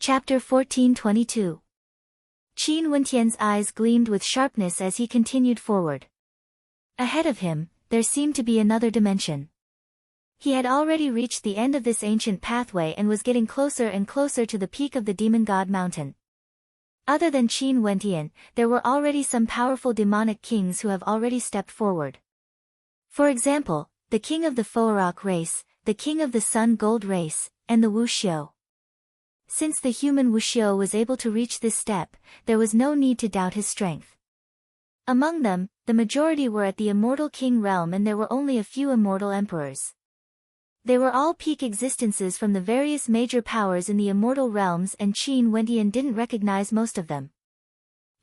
Chapter 1422. Qin Wentian's eyes gleamed with sharpness as he continued forward. Ahead of him, there seemed to be another dimension. He had already reached the end of this ancient pathway and was getting closer and closer to the peak of the Demon God Mountain. Other than Qin Wentian, there were already some powerful demonic kings who have already stepped forward. For example, the king of the Foarok race, the king of the Sun Gold race, and the Wuxiu. Since the human Wuxiu was able to reach this step, there was no need to doubt his strength. Among them, the majority were at the Immortal King realm and there were only a few immortal emperors. They were all peak existences from the various major powers in the immortal realms and Qin Wentian didn't recognize most of them.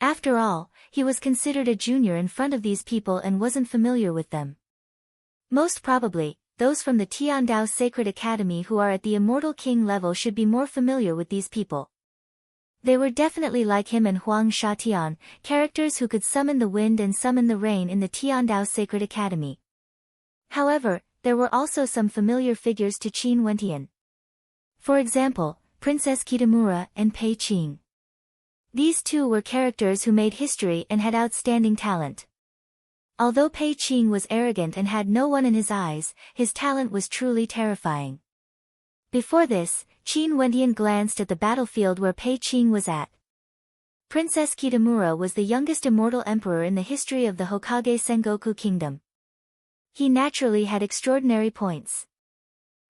After all, he was considered a junior in front of these people and wasn't familiar with them. Most probably, those from the Tiandao Sacred Academy who are at the Immortal King level should be more familiar with these people. They were definitely like him and Huang Shatian, characters who could summon the wind and summon the rain in the Tiandao Sacred Academy. However, there were also some familiar figures to Qin Wentian. For example, Princess Kitamura and Pei Qing. These two were characters who made history and had outstanding talent. Although Pei Qing was arrogant and had no one in his eyes, his talent was truly terrifying. Before this, Qin Wentian glanced at the battlefield where Pei Qing was at. Princess Kitamura was the youngest immortal emperor in the history of the Hokage Sengoku Kingdom. He naturally had extraordinary points.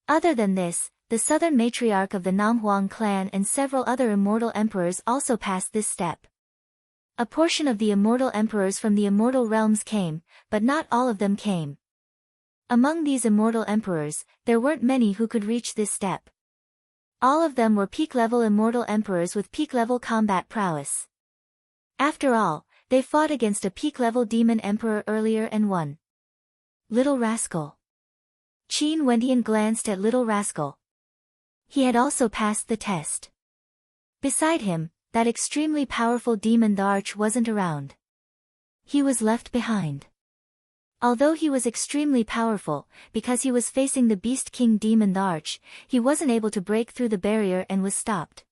Other than this, the southern matriarch of the Namhuang clan and several other immortal emperors also passed this step. A portion of the immortal emperors from the immortal realms came, but not all of them came. Among these immortal emperors, there weren't many who could reach this step. All of them were peak-level immortal emperors with peak-level combat prowess. After all, they fought against a peak-level demon emperor earlier and won. Little rascal. Qin Wentian glanced at Little Rascal. He had also passed the test. Beside him, that extremely powerful demon the Arch wasn't around. He was left behind. Although he was extremely powerful, because he was facing the Beast King Demon the Arch, he wasn't able to break through the barrier and was stopped.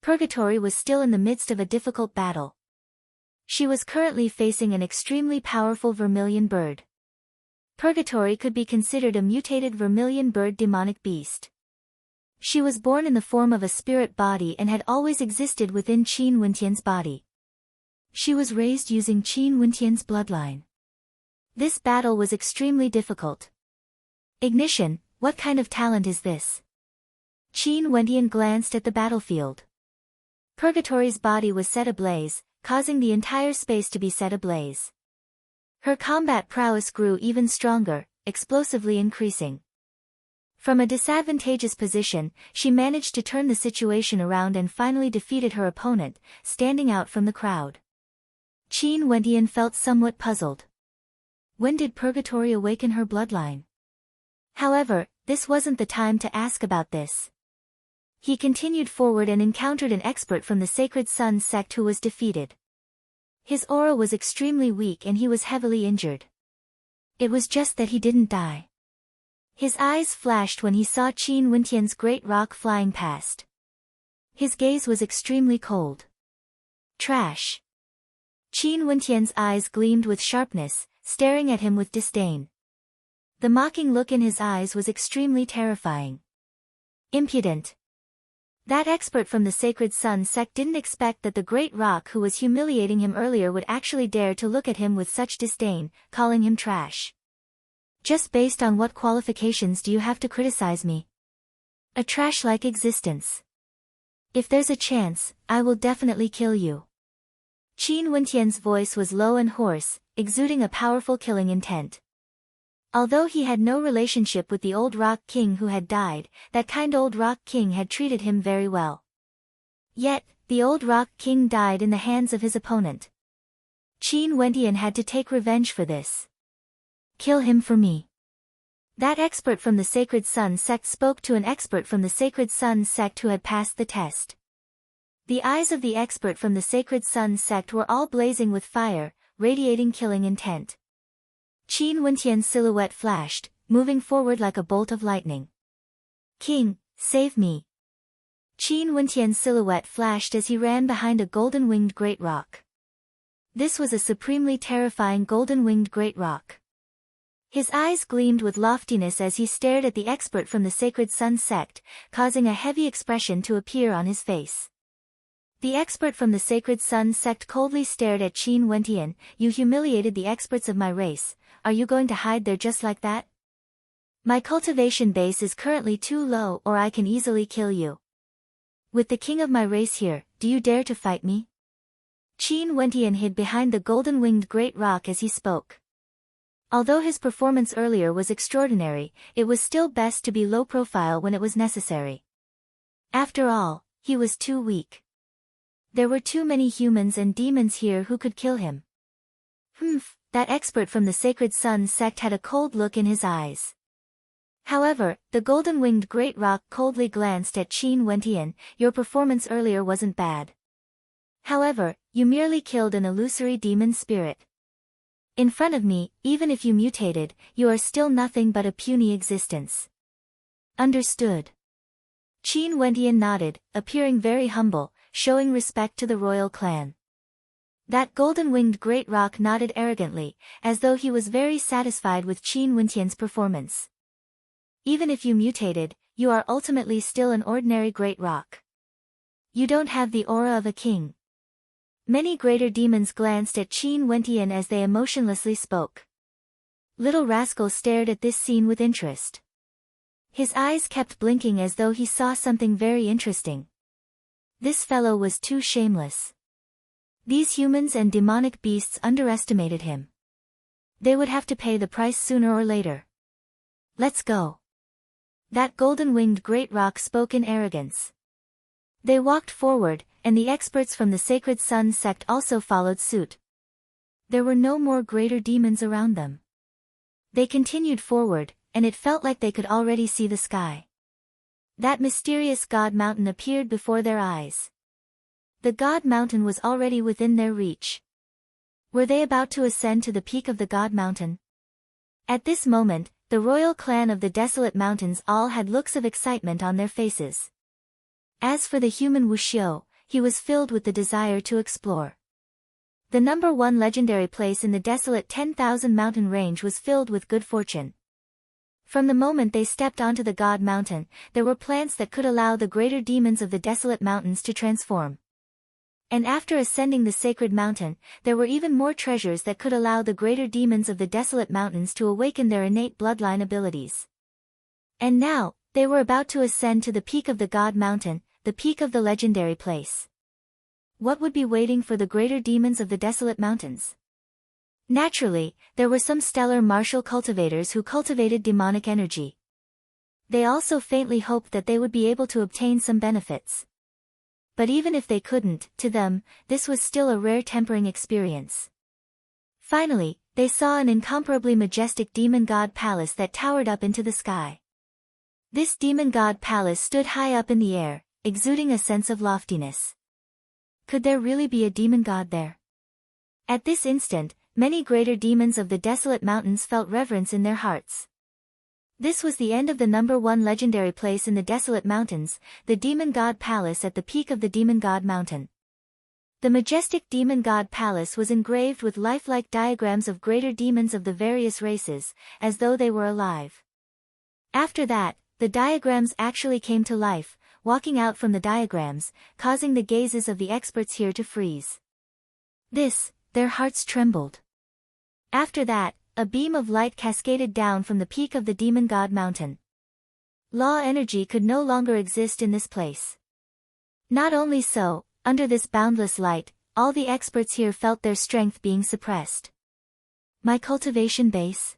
Purgatory was still in the midst of a difficult battle. She was currently facing an extremely powerful vermilion bird. Purgatory could be considered a mutated vermilion bird demonic beast. She was born in the form of a spirit body and had always existed within Qin Wentian's body. She was raised using Qin Wentian's bloodline. This battle was extremely difficult. Ignition, what kind of talent is this? Qin Wentian glanced at the battlefield. Purgatory's body was set ablaze, causing the entire space to be set ablaze. Her combat prowess grew even stronger, explosively increasing. From a disadvantageous position, she managed to turn the situation around and finally defeated her opponent, standing out from the crowd. Qin Wentian felt somewhat puzzled. When did Purgatory awaken her bloodline? However, this wasn't the time to ask about this. He continued forward and encountered an expert from the Sacred Sun sect who was defeated. His aura was extremely weak and he was heavily injured. It was just that he didn't die. His eyes flashed when he saw Qin Wentian's great rock flying past. His gaze was extremely cold. Trash. Qin Wentian's eyes gleamed with sharpness, staring at him with disdain. The mocking look in his eyes was extremely terrifying. Impudent. That expert from the Sacred Sun sect didn't expect that the great rock who was humiliating him earlier would actually dare to look at him with such disdain, calling him trash. Just based on what qualifications do you have to criticize me? A trash-like existence. If there's a chance, I will definitely kill you. Qin Wentian's voice was low and hoarse, exuding a powerful killing intent. Although he had no relationship with the old Rock King who had died, that kind old Rock King had treated him very well. Yet, the old Rock King died in the hands of his opponent. Qin Wentian had to take revenge for this. Kill him for me. That expert from the Sacred Sun sect spoke to an expert from the Sacred Sun sect who had passed the test. The eyes of the expert from the Sacred Sun sect were all blazing with fire, radiating killing intent. Qin Wentian's silhouette flashed, moving forward like a bolt of lightning. King, save me. Qin Wentian's silhouette flashed as he ran behind a golden-winged great rock. This was a supremely terrifying golden-winged great rock. His eyes gleamed with loftiness as he stared at the expert from the Sacred Sun sect, causing a heavy expression to appear on his face. The expert from the Sacred Sun sect coldly stared at Qin Wentian. "You humiliated the experts of my race. Are you going to hide there just like that? My cultivation base is currently too low, or I can easily kill you. With the king of my race here, do you dare to fight me?" Qin Wentian hid behind the golden-winged great rock as he spoke. Although his performance earlier was extraordinary, it was still best to be low profile when it was necessary. After all, he was too weak. There were too many humans and demons here who could kill him. Humph, that expert from the Sacred Sun sect had a cold look in his eyes. However, the golden-winged great rock coldly glanced at Qin Wentian. "Your performance earlier wasn't bad. However, you merely killed an illusory demon spirit. In front of me, even if you mutated, you are still nothing but a puny existence." "Understood." Qin Wentian nodded, appearing very humble, showing respect to the royal clan. That golden-winged great rock nodded arrogantly, as though he was very satisfied with Qin Wentian's performance. "Even if you mutated, you are ultimately still an ordinary great rock. You don't have the aura of a king." Many greater demons glanced at Qin Wentian as they emotionlessly spoke. Little Rascal stared at this scene with interest. His eyes kept blinking as though he saw something very interesting. This fellow was too shameless. These humans and demonic beasts underestimated him. They would have to pay the price sooner or later. "Let's go." That golden-winged great rock spoke in arrogance. They walked forward, and the experts from the Sacred Sun sect also followed suit. There were no more greater demons around them. They continued forward, and it felt like they could already see the sky. That mysterious God Mountain appeared before their eyes. The God Mountain was already within their reach. Were they about to ascend to the peak of the God Mountain? At this moment, the royal clan of the Desolate Mountains all had looks of excitement on their faces. As for the human Wuxiu, he was filled with the desire to explore. The number 1 legendary place in the desolate 10,000 mountain range was filled with good fortune. From the moment they stepped onto the God Mountain, there were plants that could allow the greater demons of the desolate mountains to transform. And after ascending the sacred mountain, there were even more treasures that could allow the greater demons of the desolate mountains to awaken their innate bloodline abilities. And now, they were about to ascend to the peak of the God Mountain, the peak of the legendary place. What would be waiting for the greater demons of the desolate mountains? Naturally, there were some stellar martial cultivators who cultivated demonic energy. They also faintly hoped that they would be able to obtain some benefits. But even if they couldn't, to them, this was still a rare tempering experience. Finally, they saw an incomparably majestic demon god palace that towered up into the sky. This demon god palace stood high up in the air, exuding a sense of loftiness. Could there really be a demon god there? At this instant, many greater demons of the desolate mountains felt reverence in their hearts. This was the end of the number 1 legendary place in the desolate mountains, the demon god palace at the peak of the demon god mountain. The majestic demon god palace was engraved with lifelike diagrams of greater demons of the various races, as though they were alive. After that, the diagrams actually came to life, walking out from the diagrams, causing the gazes of the experts here to freeze. Their hearts trembled. After that, a beam of light cascaded down from the peak of the demon god mountain. Law energy could no longer exist in this place. Not only so, under this boundless light, all the experts here felt their strength being suppressed. My cultivation base?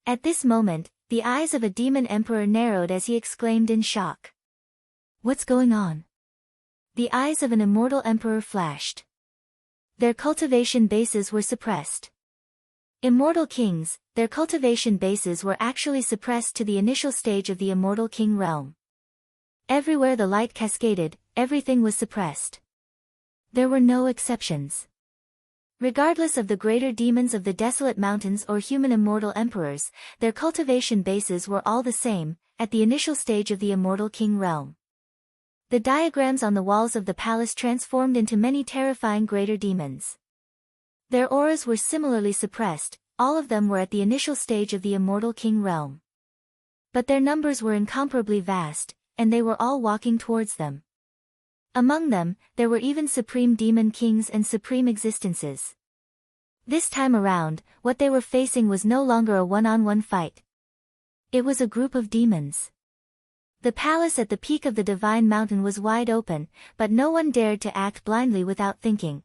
At this moment, the eyes of a demon emperor narrowed as he exclaimed in shock. What's going on? The eyes of an immortal emperor flashed. Their cultivation bases were suppressed. Immortal kings, their cultivation bases were actually suppressed to the initial stage of the immortal king realm. Everywhere the light cascaded, everything was suppressed. There were no exceptions. Regardless of the greater demons of the desolate mountains or human immortal emperors, their cultivation bases were all the same, at the initial stage of the immortal king realm. The diagrams on the walls of the palace transformed into many terrifying greater demons. Their auras were similarly suppressed, all of them were at the initial stage of the immortal king realm. But their numbers were incomparably vast, and they were all walking towards them. Among them, there were even supreme demon kings and supreme existences. This time around, what they were facing was no longer a one-on-one fight. It was a group of demons. The palace at the peak of the divine mountain was wide open, but no one dared to act blindly without thinking.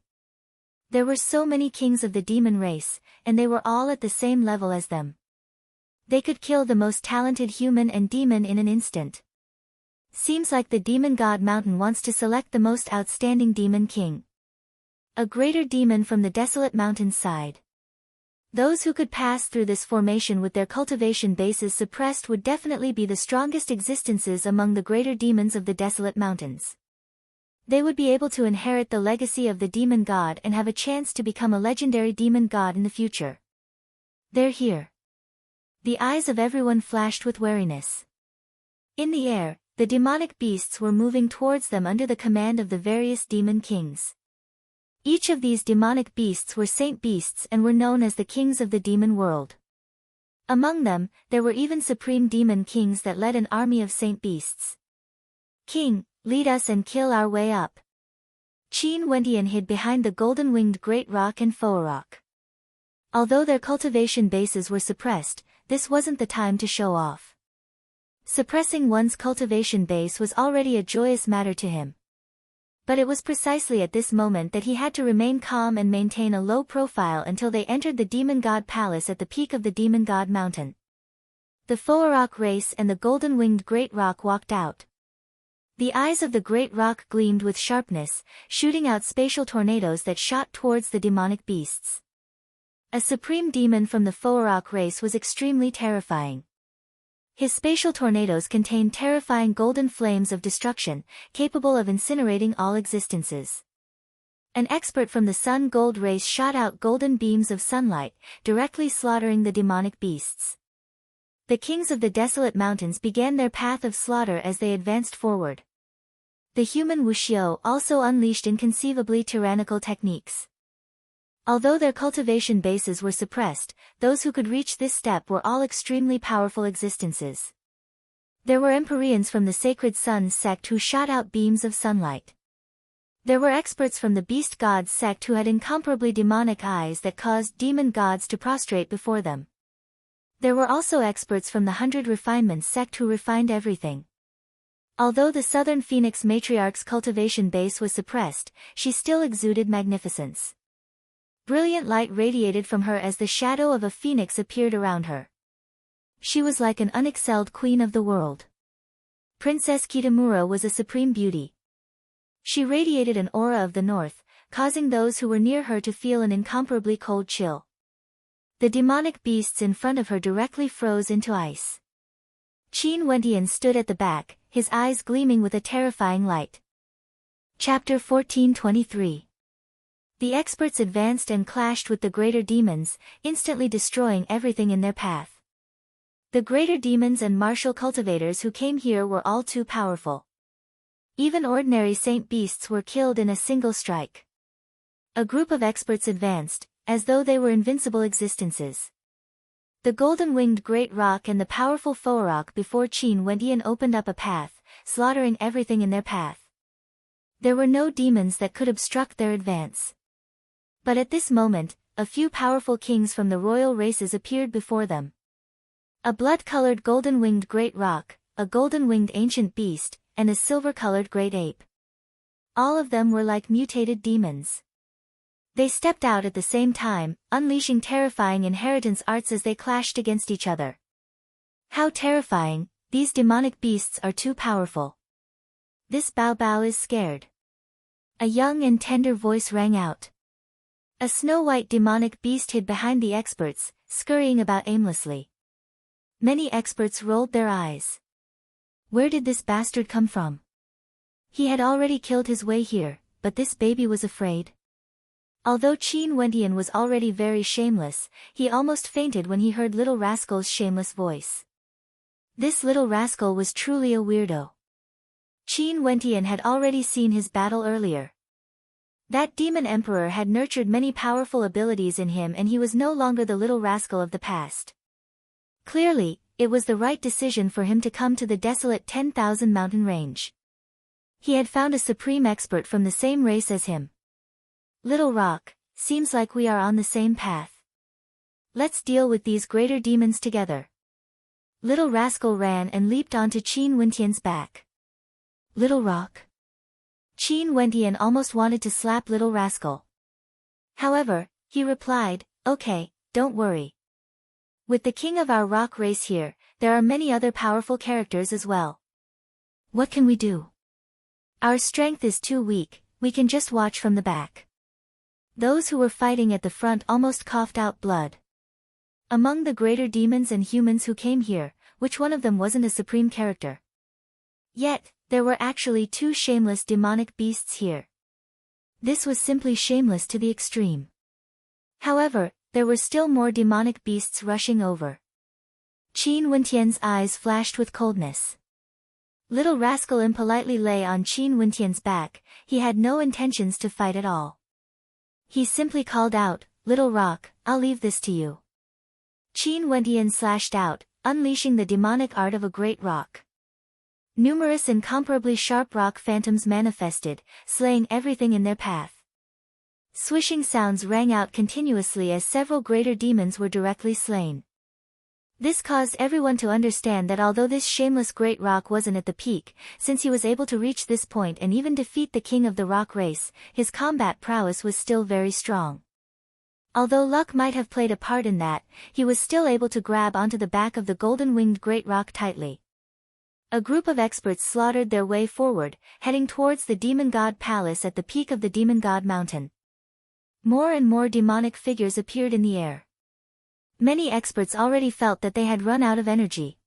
There were so many kings of the demon race, and they were all at the same level as them. They could kill the most talented human and demon in an instant. Seems like the demon god mountain wants to select the most outstanding demon king. A greater demon from the desolate mountain's side. Those who could pass through this formation with their cultivation bases suppressed would definitely be the strongest existences among the greater demons of the desolate mountains. They would be able to inherit the legacy of the demon god and have a chance to become a legendary demon god in the future. They're here. The eyes of everyone flashed with wariness. In the air, the demonic beasts were moving towards them under the command of the various demon kings. Each of these demonic beasts were saint beasts and were known as the kings of the demon world. Among them, there were even supreme demon kings that led an army of saint beasts. King, lead us and kill our way up. Qin Wentian hid behind the golden-winged great rock and Rock. Although their cultivation bases were suppressed, this wasn't the time to show off. Suppressing one's cultivation base was already a joyous matter to him. But it was precisely at this moment that he had to remain calm and maintain a low profile until they entered the Demon God Palace at the peak of the Demon God Mountain. The Rock race and the golden-winged Great Rock walked out. The eyes of the Great Rock gleamed with sharpness, shooting out spatial tornadoes that shot towards the demonic beasts. A supreme demon from the Rock race was extremely terrifying. His spatial tornadoes contained terrifying golden flames of destruction, capable of incinerating all existences. An expert from the Sun Gold race shot out golden beams of sunlight, directly slaughtering the demonic beasts. The kings of the desolate mountains began their path of slaughter as they advanced forward. The human Wuxiu also unleashed inconceivably tyrannical techniques. Although their cultivation bases were suppressed, those who could reach this step were all extremely powerful existences. There were Empyreans from the Sacred Sun sect who shot out beams of sunlight. There were experts from the Beast Gods sect who had incomparably demonic eyes that caused demon gods to prostrate before them. There were also experts from the 100 Refinements sect who refined everything. Although the Southern Phoenix Matriarch's cultivation base was suppressed, she still exuded magnificence. Brilliant light radiated from her as the shadow of a phoenix appeared around her. She was like an unexcelled queen of the world. Princess Kitamura was a supreme beauty. She radiated an aura of the north, causing those who were near her to feel an incomparably cold chill. The demonic beasts in front of her directly froze into ice. Qin Wentian stood at the back, his eyes gleaming with a terrifying light. Chapter 1423. The experts advanced and clashed with the greater demons, instantly destroying everything in their path. The greater demons and martial cultivators who came here were all too powerful. Even ordinary saint beasts were killed in a single strike. A group of experts advanced, as though they were invincible existences. The golden-winged Great Rock and the powerful Rock before Qin Wentian opened up a path, slaughtering everything in their path. There were no demons that could obstruct their advance. But at this moment, a few powerful kings from the royal races appeared before them. A blood-colored golden-winged Great Rock, a golden-winged ancient beast, and a silver-colored great ape. All of them were like mutated demons. They stepped out at the same time, unleashing terrifying inheritance arts as they clashed against each other. How terrifying, these demonic beasts are too powerful. This Bao Bao is scared. A young and tender voice rang out. A snow-white demonic beast hid behind the experts, scurrying about aimlessly. Many experts rolled their eyes. Where did this bastard come from? He had already killed his way here, but this baby was afraid. Although Qin Wentian was already very shameless, he almost fainted when he heard Little Rascal's shameless voice. This little rascal was truly a weirdo. Qin Wentian had already seen his battle earlier. That demon emperor had nurtured many powerful abilities in him, and he was no longer the little rascal of the past. Clearly, it was the right decision for him to come to the desolate 10,000 mountain range. He had found a supreme expert from the same race as him. Little Rock, seems like we are on the same path. Let's deal with these greater demons together. Little rascal ran and leaped onto Qin Wentian's back. Little Rock. Qin Wentian almost wanted to slap Little Rascal. However, he replied, "Okay, don't worry. With the king of our rock race here, there are many other powerful characters as well. What can we do? Our strength is too weak, we can just watch from the back." Those who were fighting at the front almost coughed out blood. Among the greater demons and humans who came here, which one of them wasn't a supreme character? Yet, there were actually two shameless demonic beasts here. This was simply shameless to the extreme. However, there were still more demonic beasts rushing over. Qin Wentian's eyes flashed with coldness. Little Rascal impolitely lay on Qin Wentian's back, he had no intentions to fight at all. He simply called out, "Little Rock, I'll leave this to you." Qin Wentian slashed out, unleashing the demonic art of a great rock. Numerous incomparably sharp rock phantoms manifested, slaying everything in their path. Swishing sounds rang out continuously as several greater demons were directly slain. This caused everyone to understand that although this shameless great rock wasn't at the peak, since he was able to reach this point and even defeat the king of the rock race, his combat prowess was still very strong. Although luck might have played a part in that, he was still able to grab onto the back of the golden-winged great rock tightly. A group of experts slaughtered their way forward, heading towards the Demon God Palace at the peak of the Demon God Mountain. More and more demonic figures appeared in the air. Many experts already felt that they had run out of energy.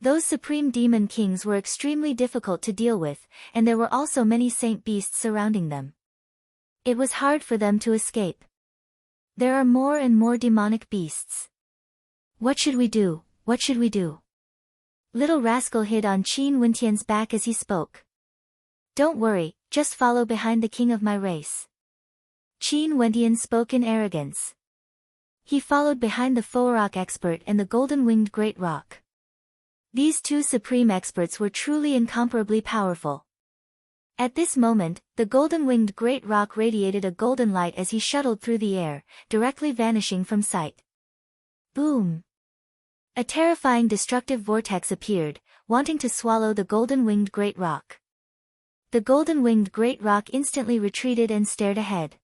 Those supreme demon kings were extremely difficult to deal with, and there were also many saint beasts surrounding them. It was hard for them to escape. There are more and more demonic beasts. What should we do? What should we do? Little Rascal hid on Qin Wentian's back as he spoke. "Don't worry, just follow behind the king of my race." Qin Wentian spoke in arrogance. He followed behind the Rock expert and the golden-winged great rock. These two supreme experts were truly incomparably powerful. At this moment, the golden-winged great rock radiated a golden light as he shuttled through the air, directly vanishing from sight. Boom! A terrifying destructive vortex appeared, wanting to swallow the golden-winged great rock. The golden-winged great rock instantly retreated and stared ahead.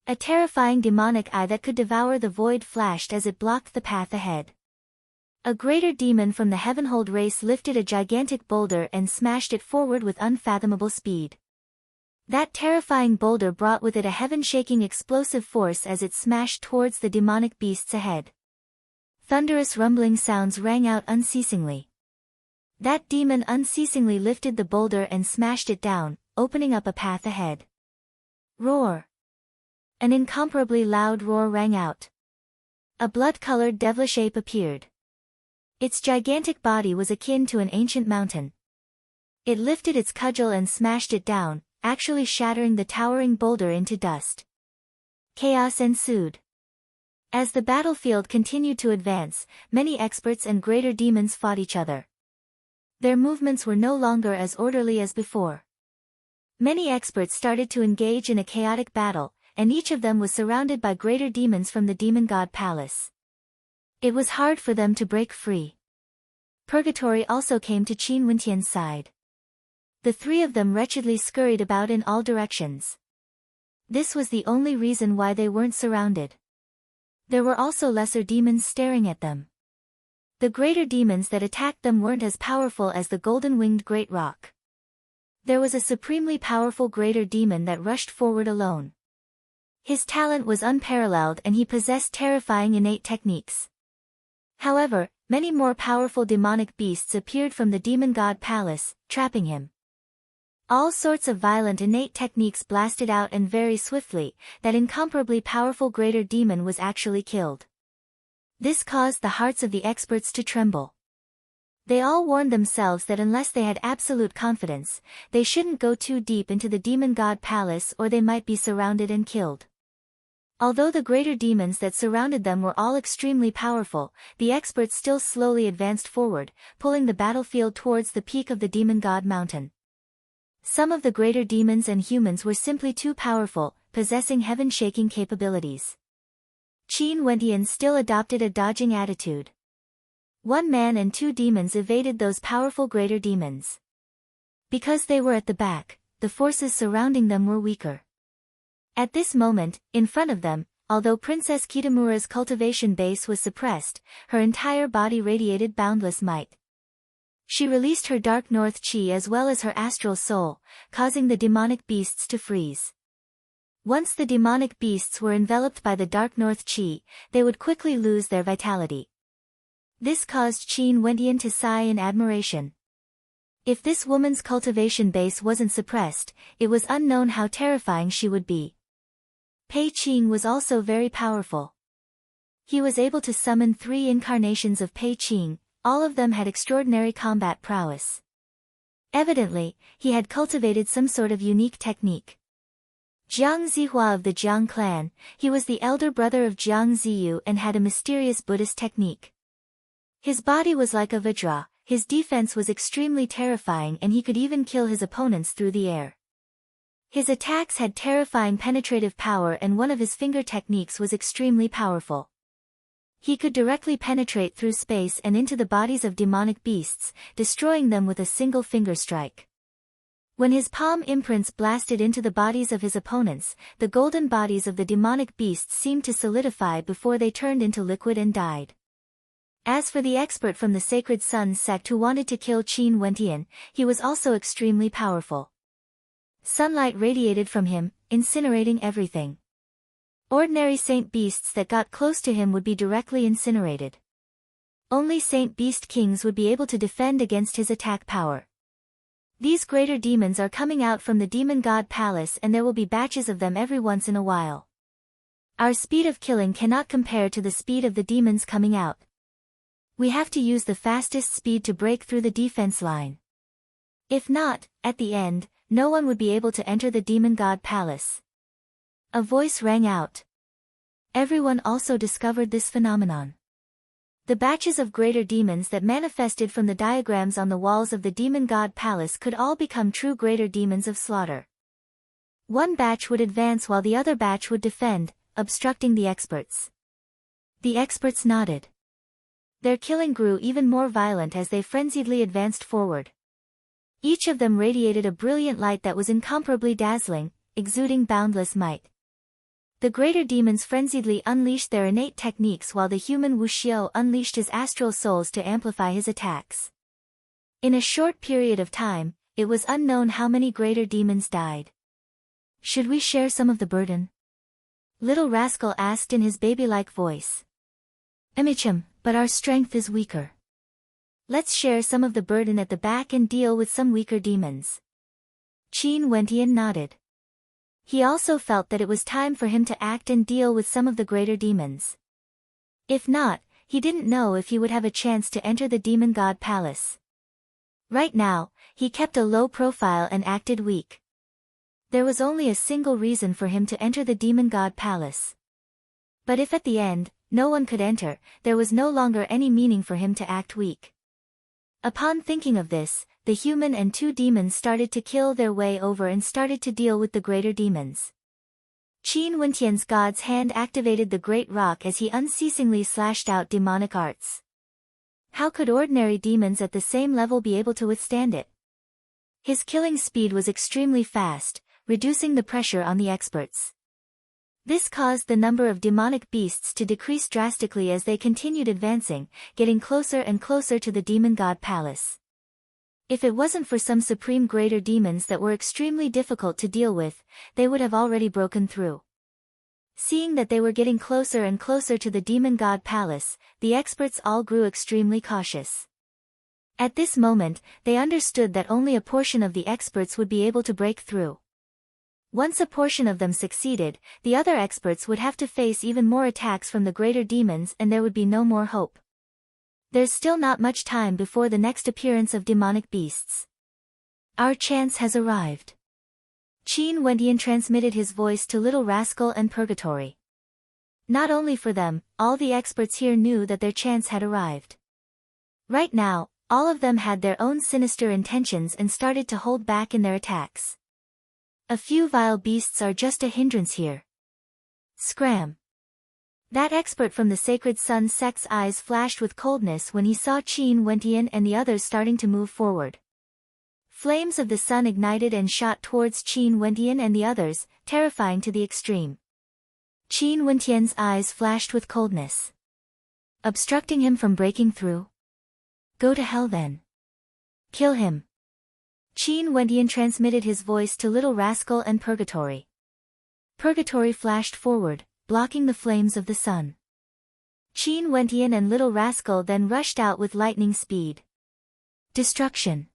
A terrifying demonic eye that could devour the void flashed as it blocked the path ahead. A greater demon from the Heavenhold race lifted a gigantic boulder and smashed it forward with unfathomable speed. That terrifying boulder brought with it a heaven-shaking explosive force as it smashed towards the demonic beasts ahead. Thunderous rumbling sounds rang out unceasingly. That demon unceasingly lifted the boulder and smashed it down, opening up a path ahead. Roar! An incomparably loud roar rang out. A blood-colored devilish ape appeared. Its gigantic body was akin to an ancient mountain. It lifted its cudgel and smashed it down, actually shattering the towering boulder into dust. Chaos ensued. As the battlefield continued to advance, many experts and greater demons fought each other. Their movements were no longer as orderly as before. Many experts started to engage in a chaotic battle, and each of them was surrounded by greater demons from the Demon God Palace. It was hard for them to break free. Purgatory also came to Qin Wentian's side. The three of them wretchedly scurried about in all directions. This was the only reason why they weren't surrounded. There were also lesser demons staring at them. The greater demons that attacked them weren't as powerful as the golden-winged great rock. There was a supremely powerful greater demon that rushed forward alone. His talent was unparalleled and he possessed terrifying innate techniques. However, many more powerful demonic beasts appeared from the Demon God Palace, trapping him. All sorts of violent innate techniques blasted out and very swiftly, that incomparably powerful greater demon was actually killed. This caused the hearts of the experts to tremble. They all warned themselves that unless they had absolute confidence, they shouldn't go too deep into the demon god palace or they might be surrounded and killed. Although the greater demons that surrounded them were all extremely powerful, the experts still slowly advanced forward, pulling the battlefield towards the peak of the demon god mountain. Some of the greater demons and humans were simply too powerful, possessing heaven-shaking capabilities. Qin Wentian still adopted a dodging attitude. One man and two demons evaded those powerful greater demons. Because they were at the back, the forces surrounding them were weaker. At this moment, in front of them, although Princess Kitamura's cultivation base was suppressed, her entire body radiated boundless might. She released her dark north chi as well as her astral soul, causing the demonic beasts to freeze. Once the demonic beasts were enveloped by the dark north chi, they would quickly lose their vitality. This caused Qin Wentian to sigh in admiration. If this woman's cultivation base wasn't suppressed, it was unknown how terrifying she would be. Pei Qing was also very powerful. He was able to summon 3 incarnations of Pei Qing, all of them had extraordinary combat prowess. Evidently, he had cultivated some sort of unique technique. Jiang Zihua of the Jiang clan, he was the elder brother of Jiang Ziyu and had a mysterious Buddhist technique. His body was like a vajra, his defense was extremely terrifying and he could even kill his opponents through the air. His attacks had terrifying penetrative power and one of his finger techniques was extremely powerful. He could directly penetrate through space and into the bodies of demonic beasts, destroying them with a single finger strike. When his palm imprints blasted into the bodies of his opponents, the golden bodies of the demonic beasts seemed to solidify before they turned into liquid and died. As for the expert from the Sacred Sun sect who wanted to kill Qin Wentian, he was also extremely powerful. Sunlight radiated from him, incinerating everything. Ordinary saint beasts that got close to him would be directly incinerated. Only saint beast kings would be able to defend against his attack power. These greater demons are coming out from the demon god palace and there will be batches of them every once in a while. Our speed of killing cannot compare to the speed of the demons coming out. We have to use the fastest speed to break through the defense line. If not, at the end, no one would be able to enter the demon god palace. A voice rang out. Everyone also discovered this phenomenon. The batches of greater demons that manifested from the diagrams on the walls of the demon god palace could all become true greater demons of slaughter. One batch would advance while the other batch would defend, obstructing the experts. The experts nodded. Their killing grew even more violent as they frenziedly advanced forward. Each of them radiated a brilliant light that was incomparably dazzling, exuding boundless might. The greater demons frenziedly unleashed their innate techniques while the human Wuxiu unleashed his astral souls to amplify his attacks. In a short period of time, it was unknown how many greater demons died. Should we share some of the burden? Little Rascal asked in his baby-like voice. Emicham, but our strength is weaker. Let's share some of the burden at the back and deal with some weaker demons. Qin Wentian nodded. He also felt that it was time for him to act and deal with some of the greater demons. If not, he didn't know if he would have a chance to enter the demon god palace. Right now, he kept a low profile and acted weak. There was only a single reason for him to enter the demon god palace. But if at the end, no one could enter, there was no longer any meaning for him to act weak. Upon thinking of this, the human and 2 demons started to kill their way over and started to deal with the greater demons. Qin Wentian's god's hand activated the great rock as he unceasingly slashed out demonic arts. How could ordinary demons at the same level be able to withstand it? His killing speed was extremely fast, reducing the pressure on the experts. This caused the number of demonic beasts to decrease drastically as they continued advancing, getting closer and closer to the demon god palace. If it wasn't for some supreme greater demons that were extremely difficult to deal with, they would have already broken through. Seeing that they were getting closer and closer to the demon god palace, the experts all grew extremely cautious. At this moment, they understood that only a portion of the experts would be able to break through. Once a portion of them succeeded, the other experts would have to face even more attacks from the greater demons and there would be no more hope. There's still not much time before the next appearance of demonic beasts. Our chance has arrived. Qin Wendian transmitted his voice to Little Rascal and Purgatory. Not only for them, all the experts here knew that their chance had arrived. Right now, all of them had their own sinister intentions and started to hold back in their attacks. A few vile beasts are just a hindrance here. Scram! That expert from the Sacred Sun sect's eyes flashed with coldness when he saw Qin Wendian and the others starting to move forward. Flames of the sun ignited and shot towards Qin Wendian and the others, terrifying to the extreme. Qin Wendian's eyes flashed with coldness. Obstructing him from breaking through? Go to hell then. Kill him. Qin Wendian transmitted his voice to Little Rascal and Purgatory. Purgatory flashed forward, blocking the flames of the sun. Qin Wendian and Little Rascal then rushed out with lightning speed. Destruction.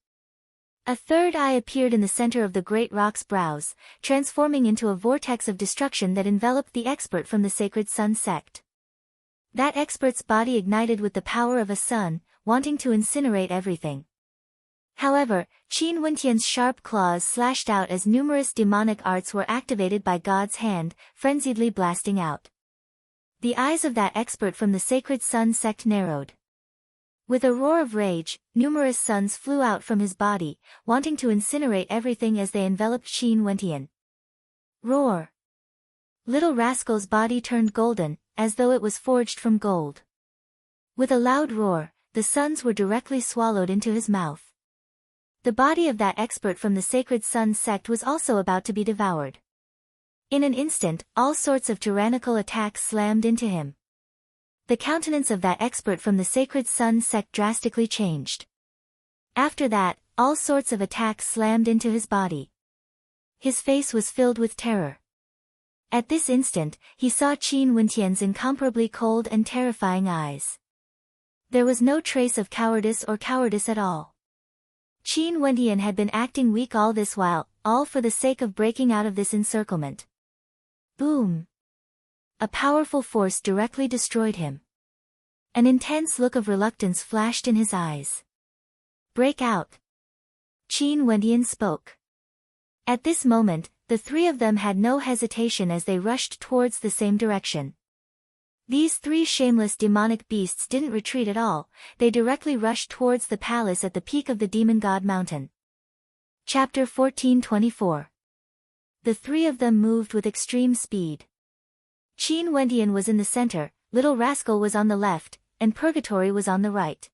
A third eye appeared in the center of the great rock's brows, transforming into a vortex of destruction that enveloped the expert from the Sacred Sun sect. That expert's body ignited with the power of a sun, wanting to incinerate everything. However, Qin Wendian's sharp claws slashed out as numerous demonic arts were activated by God's hand, frenziedly blasting out. The eyes of that expert from the Sacred Sun sect narrowed. With a roar of rage, numerous suns flew out from his body, wanting to incinerate everything as they enveloped Qin Wendian. Roar! Little Rascal's body turned golden, as though it was forged from gold. With a loud roar, the suns were directly swallowed into his mouth. The body of that expert from the Sacred Sun sect was also about to be devoured. In an instant, all sorts of tyrannical attacks slammed into him. The countenance of that expert from the Sacred Sun sect drastically changed. After that, all sorts of attacks slammed into his body. His face was filled with terror. At this instant, he saw Qin Wendian's incomparably cold and terrifying eyes. There was no trace of cowardice at all. Qin Wendian had been acting weak all this while, all for the sake of breaking out of this encirclement. Boom! A powerful force directly destroyed him. An intense look of reluctance flashed in his eyes. Break out! Qin Wendian spoke. At this moment, the three of them had no hesitation as they rushed towards the same direction. These three shameless demonic beasts didn't retreat at all, they directly rushed towards the palace at the peak of the Demon God Mountain. Chapter 1424. The three of them moved with extreme speed. Qin Wendian was in the center, Little Rascal was on the left, and Purgatory was on the right.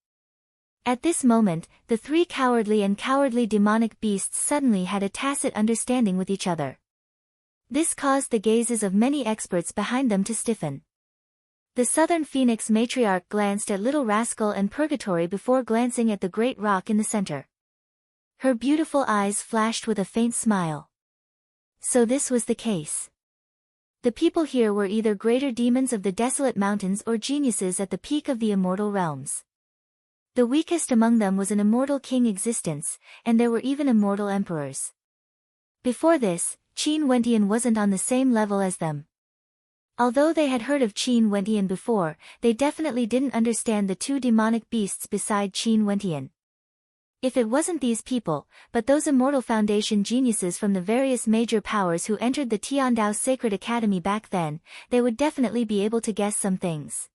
At this moment, the three cowardly demonic beasts suddenly had a tacit understanding with each other. This caused the gazes of many experts behind them to stiffen. The Southern Phoenix matriarch glanced at Little Rascal and Purgatory before glancing at the great rock in the center. Her beautiful eyes flashed with a faint smile. So this was the case. The people here were either greater demons of the desolate mountains or geniuses at the peak of the immortal realms. The weakest among them was an immortal king existence, and there were even immortal emperors. Before this, Qin Wendian wasn't on the same level as them. Although they had heard of Qin Wendian before, they definitely didn't understand the two demonic beasts beside Qin Wendian. If it wasn't these people, but those immortal foundation geniuses from the various major powers who entered the Tiandao Sacred Academy back then, they would definitely be able to guess some things.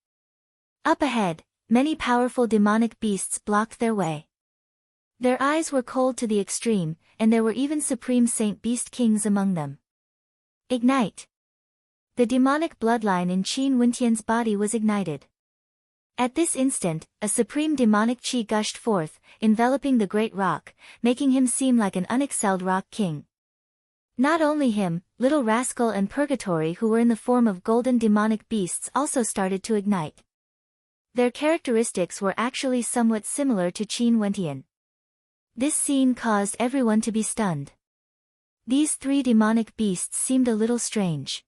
Up ahead, many powerful demonic beasts blocked their way. Their eyes were cold to the extreme, and there were even supreme saint beast kings among them. Ignite! The demonic bloodline in Qin Wendian's body was ignited. At this instant, a supreme demonic chi gushed forth, enveloping the great rock, making him seem like an unexcelled rock king. Not only him, Little Rascal and Purgatory who were in the form of golden demonic beasts also started to ignite. Their characteristics were actually somewhat similar to Qin Wendian. This scene caused everyone to be stunned. These three demonic beasts seemed a little strange.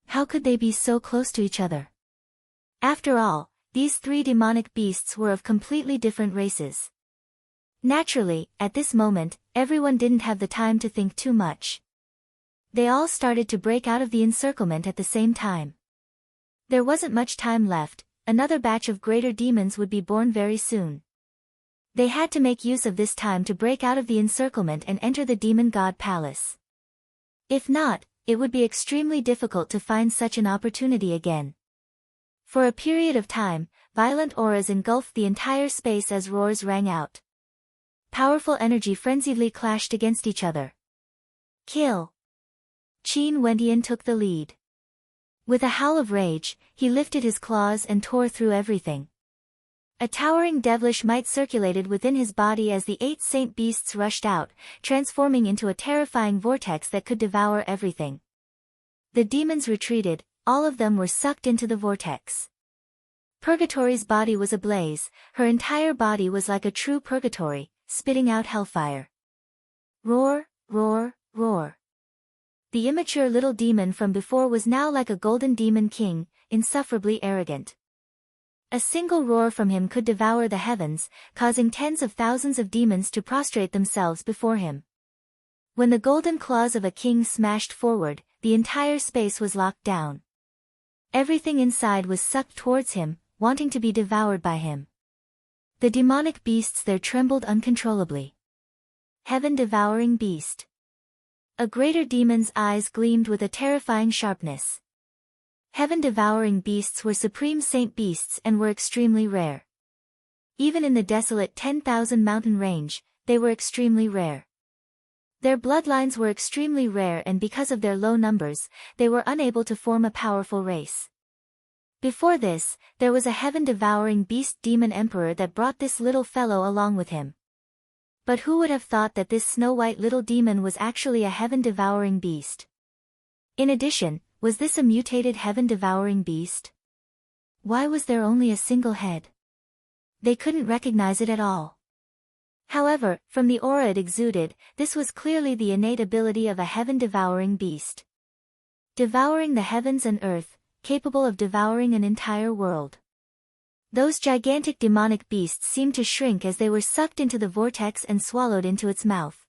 How could they be so close to each other? After all, these three demonic beasts were of completely different races. Naturally, at this moment, everyone didn't have the time to think too much. They all started to break out of the encirclement at the same time. There wasn't much time left. another batch of greater demons would be born very soon. They had to make use of this time to break out of the encirclement and enter the demon god palace. If not, it would be extremely difficult to find such an opportunity again. For a period of time, violent auras engulfed the entire space as roars rang out. Powerful energy frenziedly clashed against each other. Kill! Qin Wendian took the lead. With a howl of rage, he lifted his claws and tore through everything. A towering devilish might circulated within his body as the 8 saint beasts rushed out, transforming into a terrifying vortex that could devour everything. The demons retreated, all of them were sucked into the vortex. Purgatory's body was ablaze, her entire body was like a true purgatory, spitting out hellfire. Roar, roar, roar. The immature little demon from before was now like a golden demon king, insufferably arrogant. A single roar from him could devour the heavens, causing tens of thousands of demons to prostrate themselves before him. When the golden claws of a king smashed forward, the entire space was locked down. Everything inside was sucked towards him, wanting to be devoured by him. The demonic beasts there trembled uncontrollably. Heaven-devouring beast. A greater demon's eyes gleamed with a terrifying sharpness. Heaven-devouring beasts were supreme saint beasts and were extremely rare. Even in the desolate 10,000 mountain range, they were extremely rare. Their bloodlines were extremely rare, and because of their low numbers, they were unable to form a powerful race. Before this, there was a heaven-devouring beast demon emperor that brought this little fellow along with him. But who would have thought that this snow-white little demon was actually a heaven-devouring beast? In addition, was this a mutated heaven-devouring beast? Why was there only a single head? They couldn't recognize it at all. However, from the aura it exuded, this was clearly the innate ability of a heaven-devouring beast. Devouring the heavens and earth, capable of devouring an entire world. Those gigantic demonic beasts seemed to shrink as they were sucked into the vortex and swallowed into its mouth.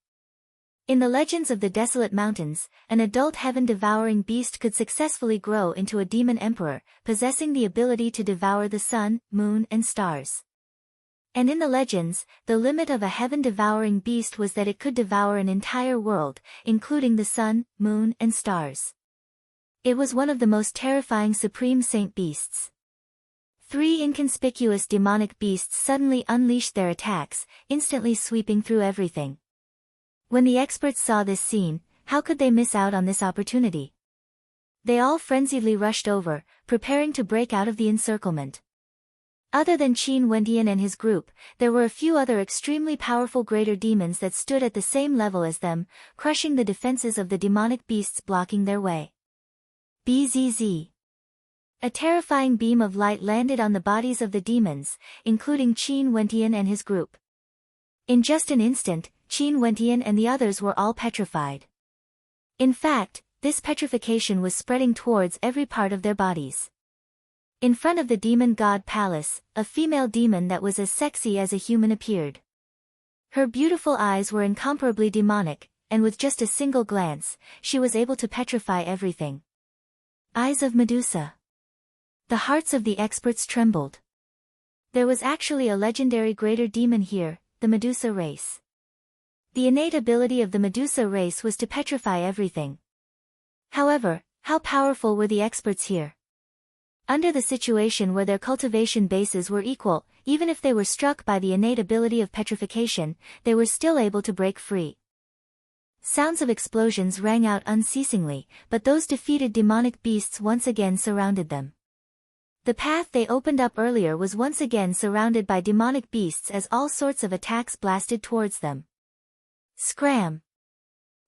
In the legends of the desolate mountains, an adult heaven-devouring beast could successfully grow into a demon emperor, possessing the ability to devour the sun, moon, and stars. And in the legends, the limit of a heaven-devouring beast was that it could devour an entire world, including the sun, moon, and stars. It was one of the most terrifying supreme saint beasts. 3 inconspicuous demonic beasts suddenly unleashed their attacks, instantly sweeping through everything. When the experts saw this scene, how could they miss out on this opportunity? They all frenziedly rushed over, preparing to break out of the encirclement. Other than Qin Wendian and his group, there were a few other extremely powerful greater demons that stood at the same level as them, crushing the defenses of the demonic beasts blocking their way. Bzz. A terrifying beam of light landed on the bodies of the demons, including Qin Wendian and his group. In just an instant, Qin Wendian and the others were all petrified. In fact, this petrification was spreading towards every part of their bodies. In front of the demon god palace, a female demon that was as sexy as a human appeared. Her beautiful eyes were incomparably demonic, and with just a single glance, she was able to petrify everything. Eyes of Medusa. The hearts of the experts trembled. There was actually a legendary greater demon here, the Medusa race. The innate ability of the Medusa race was to petrify everything. However, how powerful were the experts here? Under the situation where their cultivation bases were equal, even if they were struck by the innate ability of petrification, they were still able to break free. Sounds of explosions rang out unceasingly, but those defeated demonic beasts once again surrounded them. The path they opened up earlier was once again surrounded by demonic beasts as all sorts of attacks blasted towards them. Scram!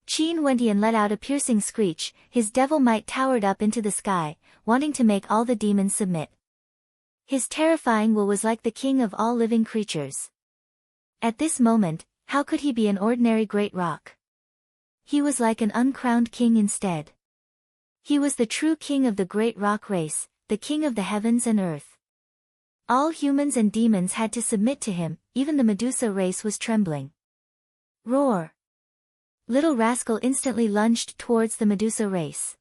Qin Wendian let out a piercing screech, his devil might towered up into the sky, wanting to make all the demons submit. His terrifying will was like the king of all living creatures. At this moment, how could he be an ordinary great rock? He was like an uncrowned king instead. He was the true king of the great rock race, the king of the heavens and earth. All humans and demons had to submit to him, even the Medusa race was trembling. Roar! Little rascal instantly lunged towards the Medusa race.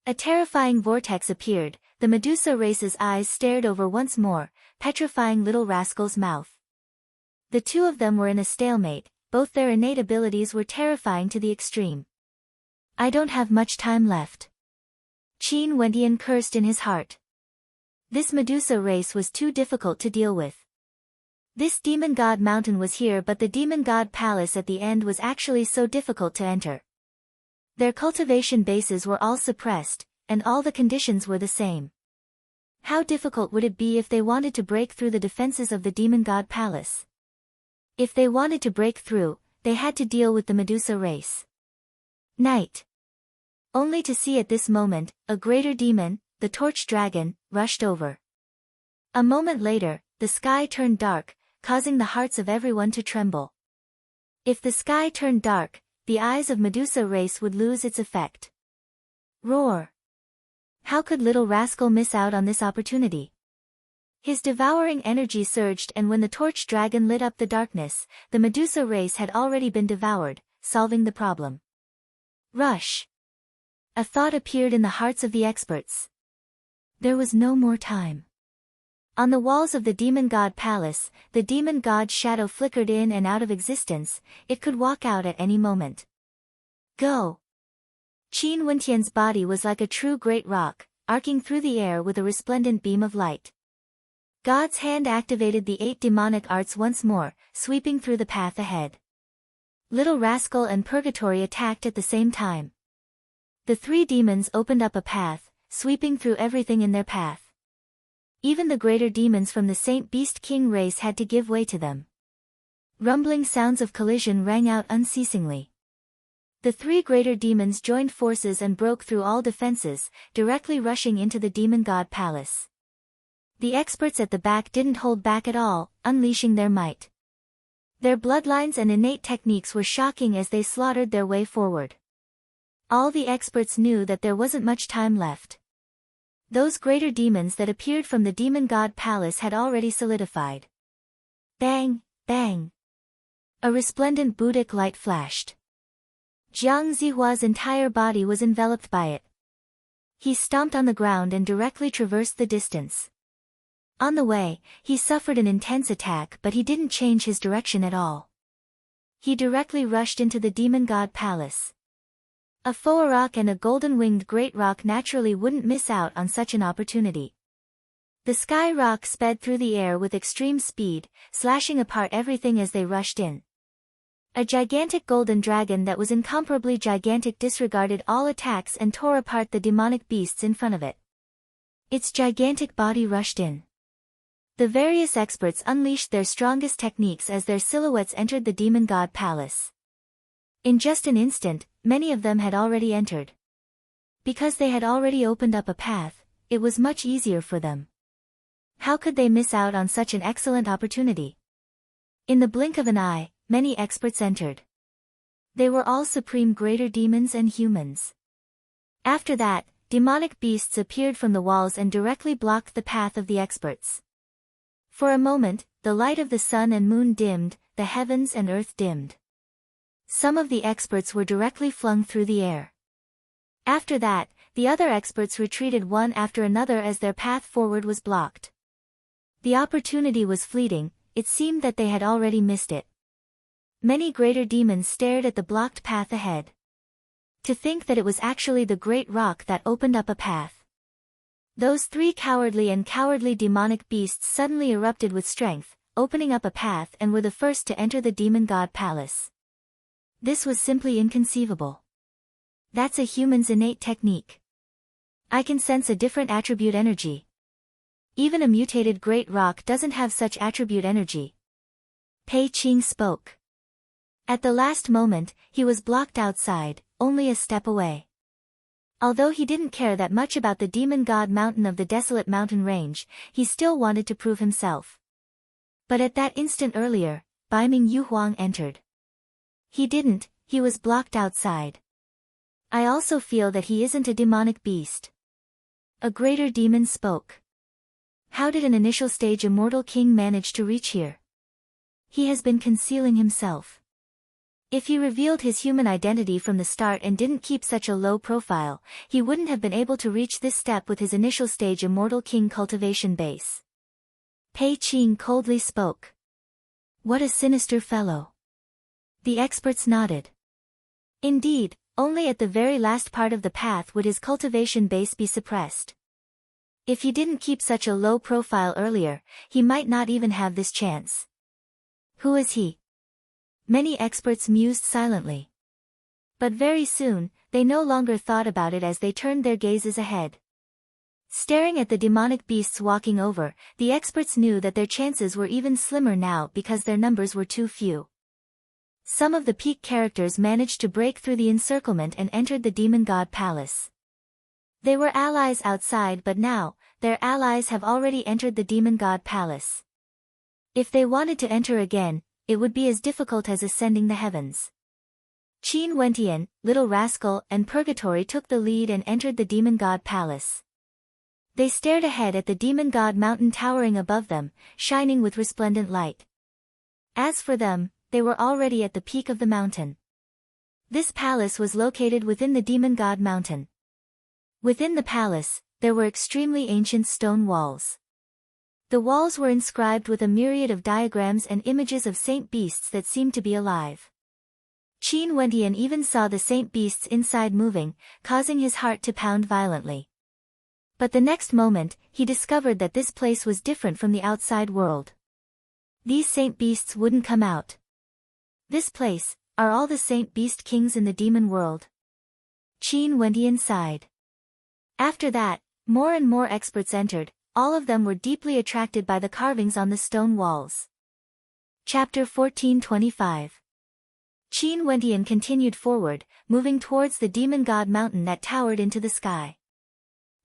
A terrifying vortex appeared, the Medusa race's eyes stared over once more, petrifying little rascal's mouth. The two of them were in a stalemate, both their innate abilities were terrifying to the extreme. I don't have much time left. Qin Wendian cursed in his heart. This Medusa race was too difficult to deal with. This demon god mountain was here, but the demon god palace at the end was actually so difficult to enter. Their cultivation bases were all suppressed, and all the conditions were the same. How difficult would it be if they wanted to break through the defenses of the demon god palace? If they wanted to break through, they had to deal with the Medusa race. Night. Only to see at this moment, a greater demon, the torch dragon, rushed over. A moment later, the sky turned dark, causing the hearts of everyone to tremble. If the sky turned dark, the eyes of Medusa race would lose its effect. Roar! How could little rascal miss out on this opportunity? His devouring energy surged, and when the torch dragon lit up the darkness, the Medusa race had already been devoured, solving the problem. Rush! A thought appeared in the hearts of the experts. There was no more time. On the walls of the demon god palace, the demon god's shadow flickered in and out of existence, it could walk out at any moment. Go! Qin Wendian's body was like a true great rock, arcing through the air with a resplendent beam of light. God's hand activated the 8 demonic arts once more, sweeping through the path ahead. Little Rascal and Purgatory attacked at the same time. The 3 demons opened up a path, sweeping through everything in their path. Even the greater demons from the Saint Beast King race had to give way to them. Rumbling sounds of collision rang out unceasingly. The 3 greater demons joined forces and broke through all defenses, directly rushing into the demon god palace. The experts at the back didn't hold back at all, unleashing their might. Their bloodlines and innate techniques were shocking as they slaughtered their way forward. All the experts knew that there wasn't much time left. Those greater demons that appeared from the demon god palace had already solidified. Bang, bang. A resplendent Buddhic light flashed. Jiang Zihua's entire body was enveloped by it. He stomped on the ground and directly traversed the distance. On the way, he suffered an intense attack, but he didn't change his direction at all. He directly rushed into the demon god palace. A Foa rock and a golden-winged great rock naturally wouldn't miss out on such an opportunity. The sky rock sped through the air with extreme speed, slashing apart everything as they rushed in. A gigantic golden dragon that was incomparably gigantic disregarded all attacks and tore apart the demonic beasts in front of it. Its gigantic body rushed in. The various experts unleashed their strongest techniques as their silhouettes entered the demon god palace. In just an instant, many of them had already entered. Because they had already opened up a path, it was much easier for them. How could they miss out on such an excellent opportunity? In the blink of an eye, many experts entered. They were all supreme greater demons and humans. After that, demonic beasts appeared from the walls and directly blocked the path of the experts. For a moment, the light of the sun and moon dimmed, the heavens and earth dimmed. Some of the experts were directly flung through the air. After that, the other experts retreated one after another as their path forward was blocked. The opportunity was fleeting, it seemed that they had already missed it. Many greater demons stared at the blocked path ahead. To think that it was actually the great rock that opened up a path. Those 3 cowardly demonic beasts suddenly erupted with strength, opening up a path and were the first to enter the demon god palace. This was simply inconceivable. That's a human's innate technique. I can sense a different attribute energy. Even a mutated great rock doesn't have such attribute energy. Pei Qing spoke. At the last moment, he was blocked outside, only a step away. Although he didn't care that much about the demon god mountain of the desolate mountain range, he still wanted to prove himself. But at that instant earlier, Baiming Yuhuang entered. He didn't, he was blocked outside. I also feel that he isn't a demonic beast. A greater demon spoke. How did an initial stage immortal king manage to reach here? He has been concealing himself. If he revealed his human identity from the start and didn't keep such a low profile, he wouldn't have been able to reach this step with his initial stage Immortal King cultivation base. Pei Qing coldly spoke. What a sinister fellow. The experts nodded. Indeed, only at the very last part of the path would his cultivation base be suppressed. If he didn't keep such a low profile earlier, he might not even have this chance. Who is he? Many experts mused silently. But very soon, they no longer thought about it as they turned their gazes ahead. Staring at the demonic beasts walking over, the experts knew that their chances were even slimmer now because their numbers were too few. Some of the peak characters managed to break through the encirclement and entered the demon god palace. They were allies outside, but now, their allies have already entered the demon god palace. If they wanted to enter again, it would be as difficult as ascending the heavens. Qin Wentian, Little Rascal, and Purgatory took the lead and entered the demon god palace. They stared ahead at the demon god mountain towering above them, shining with resplendent light. As for them, they were already at the peak of the mountain. This palace was located within the demon god mountain. Within the palace, there were extremely ancient stone walls. The walls were inscribed with a myriad of diagrams and images of saint beasts that seemed to be alive. Qin Wentian even saw the saint beasts inside moving, causing his heart to pound violently. But the next moment, he discovered that this place was different from the outside world. These saint beasts wouldn't come out. This place, are all the saint beast kings in the demon world? Qin Wentian sighed. After that, more and more experts entered. All of them were deeply attracted by the carvings on the stone walls. Chapter 1425. Qin Wentian continued forward, moving towards the demon god mountain that towered into the sky.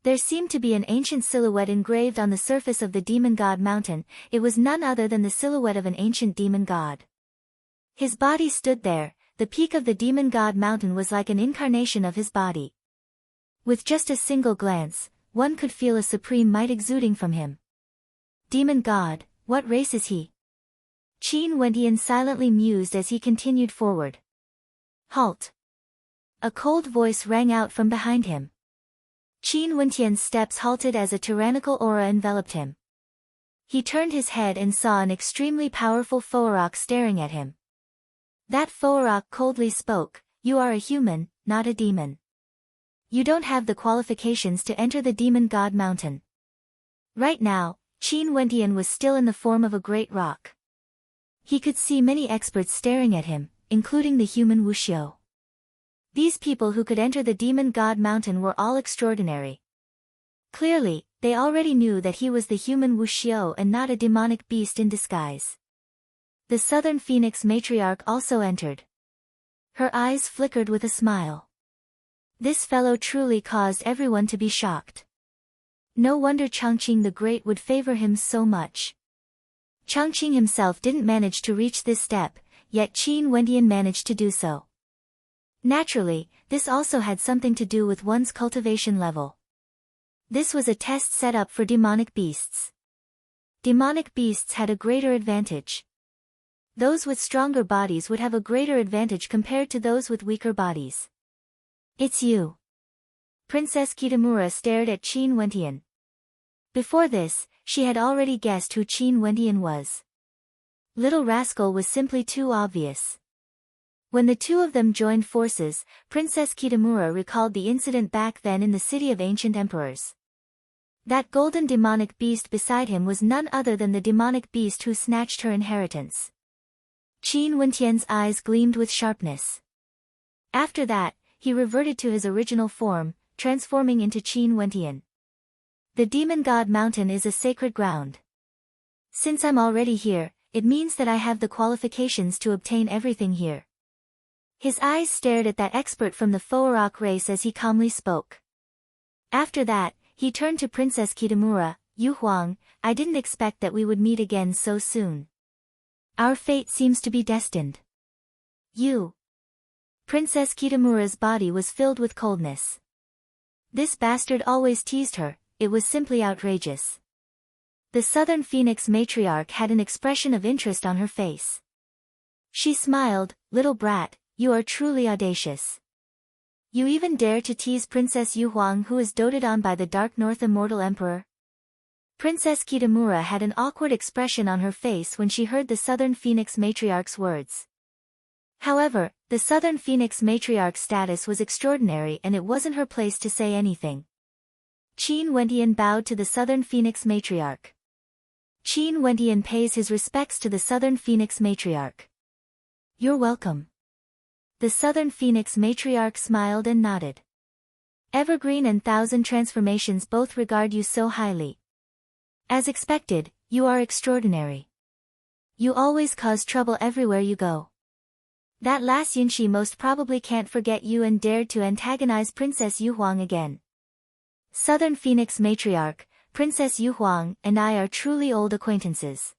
There seemed to be an ancient silhouette engraved on the surface of the demon god mountain. It was none other than the silhouette of an ancient demon god. His body stood there. The peak of the demon god mountain was like an incarnation of his body. With just a single glance, one could feel a supreme might exuding from him. Demon god, what race is he? Qin Wentian silently mused as he continued forward. Halt! A cold voice rang out from behind him. Qin Wentian's steps halted as a tyrannical aura enveloped him. He turned his head and saw an extremely powerful Foarok staring at him. That Foarok coldly spoke, "You are a human, not a demon. You don't have the qualifications to enter the demon god mountain." Right now, Qin Wentian was still in the form of a great rock. He could see many experts staring at him, including the human Wuxiu. These people who could enter the demon god mountain were all extraordinary. Clearly, they already knew that he was the human Wuxiu and not a demonic beast in disguise. The Southern Phoenix matriarch also entered. Her eyes flickered with a smile. This fellow truly caused everyone to be shocked. No wonder Changqing the Great would favor him so much. Changqing himself didn't manage to reach this step, yet Qin Wentian managed to do so. Naturally, this also had something to do with one's cultivation level. This was a test set up for demonic beasts. Demonic beasts had a greater advantage. Those with stronger bodies would have a greater advantage compared to those with weaker bodies. It's you. Princess Kitamura stared at Qin Wentian. Before this, she had already guessed who Qin Wentian was. Little Rascal was simply too obvious. When the two of them joined forces, Princess Kitamura recalled the incident back then in the City of Ancient Emperors. That golden demonic beast beside him was none other than the demonic beast who snatched her inheritance. Qin Wentian's eyes gleamed with sharpness. After that, he reverted to his original form, transforming into Qin Wentian. The demon god mountain is a sacred ground. Since I'm already here, it means that I have the qualifications to obtain everything here. His eyes stared at that expert from the Foarok race as he calmly spoke. After that, he turned to Princess Kitamura. "Yu Huang, I didn't expect that we would meet again so soon. Our fate seems to be destined." "You." Princess Kitamura's body was filled with coldness. This bastard always teased her, it was simply outrageous. The Southern Phoenix matriarch had an expression of interest on her face. She smiled, little brat, you are truly audacious. You even dare to tease Princess Yu Huang, who is doted on by the Dark North Immortal Emperor? Princess Kitamura had an awkward expression on her face when she heard the Southern Phoenix Matriarch's words. However, the Southern Phoenix Matriarch's status was extraordinary and it wasn't her place to say anything. Qin Wentian bowed to the Southern Phoenix Matriarch. Qin Wentian pays his respects to the Southern Phoenix Matriarch. You're welcome. The Southern Phoenix Matriarch smiled and nodded. Evergreen and Thousand Transformations both regard you so highly. As expected, you are extraordinary. You always cause trouble everywhere you go. That last Yunshi most probably can't forget you and dared to antagonize Princess Yu Huang again. Southern Phoenix Matriarch, Princess Yu Huang and I are truly old acquaintances.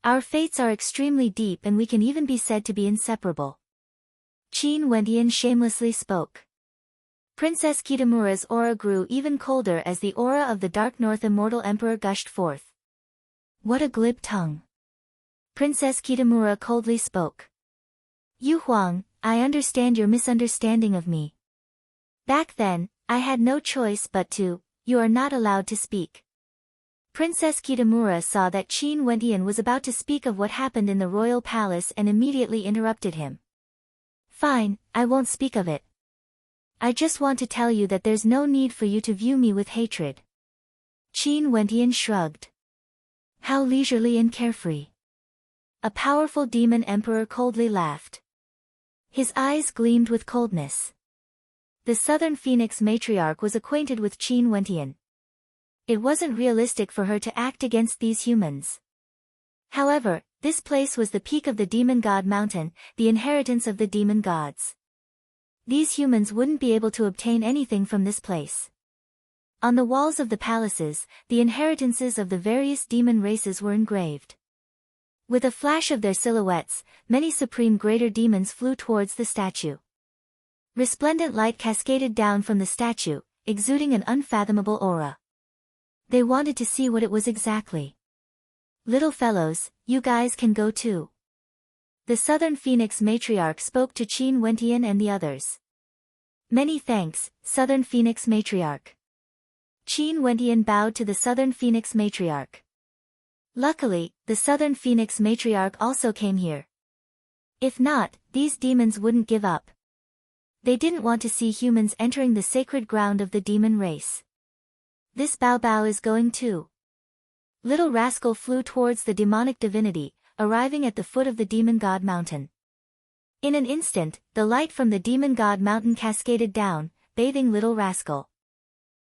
Our fates are extremely deep and we can even be said to be inseparable. Qin Wentian shamelessly spoke. Princess Kitamura's aura grew even colder as the aura of the Dark North Immortal Emperor gushed forth. What a glib tongue. Princess Kitamura coldly spoke. Yu Huang, I understand your misunderstanding of me. Back then, I had no choice but to, you are not allowed to speak. Princess Kitamura saw that Qin Wentian was about to speak of what happened in the royal palace and immediately interrupted him. Fine, I won't speak of it. I just want to tell you that there's no need for you to view me with hatred. Qin Wentian shrugged. How leisurely and carefree. A powerful demon emperor coldly laughed. His eyes gleamed with coldness. The Southern Phoenix Matriarch was acquainted with Qin Wentian. It wasn't realistic for her to act against these humans. However, this place was the peak of the Demon God Mountain, the inheritance of the demon gods. These humans wouldn't be able to obtain anything from this place. On the walls of the palaces, the inheritances of the various demon races were engraved. With a flash of their silhouettes, many supreme greater demons flew towards the statue. Resplendent light cascaded down from the statue, exuding an unfathomable aura. They wanted to see what it was exactly. Little fellows, you guys can go too. The Southern Phoenix Matriarch spoke to Qin Wentian and the others. Many thanks, Southern Phoenix Matriarch. Qin Wentian bowed to the Southern Phoenix Matriarch. Luckily, the Southern Phoenix Matriarch also came here. If not, these demons wouldn't give up. They didn't want to see humans entering the sacred ground of the demon race. This Bao Bao is going too. Little rascal flew towards the demonic divinity, arriving at the foot of the Demon God Mountain. In an instant, the light from the Demon God Mountain cascaded down, bathing little rascal.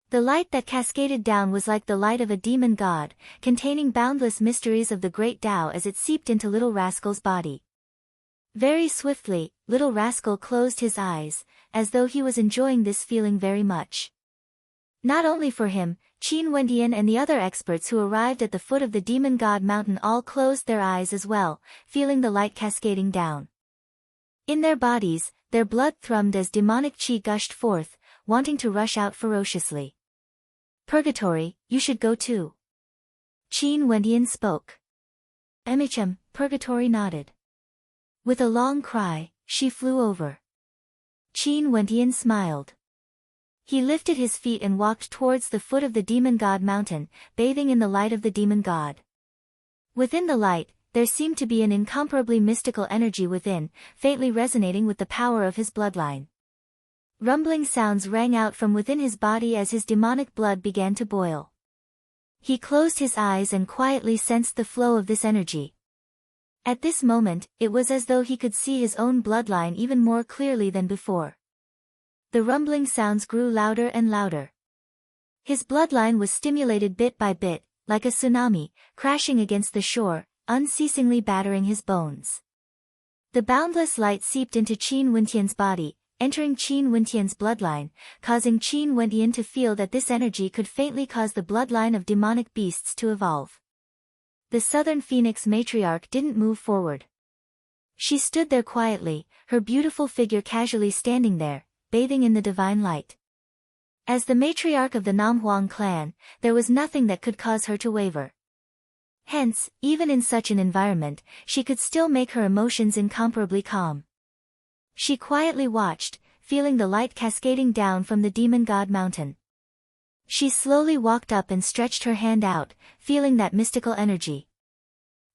The light that cascaded down was like the light of a demon god, containing boundless mysteries of the great Tao as it seeped into little rascal's body. Very swiftly, little rascal closed his eyes, as though he was enjoying this feeling very much. Not only for him, Qin Wentian and the other experts who arrived at the foot of the Demon God Mountain all closed their eyes as well, feeling the light cascading down. In their bodies, their blood thrummed as demonic qi gushed forth, wanting to rush out ferociously. Purgatory, you should go too. Qin Wentian spoke. Purgatory nodded. With a long cry, she flew over. Qin Wentian smiled. He lifted his feet and walked towards the foot of the Demon God Mountain, bathing in the light of the demon god. Within the light, there seemed to be an incomparably mystical energy within, faintly resonating with the power of his bloodline. Rumbling sounds rang out from within his body as his demonic blood began to boil. He closed his eyes and quietly sensed the flow of this energy. At this moment, it was as though he could see his own bloodline even more clearly than before. The rumbling sounds grew louder and louder. His bloodline was stimulated bit by bit, like a tsunami, crashing against the shore, unceasingly battering his bones. The boundless light seeped into Qin Wentian's body, entering Qin Wentian's bloodline, causing Qin Wentian to feel that this energy could faintly cause the bloodline of demonic beasts to evolve. The Southern Phoenix Matriarch didn't move forward. She stood there quietly, her beautiful figure casually standing there, bathing in the divine light. As the matriarch of the Namhuang clan, there was nothing that could cause her to waver. Hence, even in such an environment, she could still make her emotions incomparably calm. She quietly watched, feeling the light cascading down from the demon god mountain. She slowly walked up and stretched her hand out, feeling that mystical energy.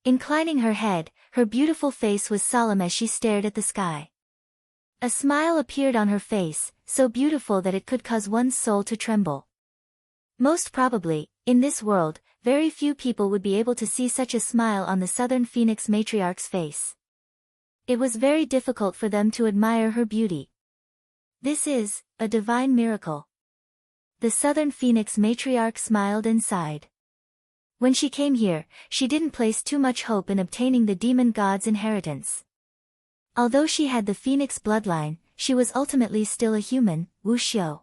Inclining her head, her beautiful face was solemn as she stared at the sky. A smile appeared on her face, so beautiful that it could cause one's soul to tremble. Most probably, in this world, very few people would be able to see such a smile on the Southern Phoenix matriarch's face. It was very difficult for them to admire her beauty. This is a divine miracle. The Southern Phoenix matriarch smiled and sighed. When she came here, she didn't place too much hope in obtaining the demon god's inheritance. Although she had the Phoenix bloodline, she was ultimately still a human, Wu Xiu.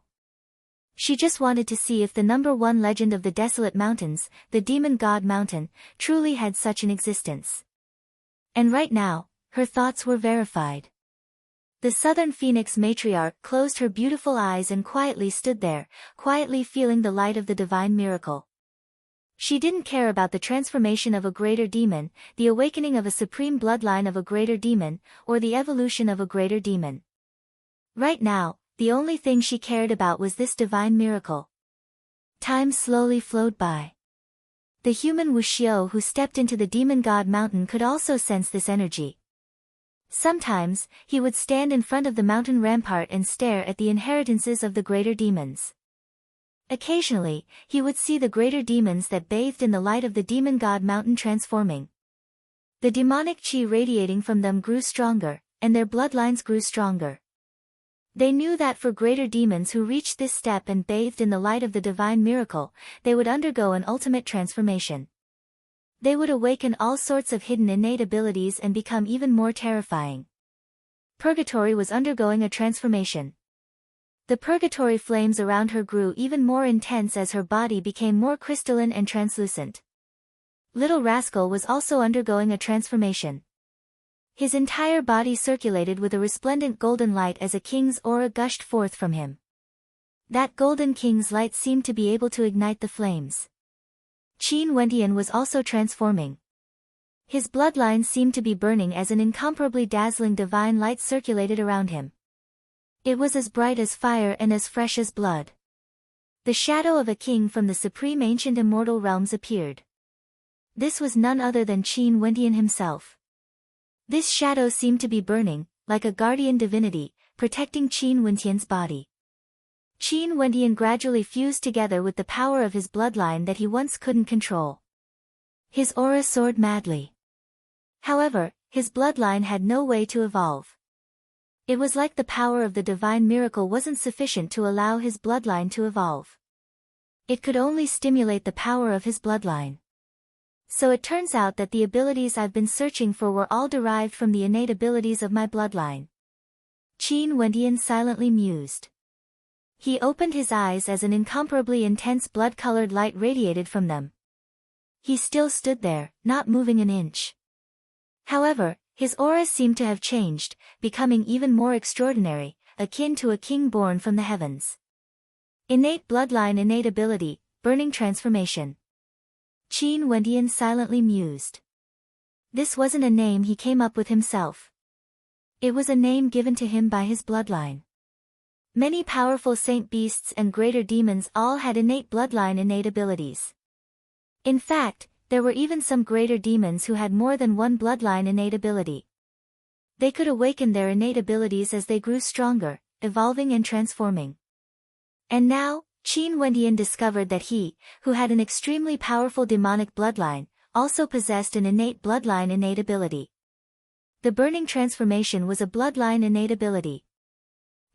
She just wanted to see if the #1 legend of the Desolate Mountains, the Demon God Mountain, truly had such an existence. And right now, her thoughts were verified. The Southern Phoenix matriarch closed her beautiful eyes and quietly stood there, quietly feeling the light of the divine miracle. She didn't care about the transformation of a greater demon, the awakening of a supreme bloodline of a greater demon, or the evolution of a greater demon. Right now, the only thing she cared about was this divine miracle. Time slowly flowed by. The human Wu Xiu who stepped into the demon god mountain could also sense this energy. Sometimes, he would stand in front of the mountain rampart and stare at the inheritances of the greater demons. Occasionally, he would see the greater demons that bathed in the light of the demon god mountain transforming. The demonic chi radiating from them grew stronger, and their bloodlines grew stronger. They knew that for greater demons who reached this step and bathed in the light of the divine miracle, they would undergo an ultimate transformation. They would awaken all sorts of hidden innate abilities and become even more terrifying. Purgatory was undergoing a transformation. The purgatory flames around her grew even more intense as her body became more crystalline and translucent. Little Rascal was also undergoing a transformation. His entire body circulated with a resplendent golden light as a king's aura gushed forth from him. That golden king's light seemed to be able to ignite the flames. Qin Wentian was also transforming. His bloodline seemed to be burning as an incomparably dazzling divine light circulated around him. It was as bright as fire and as fresh as blood. The shadow of a king from the supreme ancient immortal realms appeared. This was none other than Qin Wentian himself. This shadow seemed to be burning, like a guardian divinity, protecting Qin Wentian's body. Qin Wentian gradually fused together with the power of his bloodline that he once couldn't control. His aura soared madly. However, his bloodline had no way to evolve. It was like the power of the divine miracle wasn't sufficient to allow his bloodline to evolve. It could only stimulate the power of his bloodline. So it turns out that the abilities I've been searching for were all derived from the innate abilities of my bloodline. Qin Wentian silently mused. He opened his eyes as an incomparably intense blood-colored light radiated from them. He still stood there, not moving an inch. However, his aura seemed to have changed, becoming even more extraordinary, akin to a king born from the heavens. Innate bloodline, innate ability, burning transformation. Qin Wentian silently mused. This wasn't a name he came up with himself. It was a name given to him by his bloodline. Many powerful saint beasts and greater demons all had innate bloodline, innate abilities. In fact, there were even some greater demons who had more than one bloodline innate ability. They could awaken their innate abilities as they grew stronger, evolving and transforming. And now, Qin Wentian discovered that he, who had an extremely powerful demonic bloodline, also possessed an innate bloodline innate ability. The burning transformation was a bloodline innate ability.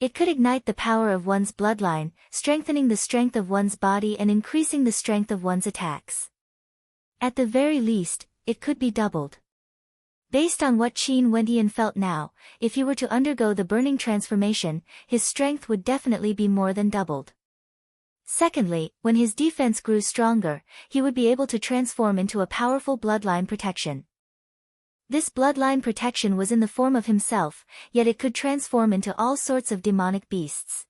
It could ignite the power of one's bloodline, strengthening the strength of one's body and increasing the strength of one's attacks. At the very least, it could be doubled. Based on what Qin Wentian felt now, if he were to undergo the burning transformation, his strength would definitely be more than doubled. Secondly, when his defense grew stronger, he would be able to transform into a powerful bloodline protection. This bloodline protection was in the form of himself, yet it could transform into all sorts of demonic beasts.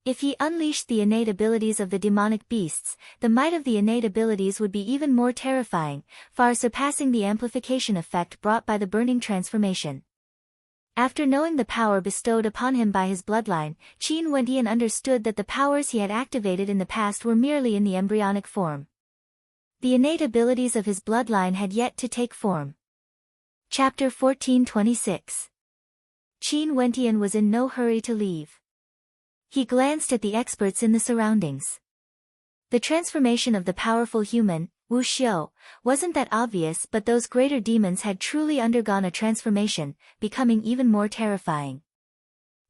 If he unleashed the innate abilities of the demonic beasts, the might of the innate abilities would be even more terrifying, far surpassing the amplification effect brought by the burning transformation. After knowing the power bestowed upon him by his bloodline, Qin Wentian understood that the powers he had activated in the past were merely in the embryonic form. The innate abilities of his bloodline had yet to take form. Chapter 1426. Qin Wentian was in no hurry to leave. He glanced at the experts in the surroundings. The transformation of the powerful human, Wu Xiu, wasn't that obvious, but those greater demons had truly undergone a transformation, becoming even more terrifying.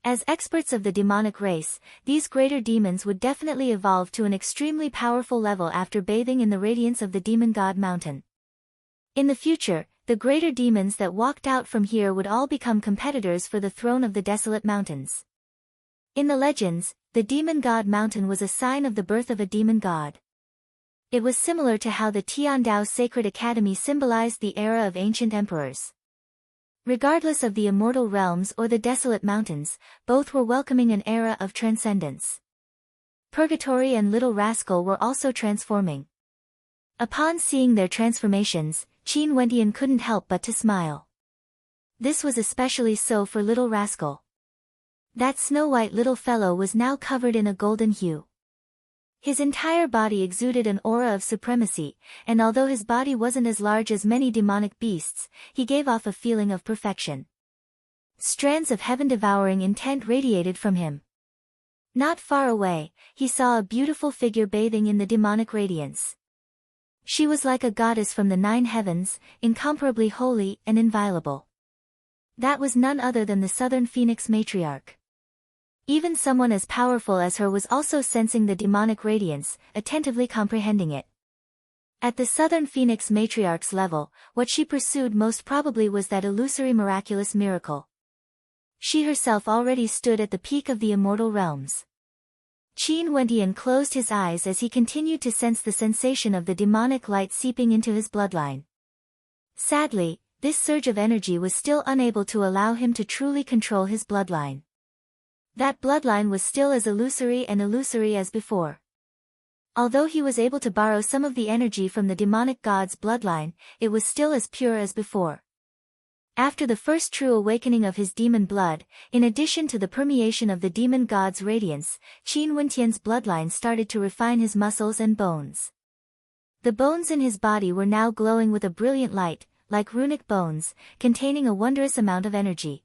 As experts of the demonic race, these greater demons would definitely evolve to an extremely powerful level after bathing in the radiance of the demon god mountain. In the future, the greater demons that walked out from here would all become competitors for the throne of the desolate mountains. In the legends, the demon god mountain was a sign of the birth of a demon god. It was similar to how the Tiandao Sacred Academy symbolized the era of ancient emperors. Regardless of the immortal realms or the desolate mountains, both were welcoming an era of transcendence. Purgatory and Little Rascal were also transforming. Upon seeing their transformations, Qin Wentian couldn't help but to smile. This was especially so for Little Rascal. That snow-white little fellow was now covered in a golden hue. His entire body exuded an aura of supremacy, and although his body wasn't as large as many demonic beasts, he gave off a feeling of perfection. Strands of heaven-devouring intent radiated from him. Not far away, he saw a beautiful figure bathing in the demonic radiance. She was like a goddess from the 9 heavens, incomparably holy and inviolable. That was none other than the Southern Phoenix matriarch. Even someone as powerful as her was also sensing the demonic radiance, attentively comprehending it. At the Southern Phoenix matriarch's level, what she pursued most probably was that illusory miraculous miracle. She herself already stood at the peak of the immortal realms. Qin Wentian closed his eyes as he continued to sense the sensation of the demonic light seeping into his bloodline. Sadly, this surge of energy was still unable to allow him to truly control his bloodline. That bloodline was still as illusory as before. Although he was able to borrow some of the energy from the demonic god's bloodline, it was still as pure as before. After the first true awakening of his demon blood, in addition to the permeation of the demon god's radiance, Qin Wentian's bloodline started to refine his muscles and bones. The bones in his body were now glowing with a brilliant light, like runic bones, containing a wondrous amount of energy.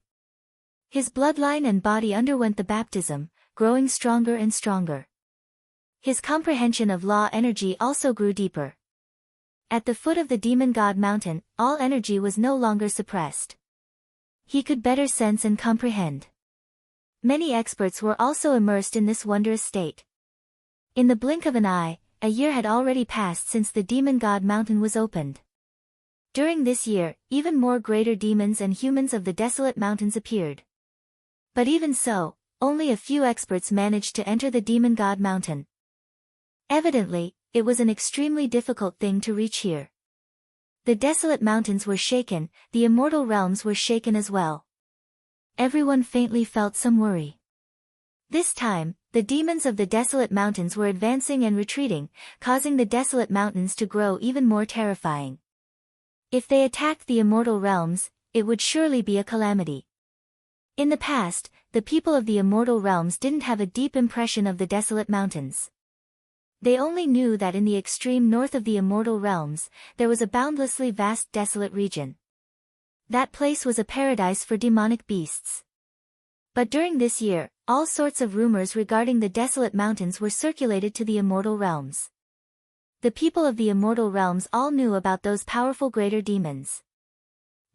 His bloodline and body underwent the baptism, growing stronger and stronger. His comprehension of law energy also grew deeper. At the foot of the demon god mountain, all energy was no longer suppressed. He could better sense and comprehend. Many experts were also immersed in this wondrous state. In the blink of an eye, a year had already passed since the demon god mountain was opened. During this year, even more greater demons and humans of the desolate mountains appeared. But even so, only a few experts managed to enter the demon god mountain. Evidently, it was an extremely difficult thing to reach here. The desolate mountains were shaken, the immortal realms were shaken as well. Everyone faintly felt some worry. This time, the demons of the desolate mountains were advancing and retreating, causing the desolate mountains to grow even more terrifying. If they attacked the immortal realms, it would surely be a calamity. In the past, the people of the immortal realms didn't have a deep impression of the desolate mountains. They only knew that in the extreme north of the immortal realms, there was a boundlessly vast desolate region. That place was a paradise for demonic beasts. But during this year, all sorts of rumors regarding the desolate mountains were circulated to the immortal realms. The people of the immortal realms all knew about those powerful greater demons.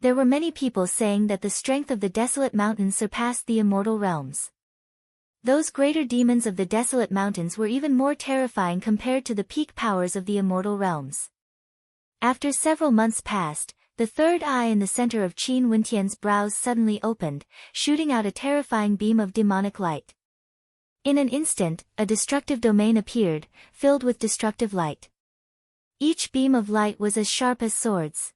There were many people saying that the strength of the desolate mountains surpassed the immortal realms. Those greater demons of the desolate mountains were even more terrifying compared to the peak powers of the immortal realms. After several months passed, the third eye in the center of Qin Wentian's brows suddenly opened, shooting out a terrifying beam of demonic light. In an instant, a destructive domain appeared, filled with destructive light. Each beam of light was as sharp as swords.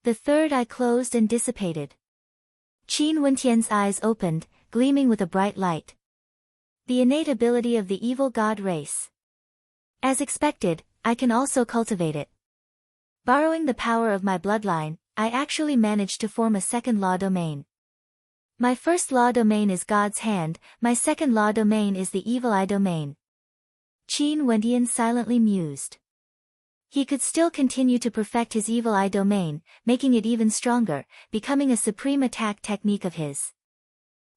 The third eye closed and dissipated. Qin Wentian's eyes opened, gleaming with a bright light. The innate ability of the evil god race. As expected, I can also cultivate it. Borrowing the power of my bloodline, I actually managed to form a second law domain. My first law domain is God's hand, my second law domain is the evil eye domain. Qin Wendian silently mused. He could still continue to perfect his evil eye domain, making it even stronger, becoming a supreme attack technique of his.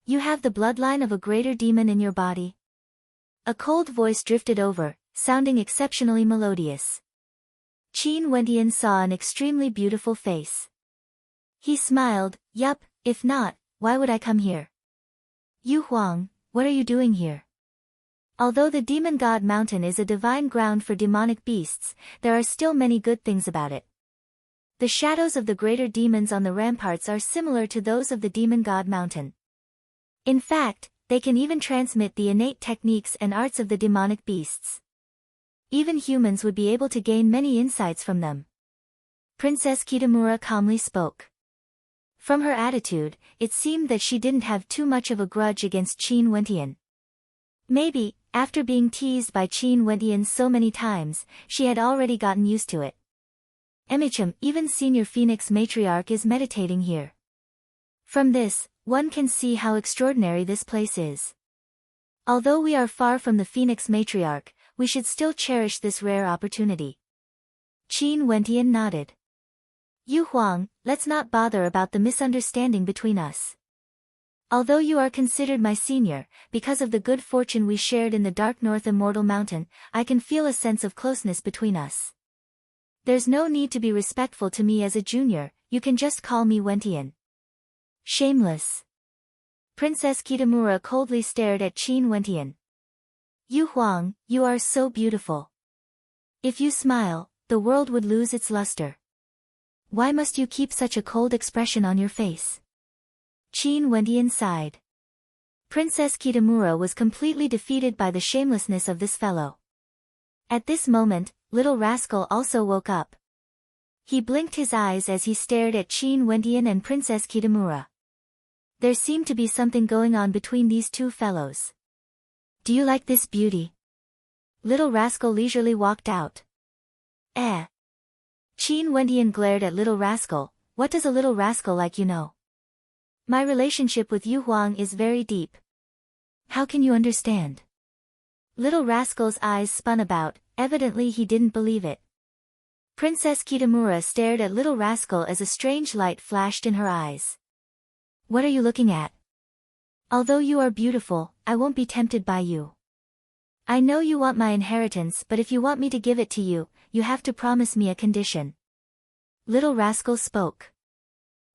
You have the bloodline of a greater demon in your body? A cold voice drifted over, sounding exceptionally melodious. Qin Wendian saw an extremely beautiful face. He smiled, yup, if not, why would I come here? Yu Huang, what are you doing here? Although the Demon God Mountain is a divine ground for demonic beasts, there are still many good things about it. The shadows of the greater demons on the ramparts are similar to those of the Demon God Mountain. In fact, they can even transmit the innate techniques and arts of the demonic beasts. Even humans would be able to gain many insights from them. Princess Kitamura calmly spoke. From her attitude, it seemed that she didn't have too much of a grudge against Qin Wendian. Maybe, after being teased by Qin Wendian so many times, she had already gotten used to it. Emicham, even Senior Phoenix Matriarch is meditating here. From this, one can see how extraordinary this place is. Although we are far from the Phoenix Matriarch, we should still cherish this rare opportunity. Qin Wendian nodded. Yu Huang, let's not bother about the misunderstanding between us. Although you are considered my senior, because of the good fortune we shared in the Dark North Immortal Mountain, I can feel a sense of closeness between us. There's no need to be respectful to me as a junior, you can just call me Wendian. Shameless. Princess Kitamura coldly stared at Qin Wendian. Yu Huang, you are so beautiful. If you smile, the world would lose its luster. Why must you keep such a cold expression on your face? Qin Wendian sighed. Princess Kitamura was completely defeated by the shamelessness of this fellow. At this moment, Little Rascal also woke up. He blinked his eyes as he stared at Qin Wendian and Princess Kitamura. There seemed to be something going on between these two fellows. Do you like this beauty? Little Rascal leisurely walked out. Eh. Qin Wendian glared at Little Rascal. What does a little rascal like you know? My relationship with Yu Huang is very deep. How can you understand? Little Rascal's eyes spun about, evidently he didn't believe it. Princess Kitamura stared at Little Rascal as a strange light flashed in her eyes. What are you looking at? Although you are beautiful, I won't be tempted by you. I know you want my inheritance, but if you want me to give it to you, you have to promise me a condition. Little Rascal spoke.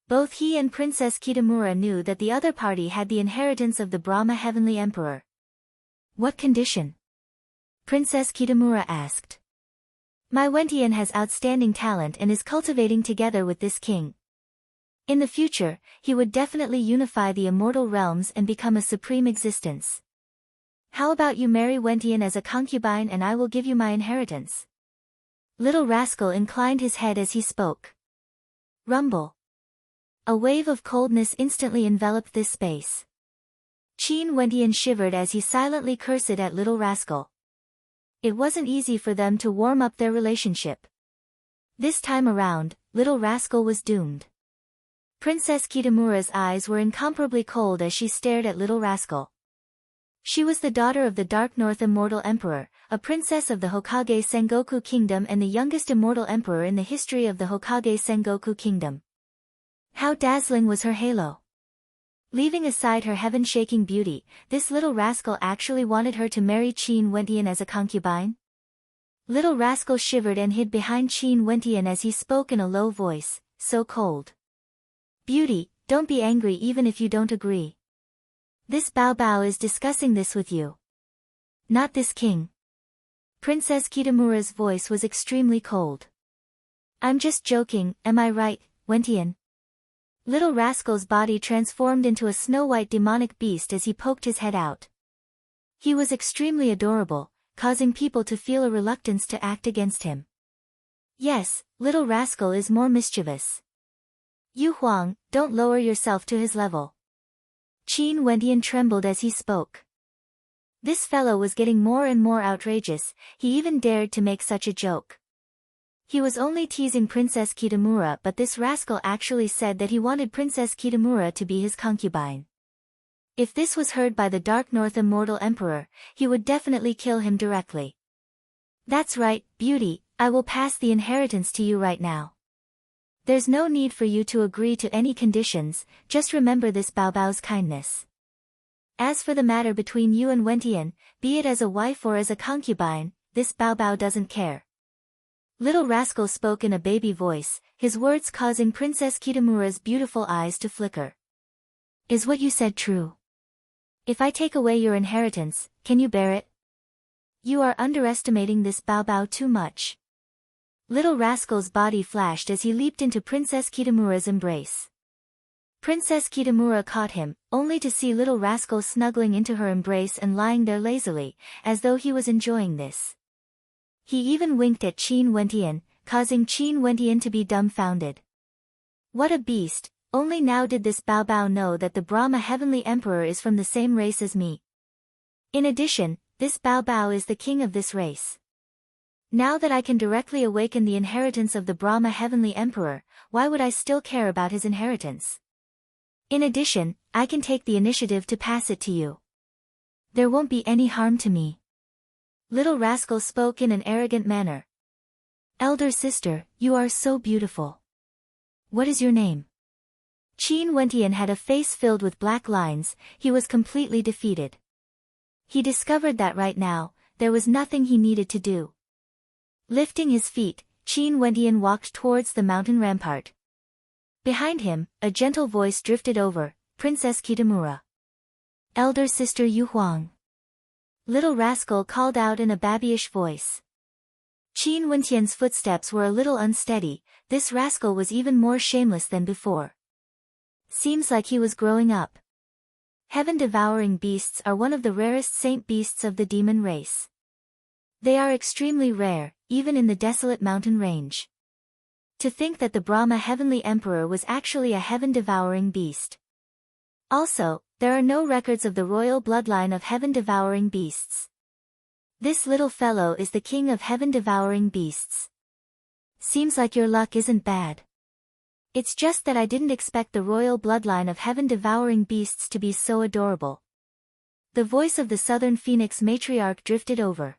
Both he and Princess Kitamura knew that the other party had the inheritance of the Brahma Heavenly Emperor. What condition? Princess Kitamura asked. My Wendian has outstanding talent and is cultivating together with this king. In the future, he would definitely unify the immortal realms and become a supreme existence. How about you marry Wendian as a concubine and I will give you my inheritance? Little Rascal inclined his head as he spoke. Rumble. A wave of coldness instantly enveloped this space. Qin Wendian shivered as he silently cursed at Little Rascal. It wasn't easy for them to warm up their relationship. This time around, Little Rascal was doomed. Princess Kitamura's eyes were incomparably cold as she stared at Little Rascal. She was the daughter of the Dark North Immortal Emperor, a princess of the Hokage Sengoku Kingdom and the youngest immortal emperor in the history of the Hokage Sengoku Kingdom. How dazzling was her halo! Leaving aside her heaven-shaking beauty, this Little Rascal actually wanted her to marry Qin Wendian as a concubine? Little Rascal shivered and hid behind Qin Wendian as he spoke in a low voice, so cold. Beauty, don't be angry even if you don't agree. This Bao Bao is discussing this with you. Not this king. Princess Kitamura's voice was extremely cold. I'm just joking, am I right, Wendian? Little Rascal's body transformed into a snow-white demonic beast as he poked his head out. He was extremely adorable, causing people to feel a reluctance to act against him. Yes, Little Rascal is more mischievous. Yu Huang, don't lower yourself to his level. Qin Wendian trembled as he spoke. This fellow was getting more and more outrageous, he even dared to make such a joke. He was only teasing Princess Kitamura, but this rascal actually said that he wanted Princess Kitamura to be his concubine. If this was heard by the Dark North Immortal Emperor, he would definitely kill him directly. That's right, beauty, I will pass the inheritance to you right now. There's no need for you to agree to any conditions, just remember this Baobao's kindness. As for the matter between you and Wentian, be it as a wife or as a concubine, this Baobao doesn't care. Little Rascal spoke in a baby voice, his words causing Princess Kitamura's beautiful eyes to flicker. Is what you said true? If I take away your inheritance, can you bear it? You are underestimating this Baobao too much. Little Rascal's body flashed as he leaped into Princess Kitamura's embrace. Princess Kitamura caught him, only to see Little Rascal snuggling into her embrace and lying there lazily, as though he was enjoying this. He even winked at Qin Wentian, causing Qin Wentian to be dumbfounded. What a beast, only now did this Baobao know that the Brahma Heavenly Emperor is from the same race as me. In addition, this Baobao is the king of this race. Now that I can directly awaken the inheritance of the Brahma Heavenly Emperor, why would I still care about his inheritance? In addition, I can take the initiative to pass it to you. There won't be any harm to me. Little Rascal spoke in an arrogant manner. Elder sister, you are so beautiful. What is your name? Qin Wentian had a face filled with black lines, he was completely defeated. He discovered that right now, there was nothing he needed to do. Lifting his feet, Qin Wentian walked towards the mountain rampart. Behind him, a gentle voice drifted over, Princess Kitamura. Elder sister Yu Huang. Little Rascal called out in a babyish voice. Qin Wentian's footsteps were a little unsteady, this rascal was even more shameless than before. Seems like he was growing up. Heaven-devouring beasts are one of the rarest saint beasts of the demon race. They are extremely rare, even in the desolate mountain range. To think that the Brahma Heavenly Emperor was actually a heaven-devouring beast. Also, there are no records of the royal bloodline of heaven-devouring beasts. This little fellow is the king of heaven-devouring beasts. Seems like your luck isn't bad. It's just that I didn't expect the royal bloodline of heaven-devouring beasts to be so adorable. The voice of the Southern Phoenix matriarch drifted over.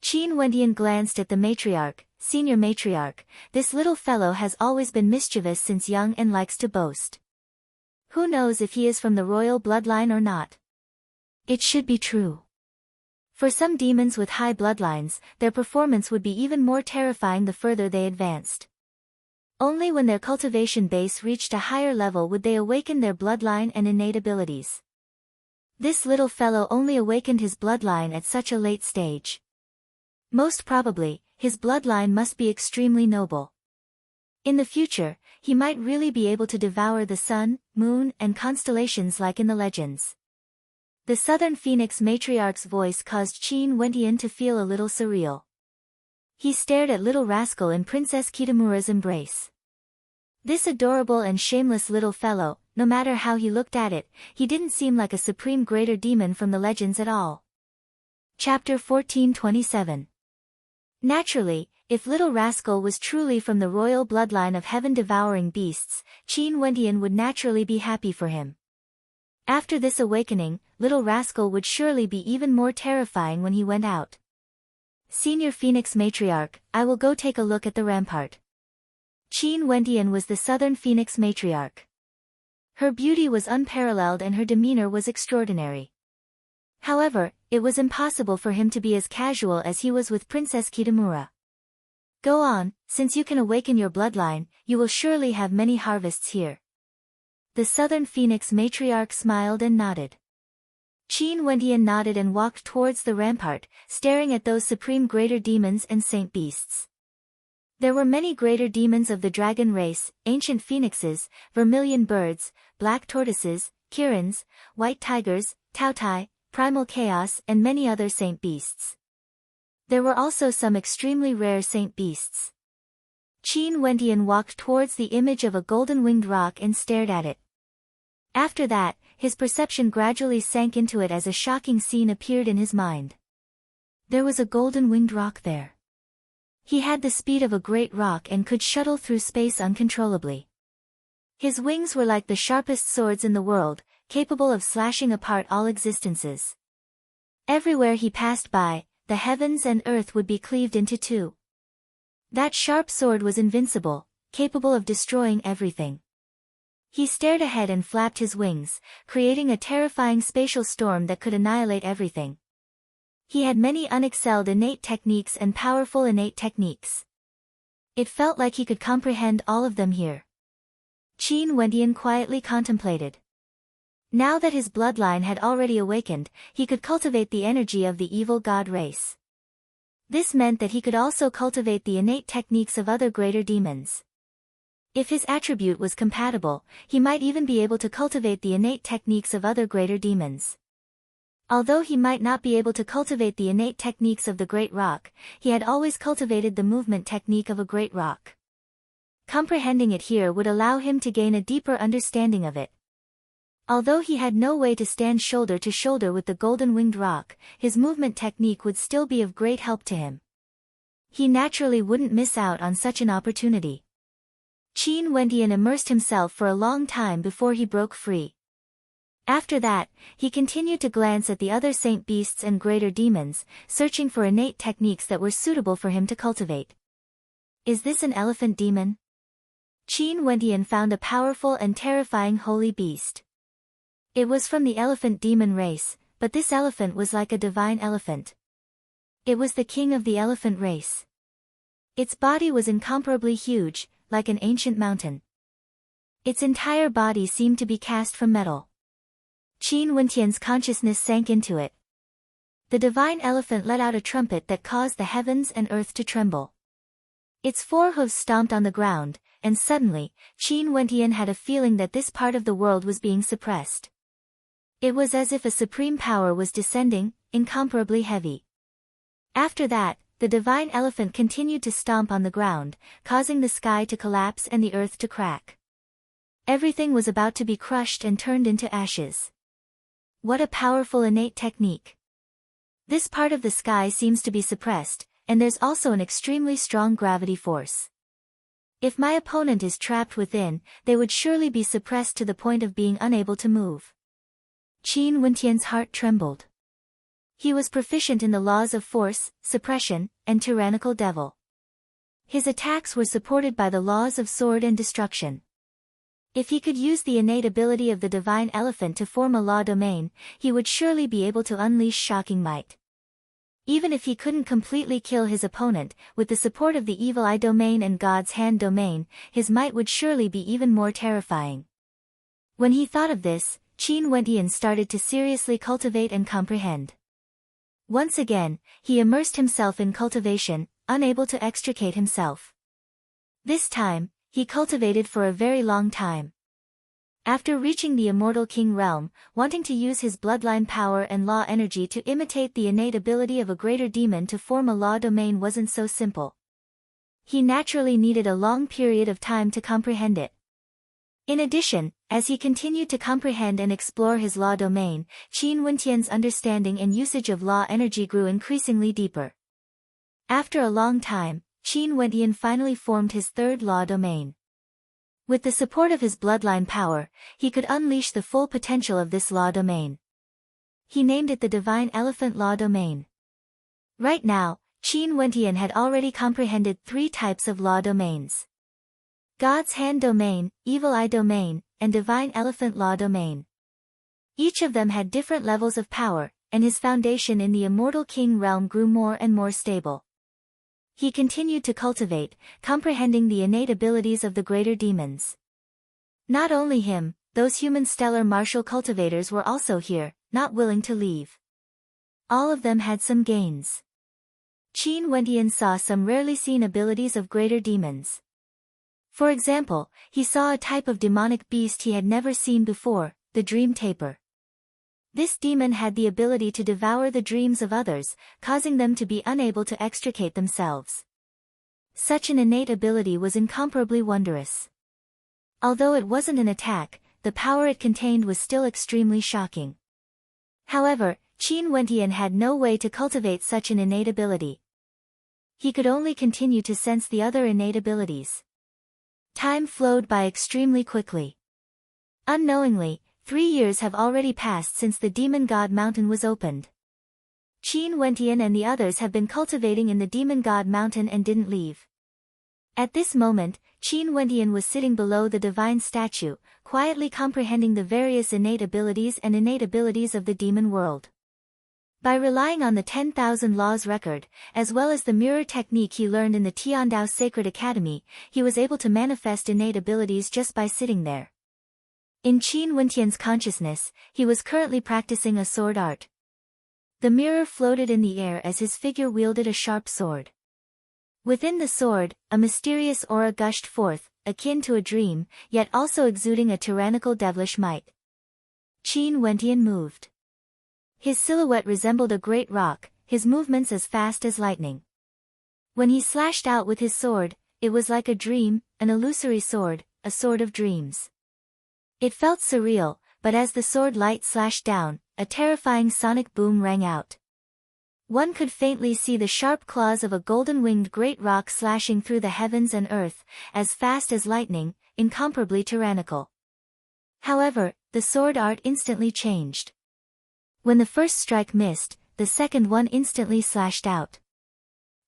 Qin Wentian glanced at the matriarch, senior matriarch, this little fellow has always been mischievous since young and likes to boast. Who knows if he is from the royal bloodline or not? It should be true. For some demons with high bloodlines, their performance would be even more terrifying the further they advanced. Only when their cultivation base reached a higher level would they awaken their bloodline and innate abilities. This little fellow only awakened his bloodline at such a late stage. Most probably, his bloodline must be extremely noble. In the future, he might really be able to devour the sun, moon, and constellations like in the legends. The Southern Phoenix matriarch's voice caused Qin Wentian to feel a little surreal. He stared at Little Rascal in Princess Kitamura's embrace. This adorable and shameless little fellow, no matter how he looked at it, he didn't seem like a supreme greater demon from the legends at all. Chapter 1427. Naturally, if Little Rascal was truly from the royal bloodline of heaven-devouring beasts, Qin Wentian would naturally be happy for him. After this awakening, Little Rascal would surely be even more terrifying when he went out. Senior Phoenix Matriarch, I will go take a look at the rampart. Qin Wentian was the Southern Phoenix Matriarch. Her beauty was unparalleled and her demeanor was extraordinary. However, it was impossible for him to be as casual as he was with Princess Kitamura. Go on, since you can awaken your bloodline, you will surely have many harvests here. The Southern Phoenix Matriarch smiled and nodded. Qin Wentian nodded and walked towards the rampart, staring at those supreme greater demons and saint beasts. There were many greater demons of the dragon race, ancient phoenixes, vermilion birds, black tortoises, kirins, white tigers, tautai, primal chaos and many other saint beasts. There were also some extremely rare saint beasts. Qin Wentian walked towards the image of a golden-winged rock and stared at it. After that, his perception gradually sank into it as a shocking scene appeared in his mind. There was a golden-winged rock there. He had the speed of a great rock and could shuttle through space uncontrollably. His wings were like the sharpest swords in the world, capable of slashing apart all existences. Everywhere he passed by, the heavens and earth would be cleaved into two. That sharp sword was invincible, capable of destroying everything. He stared ahead and flapped his wings, creating a terrifying spatial storm that could annihilate everything. He had many unexcelled innate techniques and powerful innate techniques. It felt like he could comprehend all of them here. Qin Wendian quietly contemplated. Now that his bloodline had already awakened, he could cultivate the energy of the evil god race. This meant that he could also cultivate the innate techniques of other greater demons. If his attribute was compatible, he might even be able to cultivate the innate techniques of other greater demons. Although he might not be able to cultivate the innate techniques of the Great Rock, he had always cultivated the movement technique of a Great Rock. Comprehending it here would allow him to gain a deeper understanding of it. Although he had no way to stand shoulder to shoulder with the golden-winged rock, his movement technique would still be of great help to him. He naturally wouldn't miss out on such an opportunity. Qin Wendian immersed himself for a long time before he broke free. After that, he continued to glance at the other saint beasts and greater demons, searching for innate techniques that were suitable for him to cultivate. Is this an elephant demon? Qin Wendian found a powerful and terrifying holy beast. It was from the elephant demon race, but this elephant was like a divine elephant. It was the king of the elephant race. Its body was incomparably huge, like an ancient mountain. Its entire body seemed to be cast from metal. Qin Wendian's consciousness sank into it. The divine elephant let out a trumpet that caused the heavens and earth to tremble. Its four hooves stomped on the ground, and suddenly, Qin Wendian had a feeling that this part of the world was being suppressed. It was as if a supreme power was descending, incomparably heavy. After that, the divine elephant continued to stomp on the ground, causing the sky to collapse and the earth to crack. Everything was about to be crushed and turned into ashes. What a powerful innate technique. This part of the sky seems to be suppressed, and there's also an extremely strong gravity force. If my opponent is trapped within, they would surely be suppressed to the point of being unable to move. Qin Wendian's heart trembled. He was proficient in the laws of force, suppression, and tyrannical devil. His attacks were supported by the laws of sword and destruction. If he could use the innate ability of the divine elephant to form a law domain, he would surely be able to unleash shocking might. Even if he couldn't completely kill his opponent, with the support of the evil eye domain and God's hand domain, his might would surely be even more terrifying. When he thought of this, Qin Wendian started to seriously cultivate and comprehend. Once again, he immersed himself in cultivation, unable to extricate himself. This time, he cultivated for a very long time. After reaching the immortal king realm, wanting to use his bloodline power and law energy to imitate the innate ability of a greater demon to form a law domain wasn't so simple. He naturally needed a long period of time to comprehend it. In addition, as he continued to comprehend and explore his law domain, Qin Wendian's understanding and usage of law energy grew increasingly deeper. After a long time, Qin Wendian finally formed his third law domain. With the support of his bloodline power, he could unleash the full potential of this law domain. He named it the Divine Elephant Law Domain. Right now, Qin Wendian had already comprehended 3 types of law domains: God's Hand Domain, Evil Eye Domain, and Divine Elephant Law Domain. Each of them had different levels of power, and his foundation in the Immortal King realm grew more and more stable. He continued to cultivate, comprehending the innate abilities of the greater demons. Not only him, those human stellar martial cultivators were also here, not willing to leave. All of them had some gains. Qin Wendian saw some rarely seen abilities of greater demons. For example, he saw a type of demonic beast he had never seen before, the Dream Taper. This demon had the ability to devour the dreams of others, causing them to be unable to extricate themselves. Such an innate ability was incomparably wondrous. Although it wasn't an attack, the power it contained was still extremely shocking. However, Qin Wendian had no way to cultivate such an innate ability. He could only continue to sense the other innate abilities. Time flowed by extremely quickly. Unknowingly, 3 years have already passed since the Demon God Mountain was opened. Qin Wentian and the others have been cultivating in the Demon God Mountain and didn't leave. At this moment, Qin Wentian was sitting below the divine statue, quietly comprehending the various innate abilities of the demon world. By relying on the 10,000 laws record, as well as the mirror technique he learned in the Tiandao Sacred Academy, he was able to manifest innate abilities just by sitting there. In Qin Wentian's consciousness, he was currently practicing a sword art. The mirror floated in the air as his figure wielded a sharp sword. Within the sword, a mysterious aura gushed forth, akin to a dream, yet also exuding a tyrannical devilish might. Qin Wentian moved. His silhouette resembled a great rock, his movements as fast as lightning. When he slashed out with his sword, it was like a dream, an illusory sword, a sword of dreams. It felt surreal, but as the sword light slashed down, a terrifying sonic boom rang out. One could faintly see the sharp claws of a golden-winged great rock slashing through the heavens and earth, as fast as lightning, incomparably tyrannical. However, the sword art instantly changed. When the first strike missed, the second one instantly slashed out.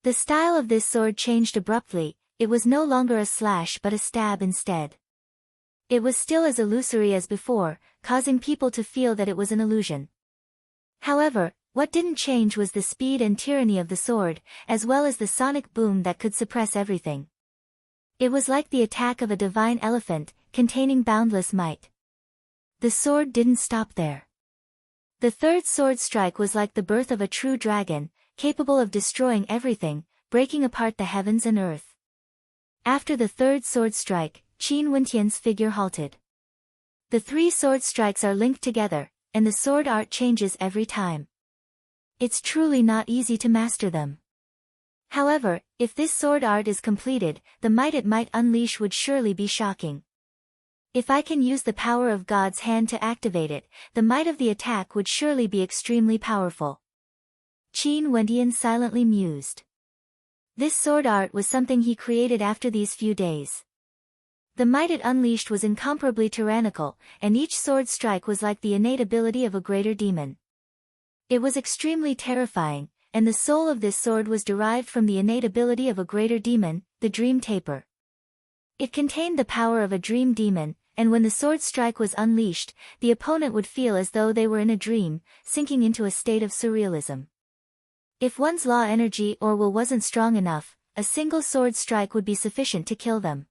The style of this sword changed abruptly, it was no longer a slash but a stab instead. It was still as illusory as before, causing people to feel that it was an illusion. However, what didn't change was the speed and tyranny of the sword, as well as the sonic boom that could suppress everything. It was like the attack of a divine elephant, containing boundless might. The sword didn't stop there. The third sword strike was like the birth of a true dragon, capable of destroying everything, breaking apart the heavens and earth. After the third sword strike, Qin Wentian's figure halted. The 3 sword strikes are linked together, and the sword art changes every time. It's truly not easy to master them. However, if this sword art is completed, the might it might unleash would surely be shocking. If I can use the power of God's hand to activate it, the might of the attack would surely be extremely powerful. Qin Wentian silently mused. This sword art was something he created after these few days. The might it unleashed was incomparably tyrannical, and each sword strike was like the innate ability of a greater demon. It was extremely terrifying, and the soul of this sword was derived from the innate ability of a greater demon, the Dream Taper. It contained the power of a dream demon, and when the sword strike was unleashed, the opponent would feel as though they were in a dream, sinking into a state of surrealism. If one's law energy or will wasn't strong enough, a single sword strike would be sufficient to kill them.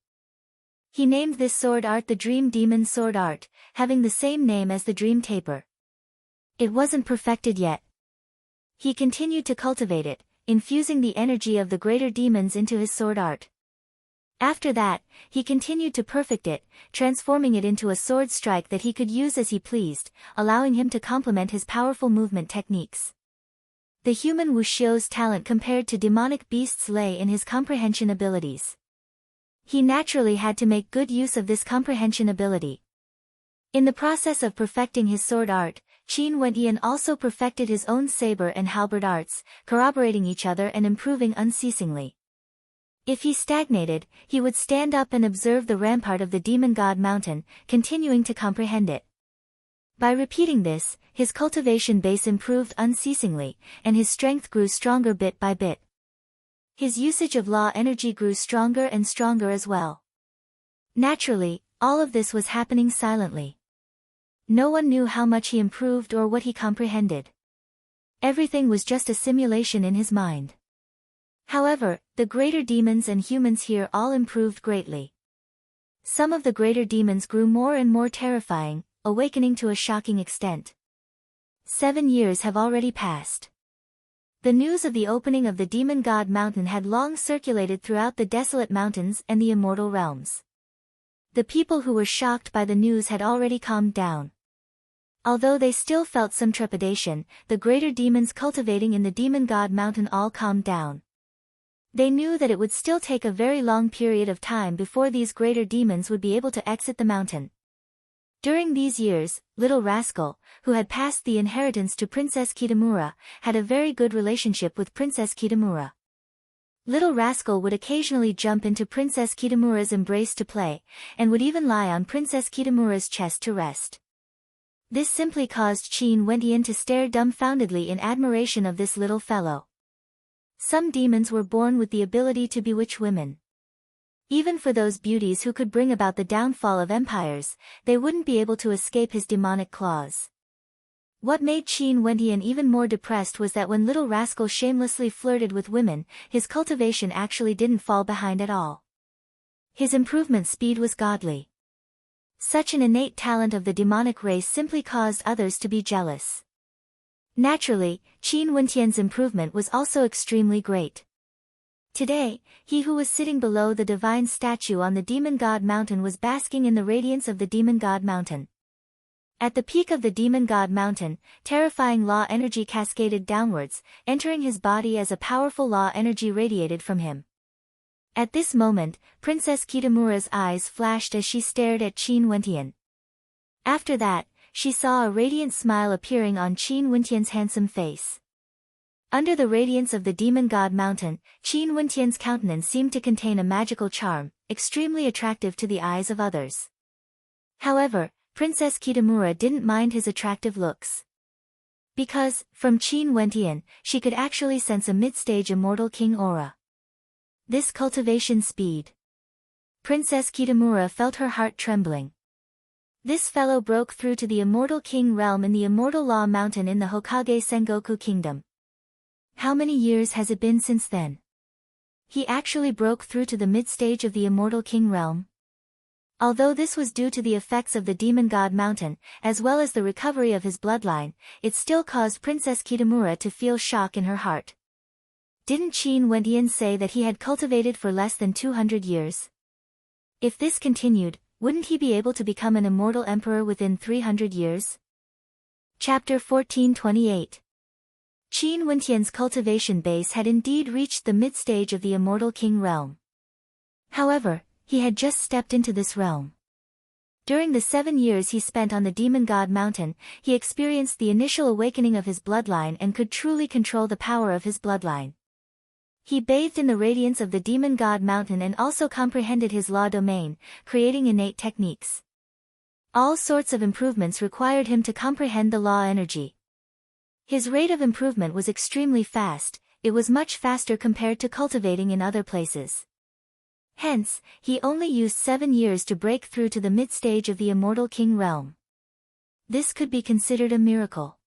He named this sword art the Dream Demon Sword Art, having the same name as the Dream Taper. It wasn't perfected yet. He continued to cultivate it, infusing the energy of the greater demons into his sword art. After that, he continued to perfect it, transforming it into a sword strike that he could use as he pleased, allowing him to complement his powerful movement techniques. The human wuxiu's talent compared to demonic beasts lay in his comprehension abilities. He naturally had to make good use of this comprehension ability. In the process of perfecting his sword art, Qin Wentian also perfected his own saber and halberd arts, corroborating each other and improving unceasingly. If he stagnated, he would stand up and observe the rampart of the Demon God Mountain, continuing to comprehend it. By repeating this, his cultivation base improved unceasingly, and his strength grew stronger bit by bit. His usage of law energy grew stronger and stronger as well. Naturally, all of this was happening silently. No one knew how much he improved or what he comprehended. Everything was just a simulation in his mind. However, the greater demons and humans here all improved greatly. Some of the greater demons grew more and more terrifying, awakening to a shocking extent. 7 years have already passed. The news of the opening of the Demon God Mountain had long circulated throughout the desolate mountains and the immortal realms. The people who were shocked by the news had already calmed down. Although they still felt some trepidation, the greater demons cultivating in the Demon God Mountain all calmed down. They knew that it would still take a very long period of time before these greater demons would be able to exit the mountain. During these years, Little Rascal, who had passed the inheritance to Princess Kitamura, had a very good relationship with Princess Kitamura. Little Rascal would occasionally jump into Princess Kitamura's embrace to play, and would even lie on Princess Kitamura's chest to rest. This simply caused Qin Wentian to stare dumbfoundedly in admiration of this little fellow. Some demons were born with the ability to bewitch women. Even for those beauties who could bring about the downfall of empires, they wouldn't be able to escape his demonic claws. What made Qin Wentian even more depressed was that when little rascal shamelessly flirted with women, his cultivation actually didn't fall behind at all. His improvement speed was godly. Such an innate talent of the demonic race simply caused others to be jealous. Naturally, Qin Wentian's improvement was also extremely great. Today, he who was sitting below the divine statue on the Demon God Mountain was basking in the radiance of the Demon God Mountain. At the peak of the Demon God Mountain, terrifying law energy cascaded downwards, entering his body as a powerful law energy radiated from him. At this moment, Princess Kitamura's eyes flashed as she stared at Qin Wentian. After that, she saw a radiant smile appearing on Qin Wentian's handsome face. Under the radiance of the Demon God Mountain, Qin Wentian's countenance seemed to contain a magical charm, extremely attractive to the eyes of others. However, Princess Kitamura didn't mind his attractive looks. Because, from Qin Wentian, she could actually sense a mid-stage immortal king aura. This cultivation speed. Princess Kitamura felt her heart trembling. This fellow broke through to the immortal king realm in the Immortal Law Mountain in the Hokage Sengoku Kingdom. How many years has it been since then? He actually broke through to the mid-stage of the Immortal King realm. Although this was due to the effects of the Demon God Mountain, as well as the recovery of his bloodline, it still caused Princess Kitamura to feel shock in her heart. Didn't Qin Wentian say that he had cultivated for less than 200 years? If this continued, wouldn't he be able to become an immortal emperor within 300 years? Chapter 1428. Qin Wentian's cultivation base had indeed reached the mid-stage of the Immortal King realm. However, he had just stepped into this realm. During the 7 years he spent on the Demon God Mountain, he experienced the initial awakening of his bloodline and could truly control the power of his bloodline. He bathed in the radiance of the Demon God Mountain and also comprehended his law domain, creating innate techniques. All sorts of improvements required him to comprehend the law energy. His rate of improvement was extremely fast, it was much faster compared to cultivating in other places. Hence, he only used 7 years to break through to the mid-stage of the Immortal King realm. This could be considered a miracle.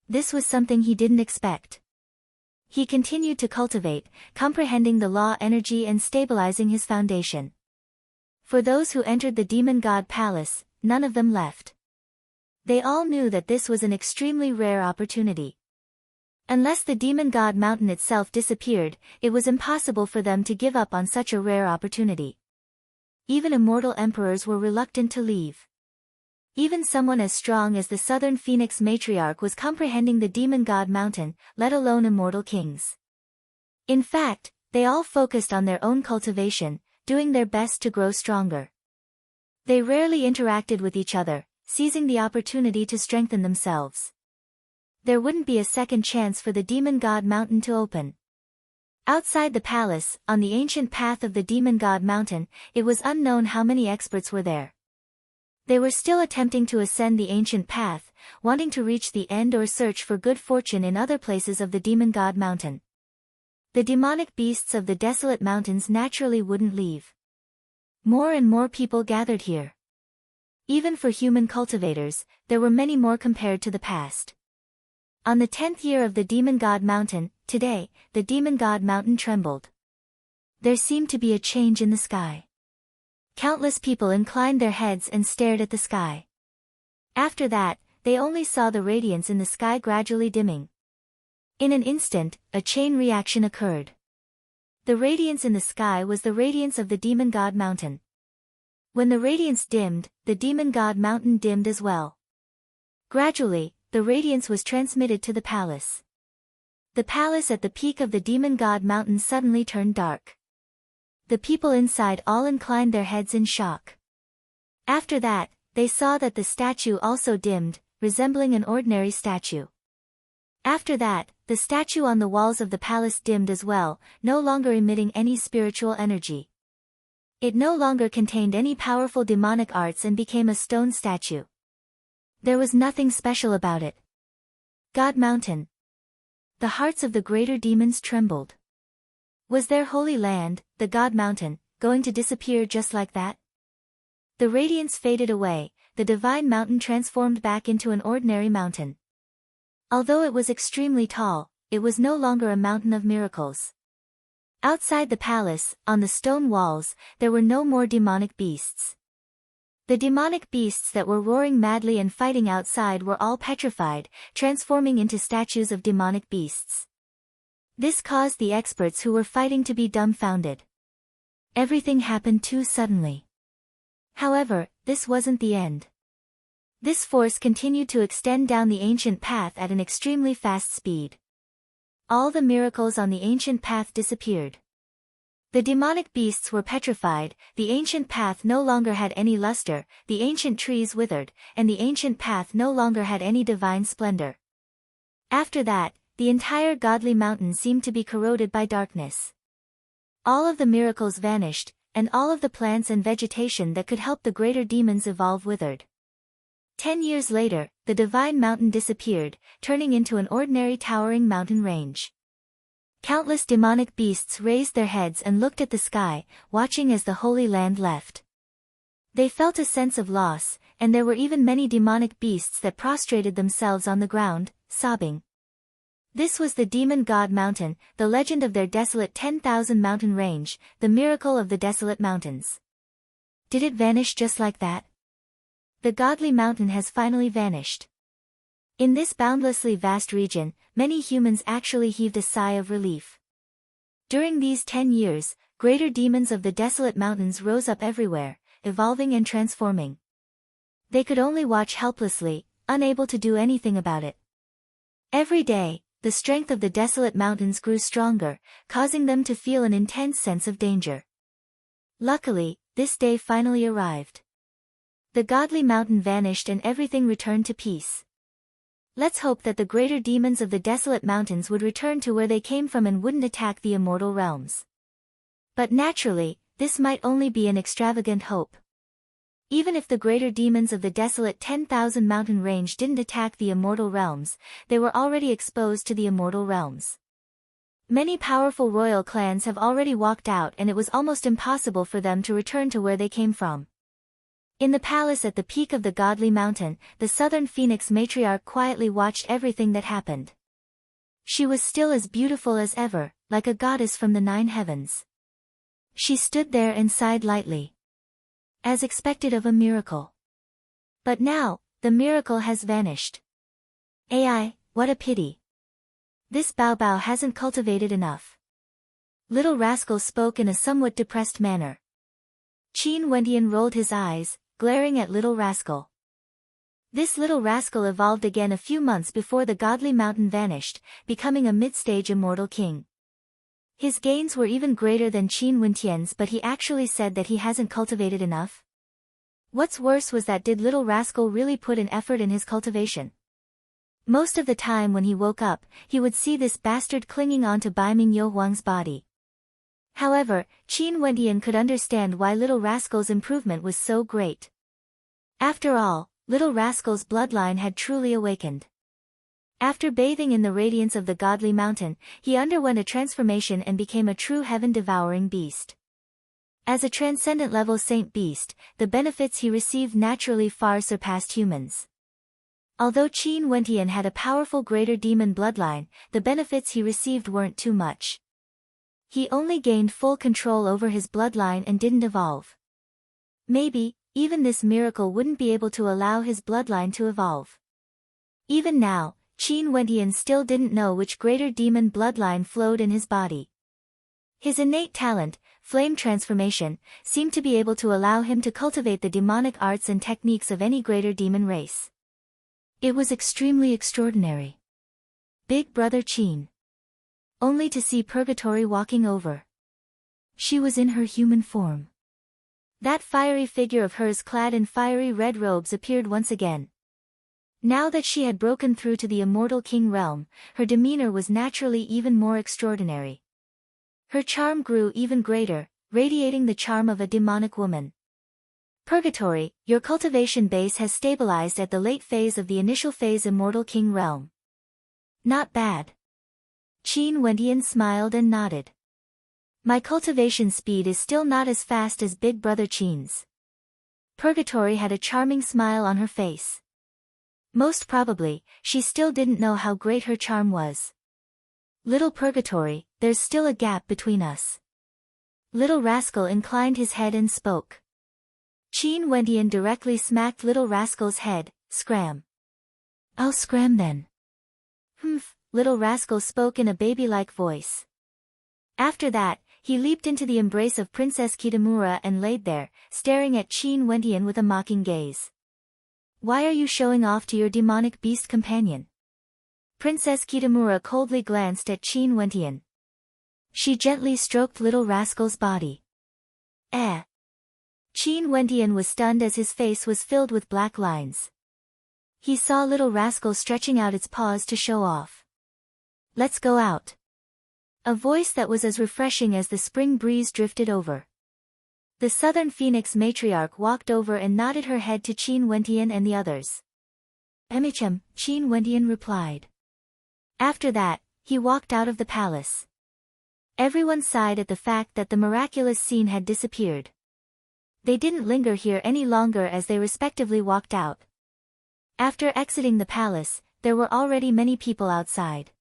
This was something he didn't expect. He continued to cultivate, comprehending the law energy and stabilizing his foundation. For those who entered the Demon God Palace, none of them left. They all knew that this was an extremely rare opportunity. Unless the Demon God Mountain itself disappeared, it was impossible for them to give up on such a rare opportunity. Even immortal emperors were reluctant to leave. Even someone as strong as the Southern Phoenix Matriarch was comprehending the Demon God Mountain, let alone immortal kings. In fact, they all focused on their own cultivation, doing their best to grow stronger. They rarely interacted with each other, seizing the opportunity to strengthen themselves. There wouldn't be a second chance for the Demon God Mountain to open. Outside the palace, on the ancient path of the Demon God Mountain, it was unknown how many experts were there. They were still attempting to ascend the ancient path, wanting to reach the end or search for good fortune in other places of the Demon God Mountain. The demonic beasts of the desolate mountains naturally wouldn't leave. More and more people gathered here. Even for human cultivators, there were many more compared to the past. On the 10th year of the Demon God Mountain, today, the Demon God Mountain trembled. There seemed to be a change in the sky. Countless people inclined their heads and stared at the sky. After that, they only saw the radiance in the sky gradually dimming. In an instant, a chain reaction occurred. The radiance in the sky was the radiance of the Demon God Mountain. When the radiance dimmed, the Demon God Mountain dimmed as well. Gradually, the radiance was transmitted to the palace. The palace at the peak of the Demon God Mountain suddenly turned dark. The people inside all inclined their heads in shock. After that, they saw that the statue also dimmed, resembling an ordinary statue. After that, the statue on the walls of the palace dimmed as well, no longer emitting any spiritual energy. It no longer contained any powerful demonic arts and became a stone statue. There was nothing special about it. God Mountain. The hearts of the greater demons trembled. Was their holy land, the God Mountain, going to disappear just like that? The radiance faded away, the divine mountain transformed back into an ordinary mountain. Although it was extremely tall, it was no longer a mountain of miracles. Outside the palace, on the stone walls, there were no more demonic beasts. The demonic beasts that were roaring madly and fighting outside were all petrified, transforming into statues of demonic beasts. This caused the experts who were fighting to be dumbfounded. Everything happened too suddenly. However, this wasn't the end. This force continued to extend down the ancient path at an extremely fast speed. All the miracles on the ancient path disappeared. The demonic beasts were petrified, the ancient path no longer had any luster, the ancient trees withered, and the ancient path no longer had any divine splendor. After that, the entire godly mountain seemed to be corroded by darkness. All of the miracles vanished, and all of the plants and vegetation that could help the greater demons evolve withered. 10 years later, the divine mountain disappeared, turning into an ordinary towering mountain range. Countless demonic beasts raised their heads and looked at the sky, watching as the Holy Land left. They felt a sense of loss, and there were even many demonic beasts that prostrated themselves on the ground, sobbing. This was the Demon God Mountain, the legend of their desolate 10,000 mountain range, the miracle of the desolate mountains. Did it vanish just like that? The godly mountain has finally vanished. In this boundlessly vast region, many humans actually heaved a sigh of relief. During these 10 years, greater demons of the desolate mountains rose up everywhere, evolving and transforming. They could only watch helplessly, unable to do anything about it. Every day, the strength of the desolate mountains grew stronger, causing them to feel an intense sense of danger. Luckily, this day finally arrived. The godly mountain vanished and everything returned to peace. Let's hope that the greater demons of the desolate mountains would return to where they came from and wouldn't attack the immortal realms. But naturally, this might only be an extravagant hope. Even if the greater demons of the desolate 10,000 mountain range didn't attack the immortal realms, they were already exposed to the immortal realms. Many powerful royal clans have already walked out and it was almost impossible for them to return to where they came from. In the palace at the peak of the godly mountain, the southern phoenix matriarch quietly watched everything that happened. She was still as beautiful as ever, like a goddess from the 9 heavens. She stood there and sighed lightly. As expected of a miracle. But now, the miracle has vanished. Ai, what a pity. This Bao hasn't cultivated enough. Little Rascal spoke in a somewhat depressed manner. Qin Wentian rolled his eyes, glaring at Little Rascal. This Little Rascal evolved again a few months before the godly mountain vanished, becoming a mid-stage immortal king. His gains were even greater than Qin Wentian's, but he actually said that he hasn't cultivated enough. What's worse was that did Little Rascal really put an effort in his cultivation? Most of the time when he woke up, he would see this bastard clinging onto Baiming Youhuang's body. However, Qin Wentian could understand why Little Rascal's improvement was so great. After all, Little Rascal's bloodline had truly awakened. After bathing in the radiance of the godly mountain, he underwent a transformation and became a true heaven-devouring beast. As a transcendent-level saint beast, the benefits he received naturally far surpassed humans. Although Qin Wentian had a powerful greater demon bloodline, the benefits he received weren't too much. He only gained full control over his bloodline and didn't evolve. Maybe, even this miracle wouldn't be able to allow his bloodline to evolve. Even now, Qin Wentian still didn't know which greater demon bloodline flowed in his body. His innate talent, flame transformation, seemed to be able to allow him to cultivate the demonic arts and techniques of any greater demon race. It was extremely extraordinary. Big Brother Qin. Only to see Purgatory walking over. She was in her human form. That fiery figure of hers clad in fiery red robes appeared once again. Now that she had broken through to the immortal king realm, her demeanor was naturally even more extraordinary. Her charm grew even greater, radiating the charm of a demonic woman. Purgatory, your cultivation base has stabilized at the late phase of the initial phase Immortal King realm. Not bad. Qin Wendian smiled and nodded. My cultivation speed is still not as fast as Big Brother Qin's. Purgatory had a charming smile on her face. Most probably, she still didn't know how great her charm was. Little Purgatory, there's still a gap between us. Little Rascal inclined his head and spoke. Qin Wendian directly smacked Little Rascal's head. Scram. I'll scram then. Humph, Little Rascal spoke in a baby-like voice. After that, he leaped into the embrace of Princess Kitamura and laid there, staring at Qin Wendian with a mocking gaze. Why are you showing off to your demonic beast companion? Princess Kitamura coldly glanced at Qin Wendian. She gently stroked Little Rascal's body. Eh. Qin Wendian was stunned as his face was filled with black lines. He saw Little Rascal stretching out its paws to show off. Let's go out. A voice that was as refreshing as the spring breeze drifted over. The Southern Phoenix matriarch walked over and nodded her head to Qin Wendian and the others. Emicham, Qin Wendian replied. After that, he walked out of the palace. Everyone sighed at the fact that the miraculous scene had disappeared. They didn't linger here any longer as they respectively walked out. After exiting the palace, there were already many people outside.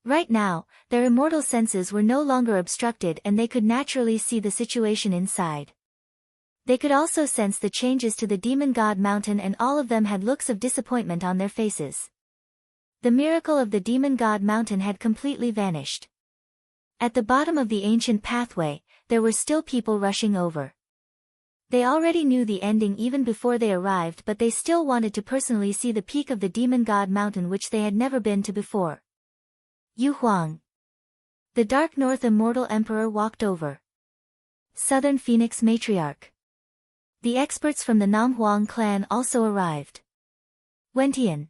Right now, their immortal senses were no longer obstructed and they could naturally see the situation inside. They could also sense the changes to the Demon God Mountain and all of them had looks of disappointment on their faces. The miracle of the Demon God Mountain had completely vanished. At the bottom of the ancient pathway, there were still people rushing over. They already knew the ending even before they arrived, but they still wanted to personally see the peak of the Demon God Mountain which they had never been to before. Yu Huang. The Dark North Immortal Emperor walked over. Southern Phoenix Matriarch. The experts from the Nam Huang clan also arrived. Wentian.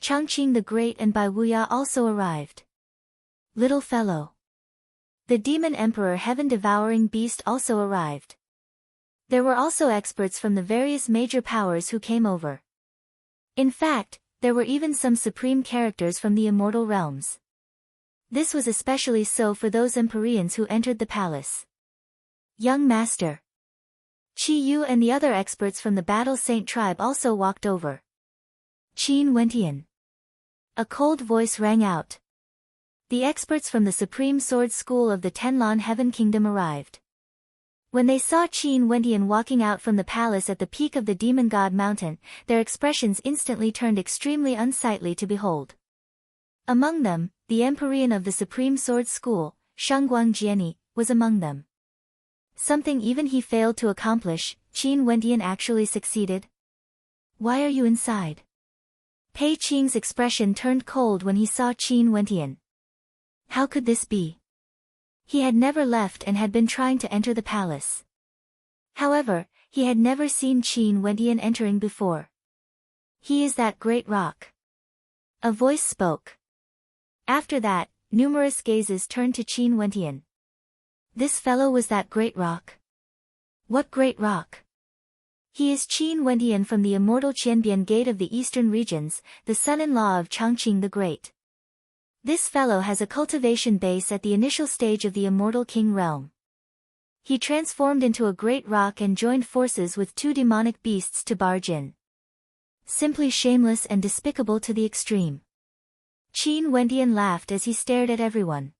Changqing the Great and Bai Wuya also arrived. Little Fellow. The Demon Emperor Heaven-Devouring Beast also arrived. There were also experts from the various major powers who came over. In fact, there were even some supreme characters from the immortal realms. This was especially so for those Empyreans who entered the palace. Young Master. Qi Yu and the other experts from the Battle Saint tribe also walked over. Qin Wendian. A cold voice rang out. The experts from the Supreme Sword School of the Tenlon Heaven Kingdom arrived. When they saw Qin Wendian walking out from the palace at the peak of the Demon God Mountain, their expressions instantly turned extremely unsightly to behold. Among them, the Empyrean of the Supreme Sword School, Shangguang Jiani, was among them. Something even he failed to accomplish, Qin Wendian actually succeeded. Why are you inside? Pei Qing's expression turned cold when he saw Qin Wendian. How could this be? He had never left and had been trying to enter the palace. However, he had never seen Qin Wendian entering before. He is that great rock. A voice spoke. After that, numerous gazes turned to Qin Wendian. This fellow was that great rock. What great rock? He is Qin Wendian from the immortal Qianbian Gate of the Eastern regions, the son-in-law of Changqing the Great. This fellow has a cultivation base at the initial stage of the Immortal King realm. He transformed into a great rock and joined forces with two demonic beasts to barge in. Simply shameless and despicable to the extreme. Qin Wendian laughed as he stared at everyone.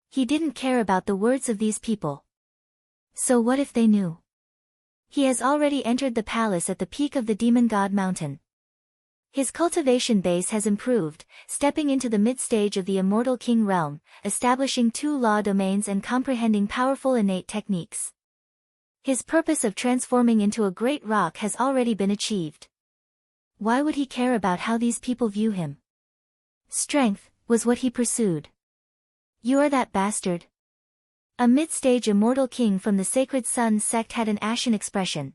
He didn't care about the words of these people. So what if they knew? He has already entered the palace at the peak of the Demon God Mountain. His cultivation base has improved, stepping into the mid-stage of the Immortal King realm, establishing two law domains and comprehending powerful innate techniques. His purpose of transforming into a great rock has already been achieved. Why would he care about how these people view him? Strength was what he pursued. You are that bastard. A mid-stage Immortal King from the Sacred Sun sect had an ashen expression.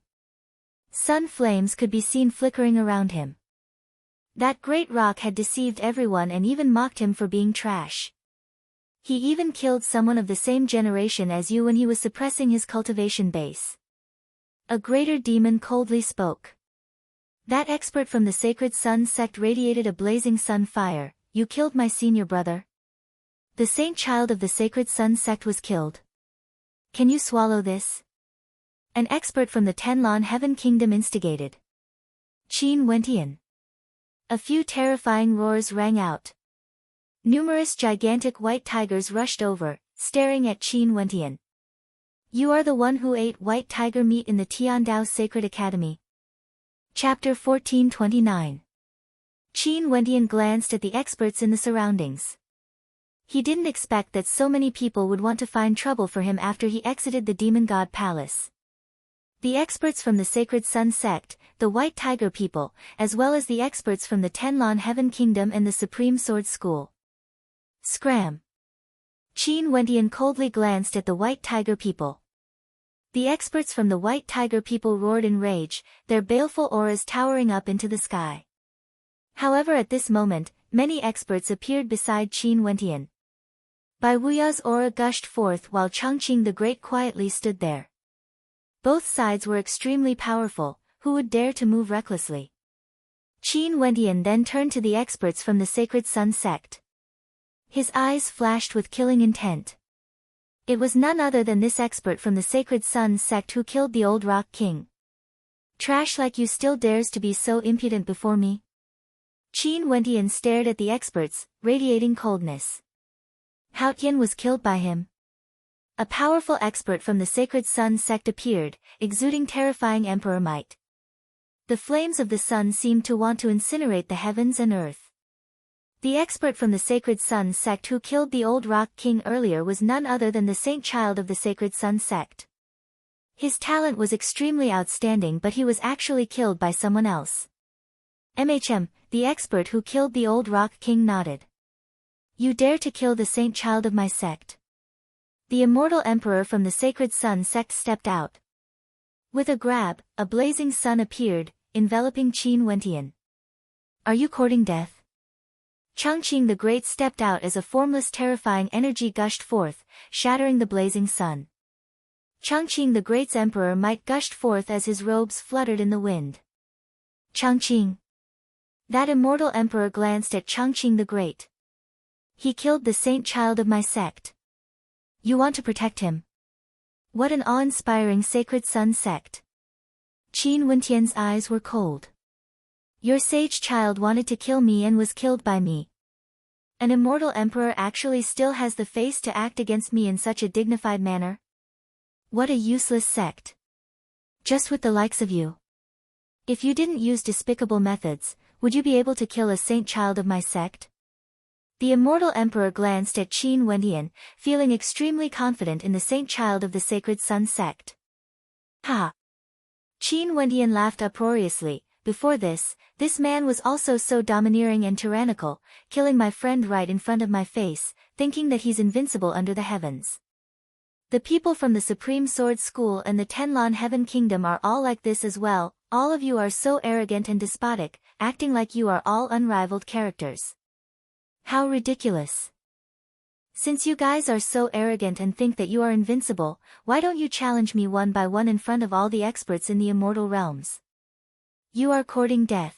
Sun flames could be seen flickering around him. That great rock had deceived everyone and even mocked him for being trash. He even killed someone of the same generation as you when he was suppressing his cultivation base. A greater demon coldly spoke. That expert from the Sacred Sun sect radiated a blazing sun fire. You killed my senior brother. The saint child of the Sacred Sun sect was killed. Can you swallow this? An expert from the Tenlon Heaven Kingdom instigated. Qin Wentian. A few terrifying roars rang out. Numerous gigantic white tigers rushed over, staring at Qin Wentian. You are the one who ate white tiger meat in the Tiandao Sacred Academy. Chapter 1429. Qin Wentian glanced at the experts in the surroundings. He didn't expect that so many people would want to find trouble for him after he exited the Demon God Palace. The experts from the Sacred Sun sect, the White Tiger people, as well as the experts from the Tenlon Heaven Kingdom and the Supreme Sword School. Scram! Qin Wentian coldly glanced at the White Tiger people. The experts from the White Tiger people roared in rage, their baleful auras towering up into the sky. However, at this moment, many experts appeared beside Qin Wentian. Bai Wuya's aura gushed forth while Changqing the Great quietly stood there. Both sides were extremely powerful. Who would dare to move recklessly? Qin Wentian then turned to the experts from the Sacred Sun sect. His eyes flashed with killing intent. It was none other than this expert from the Sacred Sun sect who killed the old Rock King. Trash like you still dares to be so impudent before me? Qin Wentian stared at the experts, radiating coldness. Hao Tian was killed by him. A powerful expert from the Sacred Sun sect appeared, exuding terrifying emperor might. The flames of the sun seemed to want to incinerate the heavens and earth. The expert from the Sacred Sun sect who killed the old Rock King earlier was none other than the saint child of the Sacred Sun sect. His talent was extremely outstanding, but he was actually killed by someone else. The expert who killed the old Rock King nodded. You dare to kill the saint child of my sect? The immortal emperor from the Sacred Sun sect stepped out. With a grab, a blazing sun appeared, enveloping Qin Wentian. Are you courting death? Changqing the Great stepped out as a formless terrifying energy gushed forth, shattering the blazing sun. Changqing the Great's emperor might gushed forth as his robes fluttered in the wind. Changqing. That immortal emperor glanced at Changqing the Great. He killed the saint child of my sect. You want to protect him? What an awe-inspiring Sacred Sun sect. Qin Wentian's eyes were cold. Your sage child wanted to kill me and was killed by me. An immortal emperor actually still has the face to act against me in such a dignified manner? What a useless sect. Just with the likes of you. If you didn't use despicable methods, would you be able to kill a saint child of my sect? The immortal emperor glanced at Qin Wentian, feeling extremely confident in the saint child of the Sacred Sun sect. Ha! Qin Wentian laughed uproariously. Before this man was also so domineering and tyrannical, killing my friend right in front of my face, thinking that he's invincible under the heavens. The people from the Supreme Sword School and the Tenlon Heaven Kingdom are all like this as well. All of you are so arrogant and despotic, acting like you are all unrivaled characters. How ridiculous. Since you guys are so arrogant and think that you are invincible, why don't you challenge me one by one in front of all the experts in the immortal realms? You are courting death.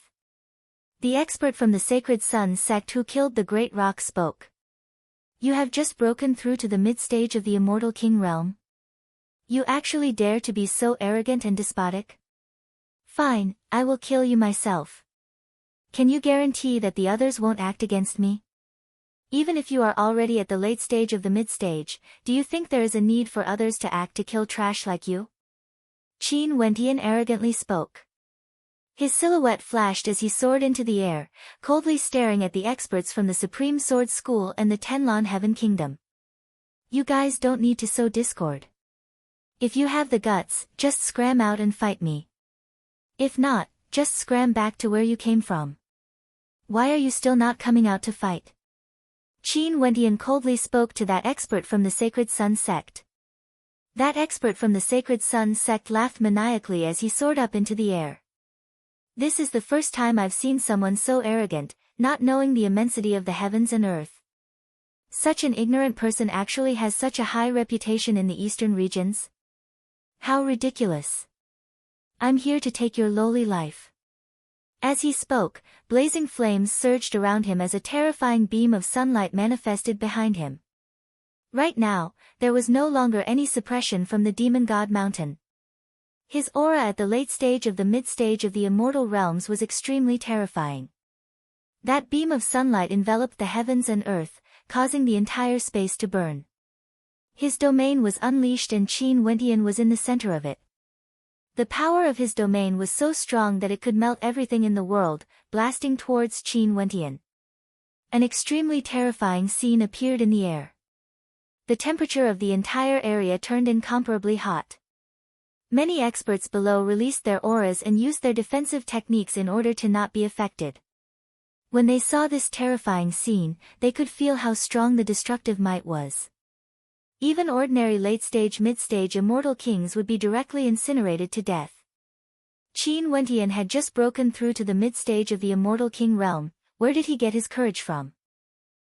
The expert from the Sacred Sun sect who killed the Great Rock spoke. You have just broken through to the mid-stage of the Immortal King realm? You actually dare to be so arrogant and despotic? Fine, I will kill you myself. Can you guarantee that the others won't act against me? Even if you are already at the late stage of the mid-stage, do you think there is a need for others to act to kill trash like you? Qin Wentian arrogantly spoke. His silhouette flashed as he soared into the air, coldly staring at the experts from the Supreme Sword School and the Tenlon Heaven Kingdom. You guys don't need to sow discord. If you have the guts, just scram out and fight me. If not, just scram back to where you came from. Why are you still not coming out to fight? Qin Wentian coldly spoke to that expert from the Sacred Sun sect. That expert from the Sacred Sun sect laughed maniacally as he soared up into the air. This is the first time I've seen someone so arrogant, not knowing the immensity of the heavens and earth. Such an ignorant person actually has such a high reputation in the eastern regions? How ridiculous. I'm here to take your lowly life. As he spoke, blazing flames surged around him as a terrifying beam of sunlight manifested behind him. Right now, there was no longer any suppression from the demon god mountain. His aura at the late stage of the mid-stage of the immortal realms was extremely terrifying. That beam of sunlight enveloped the heavens and earth, causing the entire space to burn. His domain was unleashed and Qin Wentian was in the center of it. The power of his domain was so strong that it could melt everything in the world, blasting towards Qin Wentian. An extremely terrifying scene appeared in the air. The temperature of the entire area turned incomparably hot. Many experts below released their auras and used their defensive techniques in order to not be affected. When they saw this terrifying scene, they could feel how strong the destructive might was. Even ordinary late-stage mid-stage immortal kings would be directly incinerated to death. Qin Wentian had just broken through to the mid-stage of the immortal king realm. Where did he get his courage from?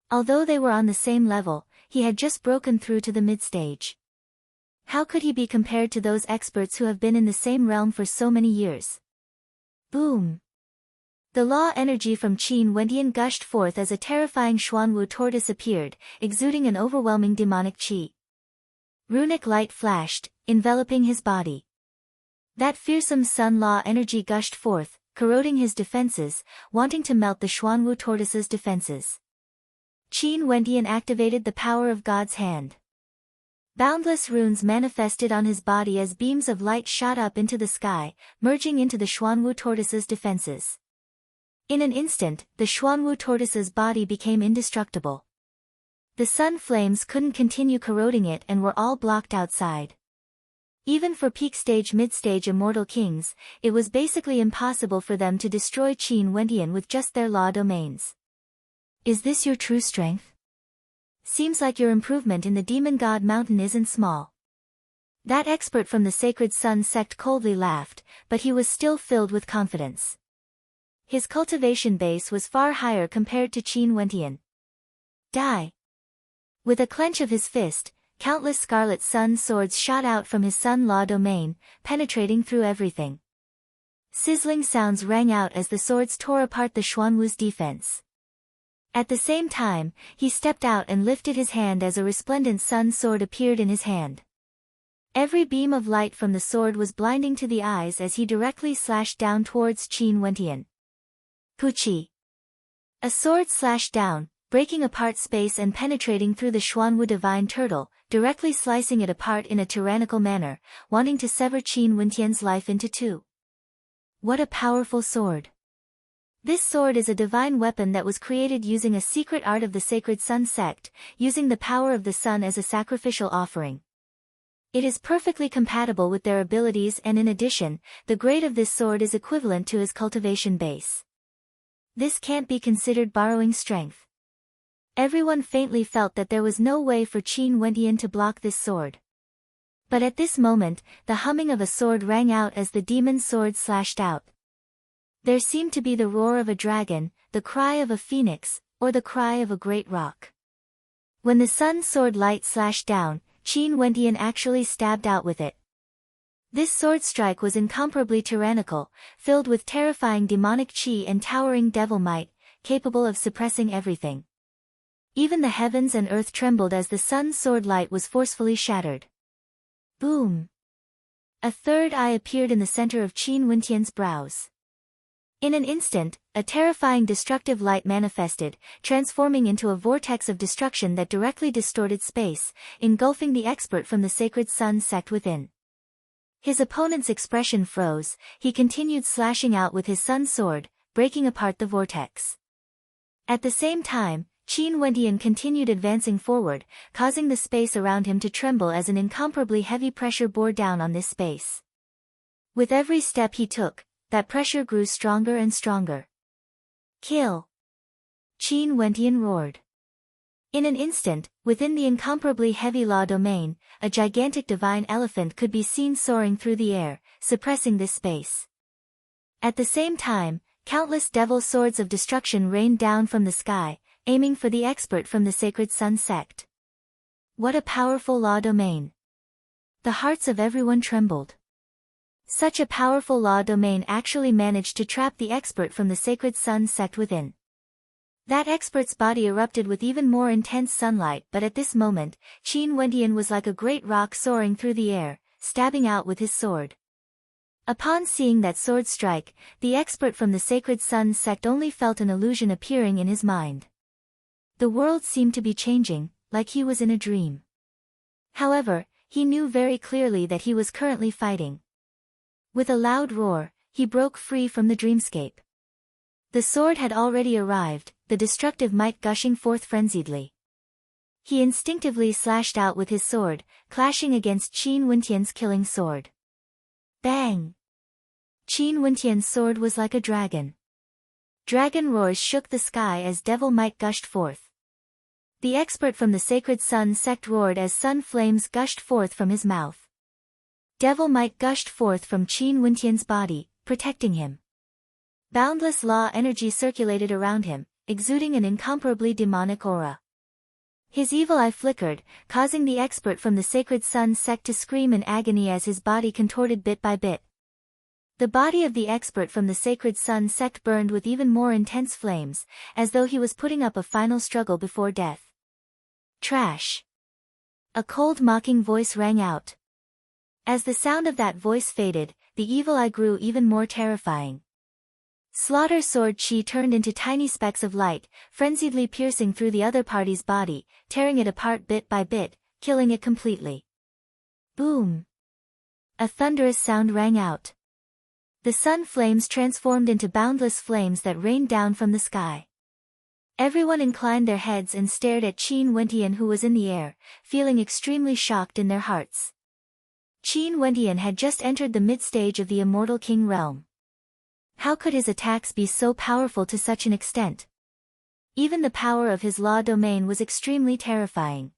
Although they were on the same level, he had just broken through to the mid-stage. How could he be compared to those experts who have been in the same realm for so many years? Boom! The law energy from Qin Wentian gushed forth as a terrifying Xuanwu tortoise appeared, exuding an overwhelming demonic qi. Runic light flashed, enveloping his body. That fearsome sun law energy gushed forth, corroding his defenses, wanting to melt the Xuanwu tortoise's defenses. Qin Wentian activated the power of God's hand. Boundless runes manifested on his body as beams of light shot up into the sky, merging into the Xuanwu tortoise's defenses. In an instant, the Xuanwu tortoise's body became indestructible. The sun flames couldn't continue corroding it and were all blocked outside. Even for peak-stage mid-stage immortal kings, it was basically impossible for them to destroy Qin Wentian with just their law domains. Is this your true strength? Seems like your improvement in the demon god mountain isn't small. That expert from the Sacred Sun sect coldly laughed, but he was still filled with confidence. His cultivation base was far higher compared to Qin Wentian. Die! With a clench of his fist, countless scarlet sun swords shot out from his sun law domain, penetrating through everything. Sizzling sounds rang out as the swords tore apart the Xuanwu's defense. At the same time, he stepped out and lifted his hand as a resplendent sun sword appeared in his hand. Every beam of light from the sword was blinding to the eyes as he directly slashed down towards Qin Wentian. Puchi! A sword slashed down, breaking apart space and penetrating through the Xuanwu divine turtle, directly slicing it apart in a tyrannical manner, wanting to sever Qin Wentian's life into two. What a powerful sword! This sword is a divine weapon that was created using a secret art of the Sacred Sun sect, using the power of the sun as a sacrificial offering. It is perfectly compatible with their abilities and in addition, the grade of this sword is equivalent to his cultivation base. This can't be considered borrowing strength. Everyone faintly felt that there was no way for Qin Wentian to block this sword. But at this moment, the humming of a sword rang out as the demon sword slashed out. There seemed to be the roar of a dragon, the cry of a phoenix, or the cry of a great rock. When the sun sword light slashed down, Qin Wentian actually stabbed out with it. This sword strike was incomparably tyrannical, filled with terrifying demonic qi and towering devil might, capable of suppressing everything. Even the heavens and earth trembled as the sun's sword light was forcefully shattered. Boom! A third eye appeared in the center of Qin Wentian's brows. In an instant, a terrifying destructive light manifested, transforming into a vortex of destruction that directly distorted space, engulfing the expert from the Sacred Sun sect within. His opponent's expression froze, he continued slashing out with his sun sword, breaking apart the vortex. At the same time, Qin Wentian continued advancing forward, causing the space around him to tremble as an incomparably heavy pressure bore down on this space. With every step he took, that pressure grew stronger and stronger. Kill! Qin Wentian roared. In an instant, within the incomparably heavy law domain, a gigantic divine elephant could be seen soaring through the air, suppressing this space. At the same time, countless devil swords of destruction rained down from the sky, aiming for the expert from the Sacred Sun sect. What a powerful law domain! The hearts of everyone trembled. Such a powerful law domain actually managed to trap the expert from the Sacred Sun sect within. That expert's body erupted with even more intense sunlight, but at this moment, Qin Wentian was like a great rock soaring through the air, stabbing out with his sword. Upon seeing that sword strike, the expert from the Sacred Sun sect only felt an illusion appearing in his mind. The world seemed to be changing, like he was in a dream. However, he knew very clearly that he was currently fighting. With a loud roar, he broke free from the dreamscape. The sword had already arrived, the destructive might gushing forth frenziedly. He instinctively slashed out with his sword, clashing against Qin Wentian's killing sword. Bang! Qin Wentian's sword was like a dragon. Dragon roars shook the sky as devil might gushed forth. The expert from the Sacred Sun sect roared as sun flames gushed forth from his mouth. Devil might gushed forth from Qin Wentian's body, protecting him. Boundless law energy circulated around him, exuding an incomparably demonic aura. His evil eye flickered, causing the expert from the Sacred Sun sect to scream in agony as his body contorted bit by bit. The body of the expert from the Sacred Sun sect burned with even more intense flames, as though he was putting up a final struggle before death. Trash! A cold mocking voice rang out. As the sound of that voice faded, the evil eye grew even more terrifying. Slaughter sword chi turned into tiny specks of light, frenziedly piercing through the other party's body, tearing it apart bit by bit, killing it completely. Boom! A thunderous sound rang out. The sun flames transformed into boundless flames that rained down from the sky. Everyone inclined their heads and stared at Qin Wentian, who was in the air, feeling extremely shocked in their hearts. Qin Wentian had just entered the mid-stage of the Immortal King realm. How could his attacks be so powerful to such an extent? Even the power of his law domain was extremely terrifying.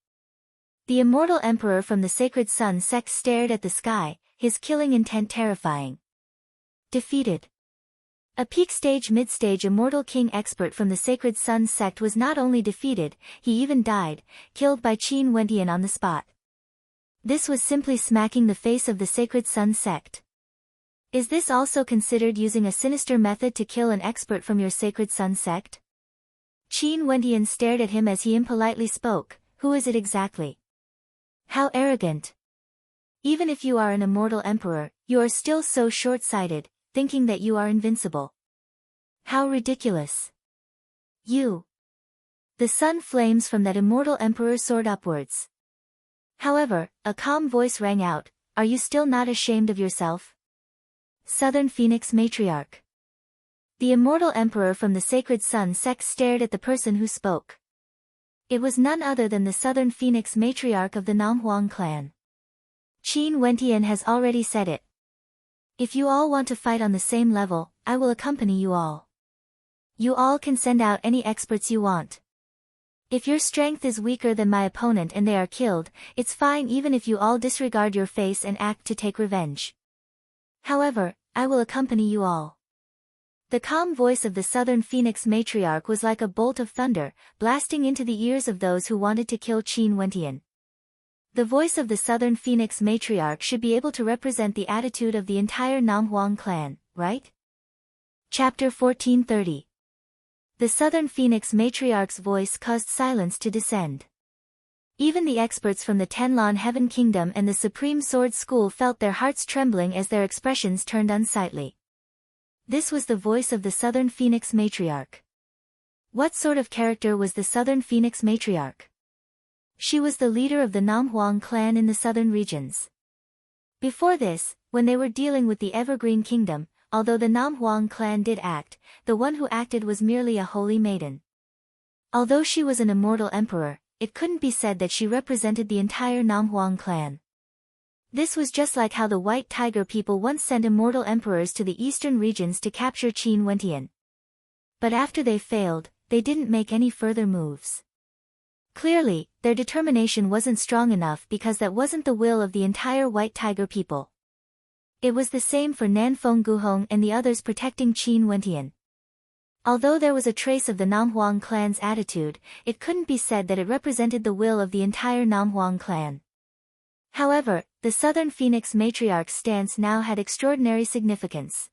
The Immortal Emperor from the Sacred Sun sect stared at the sky, his killing intent terrifying. Defeated. A peak stage mid-stage Immortal King expert from the Sacred Sun sect was not only defeated, he even died, killed by Qin Wentian on the spot. This was simply smacking the face of the Sacred Sun sect. Is this also considered using a sinister method to kill an expert from your Sacred Sun sect? Qin Wentian stared at him as he impolitely spoke, "Who is it exactly? How arrogant! Even if you are an immortal emperor, you are still so short-sighted, thinking that you are invincible. How ridiculous! You!" The sun flames from that immortal emperor soared upwards. However, a calm voice rang out, "Are you still not ashamed of yourself? Southern Phoenix Matriarch." The immortal emperor from the Sacred Sun sect stared at the person who spoke. It was none other than the Southern Phoenix Matriarch of the Namhuang clan. Qin Wentian has already said it. If you all want to fight on the same level, I will accompany you all. You all can send out any experts you want. If your strength is weaker than my opponent and they are killed, it's fine even if you all disregard your face and act to take revenge. However, I will accompany you all. The calm voice of the Southern Phoenix Matriarch was like a bolt of thunder, blasting into the ears of those who wanted to kill Qin Wentian. The voice of the Southern Phoenix Matriarch should be able to represent the attitude of the entire Namhuang clan, right? Chapter 1430. The Southern Phoenix Matriarch's voice caused silence to descend. Even the experts from the Tenlon Heaven Kingdom and the Supreme Sword School felt their hearts trembling as their expressions turned unsightly. This was the voice of the Southern Phoenix Matriarch. What sort of character was the Southern Phoenix Matriarch? She was the leader of the Namhuang clan in the southern regions. Before this, when they were dealing with the Evergreen Kingdom, although the Namhuang clan did act, the one who acted was merely a holy maiden. Although she was an immortal emperor, it couldn't be said that she represented the entire Namhuang clan. This was just like how the White Tiger people once sent immortal emperors to the eastern regions to capture Qin Wentian. But after they failed, they didn't make any further moves. Clearly, their determination wasn't strong enough because that wasn't the will of the entire White Tiger people. It was the same for Nanfeng Guhong and the others protecting Qin Wentian. Although there was a trace of the Namhuang clan's attitude, it couldn't be said that it represented the will of the entire Namhuang clan. However, the Southern Phoenix matriarch's stance now had extraordinary significance.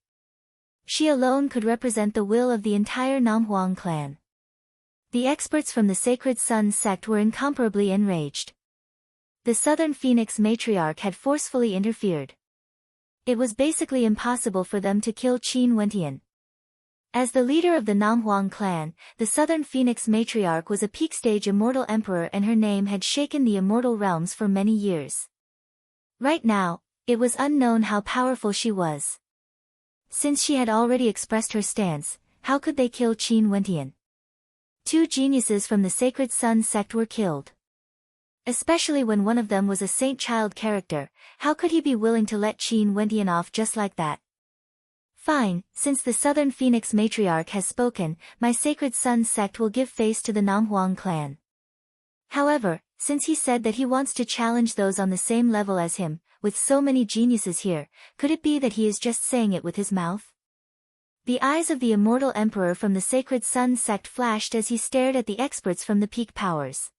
She alone could represent the will of the entire Namhuang clan. The experts from the Sacred Sun sect were incomparably enraged. The Southern Phoenix matriarch had forcefully interfered. It was basically impossible for them to kill Qin Wentian. As the leader of the Namhuang clan, the Southern Phoenix matriarch was a peak-stage immortal emperor, and her name had shaken the immortal realms for many years. Right now, it was unknown how powerful she was. Since she had already expressed her stance, how could they kill Qin Wentian? 2 geniuses from the Sacred Sun sect were killed. Especially when one of them was a saint-child character, how could he be willing to let Qin Wentian off just like that? Fine, since the Southern Phoenix matriarch has spoken, my Sacred Sun sect will give face to the Namhuang clan. However, since he said that he wants to challenge those on the same level as him, with so many geniuses here, could it be that he is just saying it with his mouth? The eyes of the immortal emperor from the Sacred Sun sect flashed as he stared at the experts from the peak powers.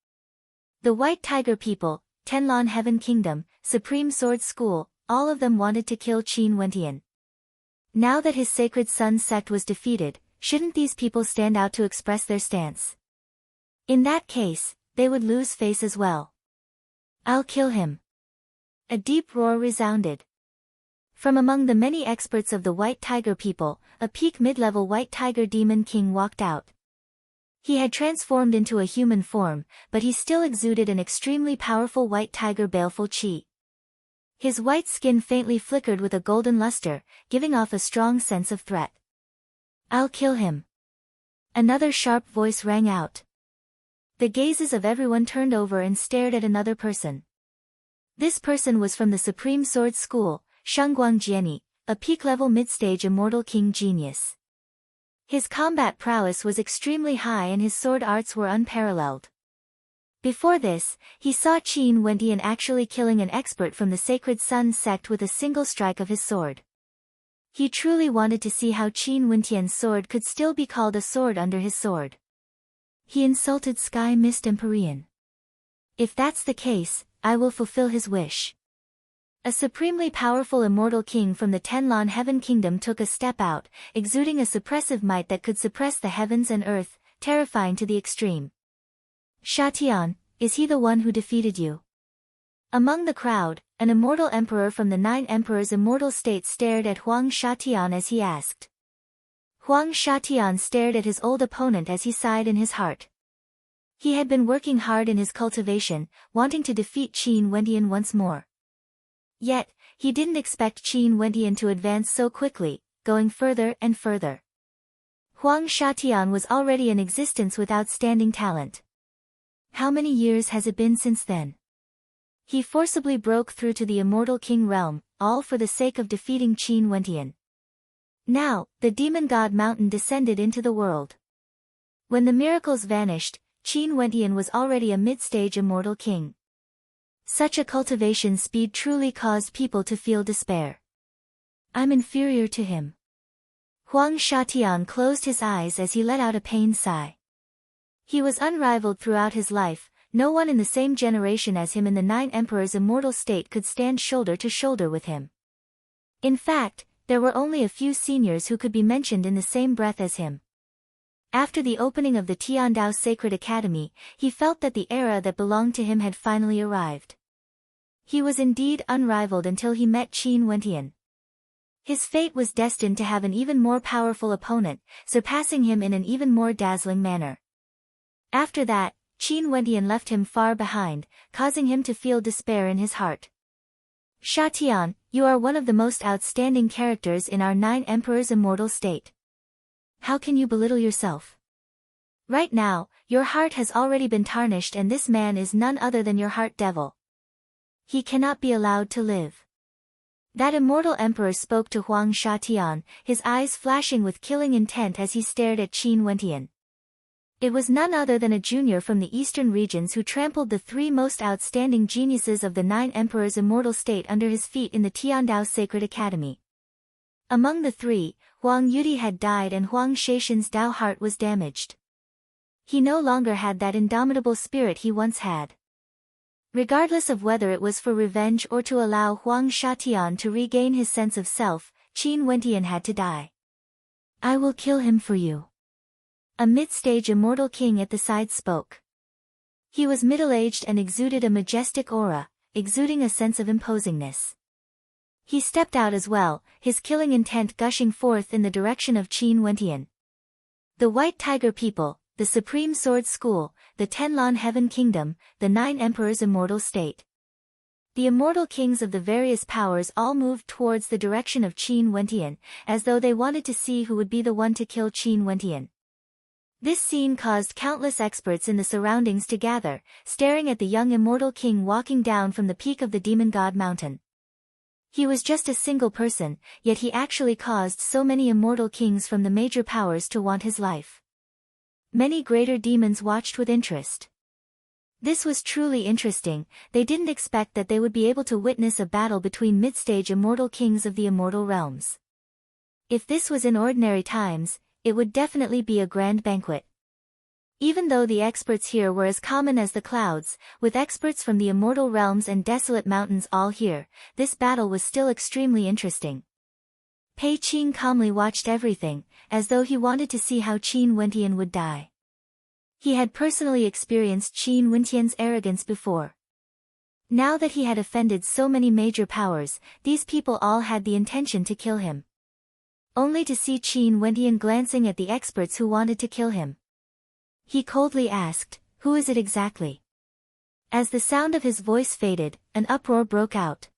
The White Tiger people, Tenlon Heaven Kingdom, Supreme Sword School, all of them wanted to kill Qin Wentian. Now that his Sacred Sun sect was defeated, shouldn't these people stand out to express their stance? In that case, they would lose face as well. I'll kill him. A deep roar resounded. From among the many experts of the White Tiger people, a peak mid-level White Tiger Demon King walked out. He had transformed into a human form, but he still exuded an extremely powerful White Tiger baleful chi. His white skin faintly flickered with a golden luster, giving off a strong sense of threat. I'll kill him. Another sharp voice rang out. The gazes of everyone turned over and stared at another person. This person was from the Supreme Sword School, Shengguang Jiani, a peak-level mid-stage immortal king genius. His combat prowess was extremely high and his sword arts were unparalleled. Before this, he saw Qin Wentian actually killing an expert from the Sacred Sun sect with a single strike of his sword. He truly wanted to see how Qin Wentian's sword could still be called a sword under his sword. He insulted Sky Mist Empyrean. If that's the case, I will fulfill his wish. A supremely powerful immortal king from the Tenlon Heaven Kingdom took a step out, exuding a suppressive might that could suppress the heavens and earth, terrifying to the extreme. Shatian, is he the one who defeated you? Among the crowd, an immortal emperor from the 9 emperors' immortal state stared at Huang Shatian as he asked. Huang Shatian stared at his old opponent as he sighed in his heart. He had been working hard in his cultivation, wanting to defeat Qin Wentian once more. Yet, he didn't expect Qin Wentian to advance so quickly, going further and further. Huang Shatian was already in existence with outstanding talent. How many years has it been since then? He forcibly broke through to the immortal king realm, all for the sake of defeating Qin Wentian. Now, the demon god mountain descended into the world. When the miracles vanished, Qin Wentian was already a mid-stage immortal king. Such a cultivation speed truly caused people to feel despair. I'm inferior to him. Huang Shatian closed his eyes as he let out a pained sigh. He was unrivaled throughout his life, no one in the same generation as him in the 9 emperors' immortal state could stand shoulder to shoulder with him. In fact, there were only a few seniors who could be mentioned in the same breath as him. After the opening of the Tiandao Sacred Academy, he felt that the era that belonged to him had finally arrived. He was indeed unrivaled until he met Qin Wentian. His fate was destined to have an even more powerful opponent, surpassing him in an even more dazzling manner. After that, Qin Wentian left him far behind, causing him to feel despair in his heart. Shatian, you are one of the most outstanding characters in our 9 emperors' immortal state. How can you belittle yourself? Right now, your heart has already been tarnished and this man is none other than your heart devil. He cannot be allowed to live. That immortal emperor spoke to Huang Shatian, his eyes flashing with killing intent as he stared at Qin Wentian. It was none other than a junior from the eastern regions who trampled the 3 most outstanding geniuses of the 9 emperors' immortal state under his feet in the Tiandao Sacred Academy. Among the 3, Huang Yudi had died and Huang Shaishan's Dao heart was damaged. He no longer had that indomitable spirit he once had. Regardless of whether it was for revenge or to allow Huang Shatian to regain his sense of self, Qin Wentian had to die. I will kill him for you. A mid-stage immortal king at the side spoke. He was middle-aged and exuded a majestic aura, exuding a sense of imposingness. He stepped out as well, his killing intent gushing forth in the direction of Qin Wentian. The White Tiger people, the Supreme Sword School, the Tenlan Heaven Kingdom, the Nine Emperors' immortal state. The immortal kings of the various powers all moved towards the direction of Qin Wentian, as though they wanted to see who would be the one to kill Qin Wentian. This scene caused countless experts in the surroundings to gather, staring at the young immortal king walking down from the peak of the Demon God Mountain. He was just a single person, yet he actually caused so many immortal kings from the major powers to want his life. Many greater demons watched with interest. This was truly interesting. They didn't expect that they would be able to witness a battle between mid-stage immortal kings of the immortal realms. If this was in ordinary times, it would definitely be a grand banquet. Even though the experts here were as common as the clouds, with experts from the immortal realms and desolate mountains all here, this battle was still extremely interesting. Pei Qing calmly watched everything, as though he wanted to see how Qin Wentian would die. He had personally experienced Qin Wentian's arrogance before. Now that he had offended so many major powers, these people all had the intention to kill him. Only to see Qin Wentian glancing at the experts who wanted to kill him. He coldly asked, "Who is it exactly?" As the sound of his voice faded, an uproar broke out.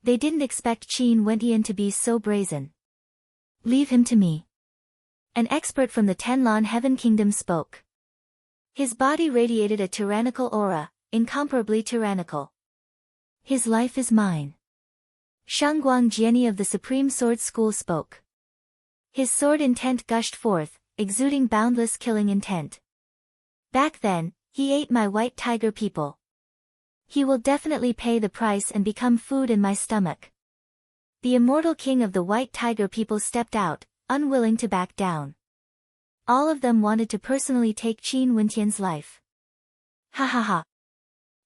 They didn't expect Qin Wentian to be so brazen. "Leave him to me." An expert from the Tenlan Heaven Kingdom spoke. His body radiated a tyrannical aura, incomparably tyrannical. "His life is mine." Shangguang Jiani of the Supreme Sword School spoke. His sword intent gushed forth, exuding boundless killing intent. "Back then, he ate my White Tiger people. He will definitely pay the price and become food in my stomach." The immortal king of the White Tiger people stepped out, unwilling to back down. All of them wanted to personally take Qin Wentian's life. Ha ha ha.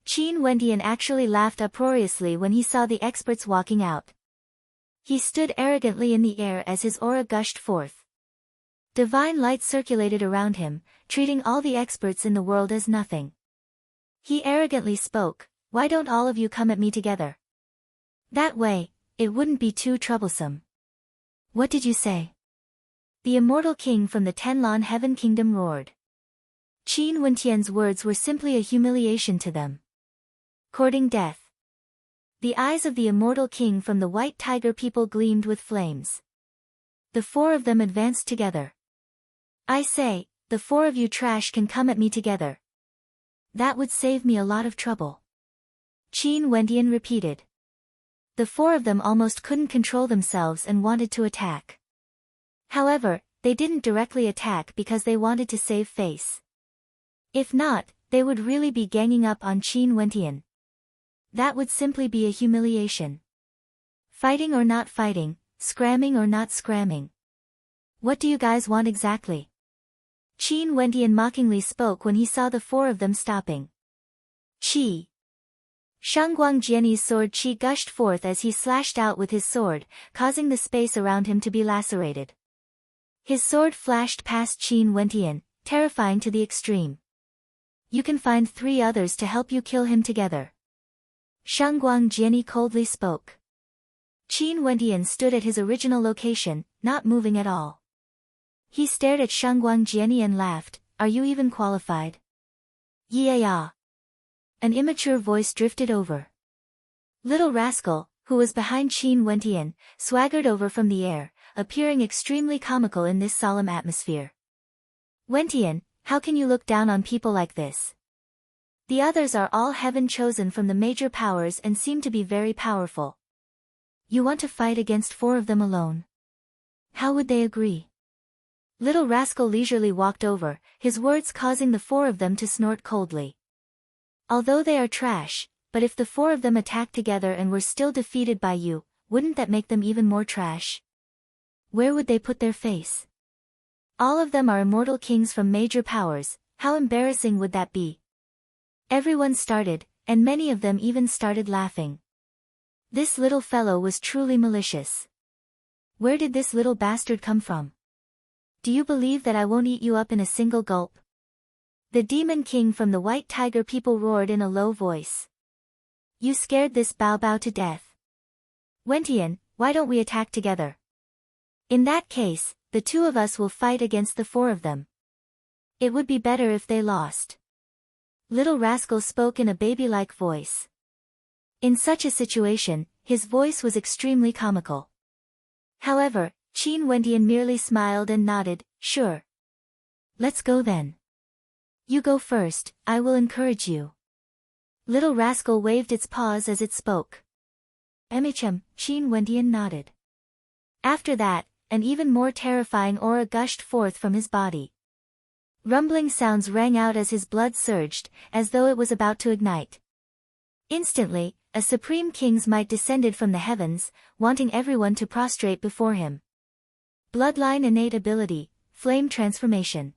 Qin Wentian actually laughed uproariously when he saw the experts walking out. He stood arrogantly in the air as his aura gushed forth. Divine light circulated around him, treating all the experts in the world as nothing. He arrogantly spoke, "Why don't all of you come at me together? That way, it wouldn't be too troublesome." "What did you say?" The immortal king from the Tenlan Heaven Kingdom roared. Qin Wentian's words were simply a humiliation to them. Courting death. The eyes of the immortal king from the White Tiger people gleamed with flames. The four of them advanced together. "I say, the four of you trash can come at me together. That would save me a lot of trouble." Qin Wentian repeated. The four of them almost couldn't control themselves and wanted to attack. However, they didn't directly attack because they wanted to save face. If not, they would really be ganging up on Qin Wentian. That would simply be a humiliation. Fighting or not fighting, scramming or not scramming. What do you guys want exactly? Qin Wentian mockingly spoke when he saw the four of them stopping. Qi. Shangguang Jiani's sword qi gushed forth as he slashed out with his sword, causing the space around him to be lacerated. His sword flashed past Qin Wentian, terrifying to the extreme. "You can find 3 others to help you kill him together." Shangguang Jiani coldly spoke. Qin Wentian stood at his original location, not moving at all. He stared at Shangguang Jiani and laughed, "Are you even qualified?" "Yeah." An immature voice drifted over. Little rascal, who was behind Qin Wentian, swaggered over from the air, appearing extremely comical in this solemn atmosphere. "Wentian, how can you look down on people like this? The others are all heaven chosen from the major powers and seem to be very powerful. You want to fight against 4 of them alone? How would they agree?" Little rascal leisurely walked over, his words causing the 4 of them to snort coldly. "Although they are trash, but if the 4 of them attacked together and were still defeated by you, wouldn't that make them even more trash? Where would they put their face? All of them are immortal kings from major powers, how embarrassing would that be?" Everyone started, and many of them even started laughing. This little fellow was truly malicious. Where did this little bastard come from? Do you believe that I won't eat you up in a single gulp? The demon king from the white tiger people roared in a low voice. You scared this Bao to death. Wentian, why don't we attack together? In that case, the two of us will fight against the four of them. It would be better if they lost. Little rascal spoke in a baby-like voice. In such a situation, his voice was extremely comical. However, Qin Wentian merely smiled and nodded, sure. Let's go then. You go first, I will encourage you. Little rascal waved its paws as it spoke. Qin Wentian nodded. After that, an even more terrifying aura gushed forth from his body. Rumbling sounds rang out as his blood surged, as though it was about to ignite. Instantly, a supreme king's might descended from the heavens, wanting everyone to prostrate before him. Bloodline innate ability, flame transformation.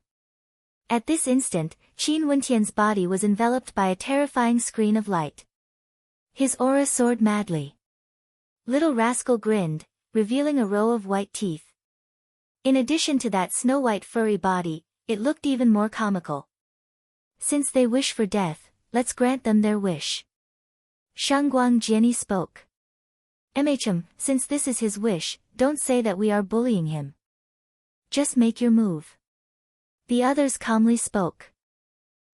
At this instant, Qin Wentian's body was enveloped by a terrifying screen of light. His aura soared madly. Little rascal grinned, revealing a row of white teeth. In addition to that snow-white furry body, it looked even more comical. Since they wish for death, let's grant them their wish. Shangguang Jiani spoke. Since this is his wish, don't say that we are bullying him. Just make your move. The others calmly spoke.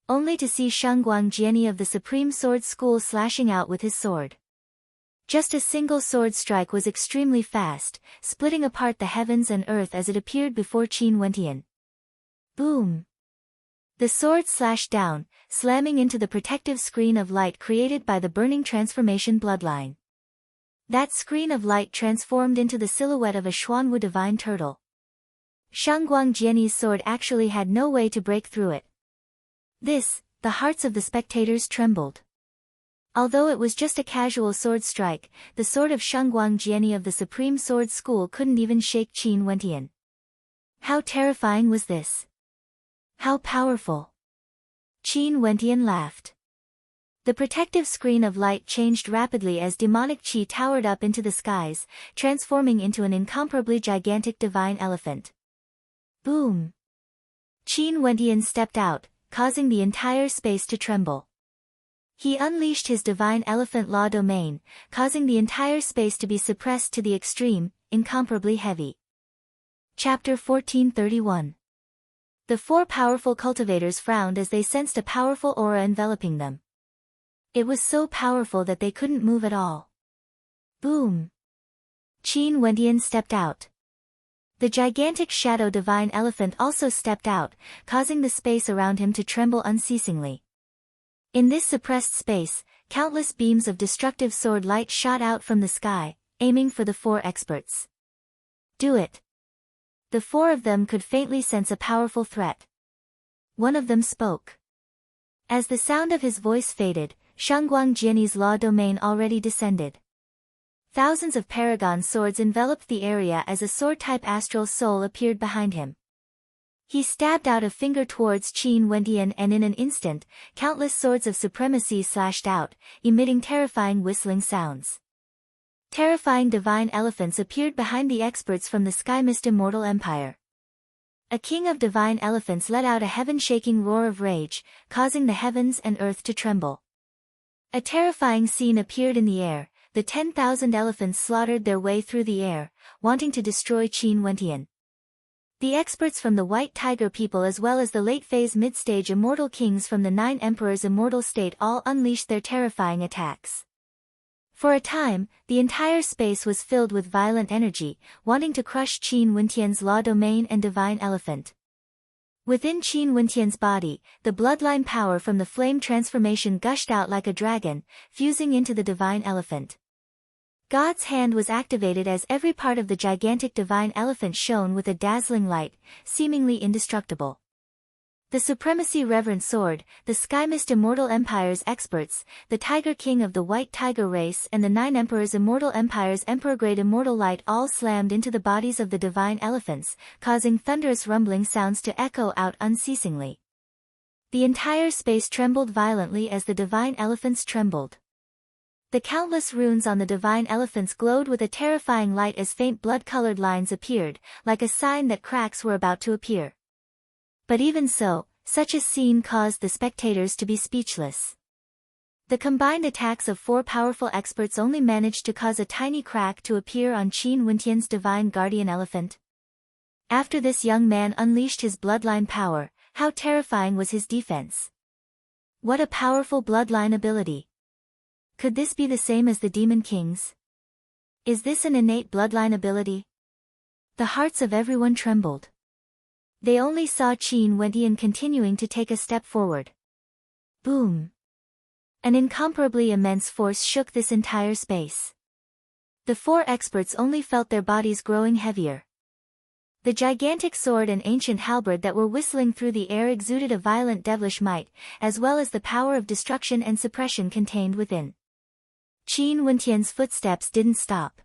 Only to see Shangguang Jiani of the Supreme Sword School slashing out with his sword. Just a single sword strike was extremely fast, splitting apart the heavens and earth as it appeared before Qin Wentian. Boom! The sword slashed down, slamming into the protective screen of light created by the burning transformation bloodline. That screen of light transformed into the silhouette of a Xuanwu divine turtle. Shangguang Jiani's sword actually had no way to break through it. The hearts of the spectators trembled. Although it was just a casual sword strike, the sword of Shangguang Jiani of the Supreme Sword School couldn't even shake Qin Wentian. How terrifying was this? How powerful! Qin Wentian laughed. The protective screen of light changed rapidly as demonic qi towered up into the skies, transforming into an incomparably gigantic divine elephant. Boom! Qin Wentian stepped out, causing the entire space to tremble. He unleashed his divine elephant law domain, causing the entire space to be suppressed to the extreme, incomparably heavy. Chapter 1431. The four powerful cultivators frowned as they sensed a powerful aura enveloping them. It was so powerful that they couldn't move at all. Boom! Qin Wentian stepped out. The gigantic shadow divine elephant also stepped out, causing the space around him to tremble unceasingly. In this suppressed space, countless beams of destructive sword light shot out from the sky, aiming for the four experts. Do it! The four of them could faintly sense a powerful threat. One of them spoke. As the sound of his voice faded, Shangguang Jiani's law domain already descended. Thousands of paragon swords enveloped the area as a sword-type astral soul appeared behind him. He stabbed out a finger towards Qin Wentian and in an instant, countless swords of supremacy slashed out, emitting terrifying whistling sounds. Terrifying divine elephants appeared behind the experts from the Sky Mist Immortal Empire. A king of divine elephants let out a heaven-shaking roar of rage, causing the heavens and earth to tremble. A terrifying scene appeared in the air. The 10,000 elephants slaughtered their way through the air, wanting to destroy Qin Wentian. The experts from the White Tiger people as well as the late-phase mid-stage immortal kings from the 9 Emperors Immortal State all unleashed their terrifying attacks. For a time, the entire space was filled with violent energy, wanting to crush Qin Wentian's law domain and divine elephant. Within Qin Wentian's body, the bloodline power from the flame transformation gushed out like a dragon, fusing into the divine elephant. God's hand was activated as every part of the gigantic divine elephant shone with a dazzling light, seemingly indestructible. The Supremacy Reverent Sword, the Sky Mist Immortal Empire's experts, the Tiger King of the White Tiger race and the 9 Emperors Immortal Empire's Emperor-grade Immortal Light all slammed into the bodies of the divine elephants, causing thunderous rumbling sounds to echo out unceasingly. The entire space trembled violently as the divine elephants trembled. The countless runes on the divine elephants glowed with a terrifying light as faint blood-colored lines appeared, like a sign that cracks were about to appear. But even so, such a scene caused the spectators to be speechless. The combined attacks of 4 powerful experts only managed to cause a tiny crack to appear on Qin Wentian's divine guardian elephant. After this young man unleashed his bloodline power, how terrifying was his defense? What a powerful bloodline ability! Could this be the same as the Demon King's? Is this an innate bloodline ability? The hearts of everyone trembled. They only saw Qin Wentian continuing to take a step forward. Boom! An incomparably immense force shook this entire space. The 4 experts only felt their bodies growing heavier. The gigantic sword and ancient halberd that were whistling through the air exuded a violent devilish might, as well as the power of destruction and suppression contained within. Qin Wentian's footsteps didn't stop.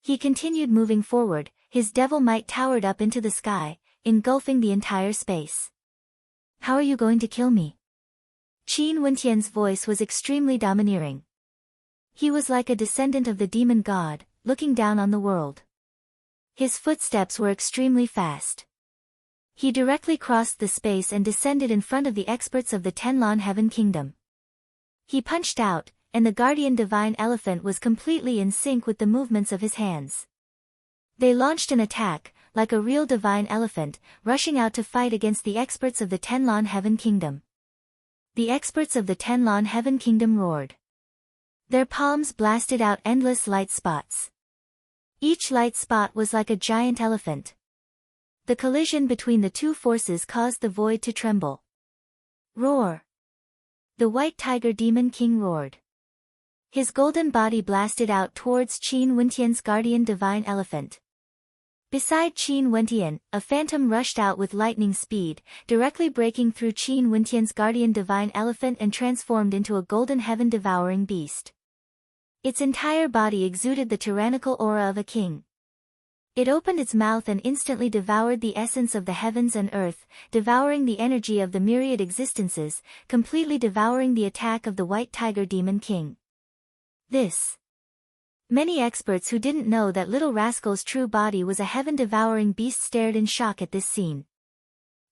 He continued moving forward, his devil might towered up into the sky, engulfing the entire space. How are you going to kill me? Qin Wentian's voice was extremely domineering. He was like a descendant of the demon god, looking down on the world. His footsteps were extremely fast. He directly crossed the space and descended in front of the experts of the Tenlon Heaven Kingdom. He punched out, and the guardian divine elephant was completely in sync with the movements of his hands. They launched an attack, like a real divine elephant, rushing out to fight against the experts of the Tenlon Heaven Kingdom. The experts of the Tenlon Heaven Kingdom roared. Their palms blasted out endless light spots. Each light spot was like a giant elephant. The collision between the 2 forces caused the void to tremble. Roar! The White Tiger Demon King roared. His golden body blasted out towards Qin Wentian's guardian divine elephant. Beside Qin Wentian, a phantom rushed out with lightning speed, directly breaking through Qin Wentian's guardian divine elephant and transformed into a golden heaven-devouring beast. Its entire body exuded the tyrannical aura of a king. It opened its mouth and instantly devoured the essence of the heavens and earth, devouring the energy of the myriad existences, completely devouring the attack of the White Tiger Demon King. Many experts who didn't know that Little Rascal's true body was a heaven-devouring beast stared in shock at this scene.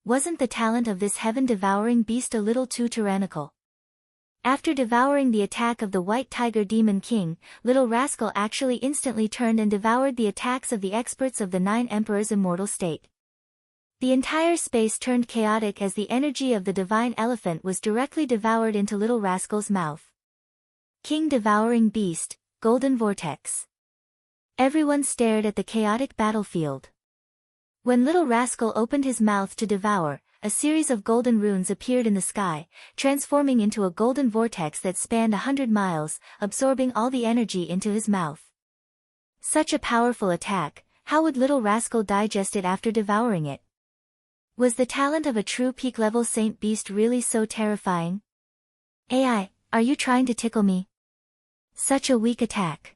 Wasn't the talent of this heaven-devouring beast a little too tyrannical? After devouring the attack of the White Tiger Demon King, Little Rascal actually instantly turned and devoured the attacks of the experts of the 9 Emperors' immortal state. The entire space turned chaotic as the energy of the divine elephant was directly devoured into Little Rascal's mouth. King Devouring Beast, Golden Vortex. Everyone stared at the chaotic battlefield. When Little Rascal opened his mouth to devour, a series of golden runes appeared in the sky, transforming into a golden vortex that spanned 100 miles, absorbing all the energy into his mouth. Such a powerful attack, how would Little Rascal digest it after devouring it? Was the talent of a true peak-level Saint Beast really so terrifying? AI, are you trying to tickle me? Such a weak attack.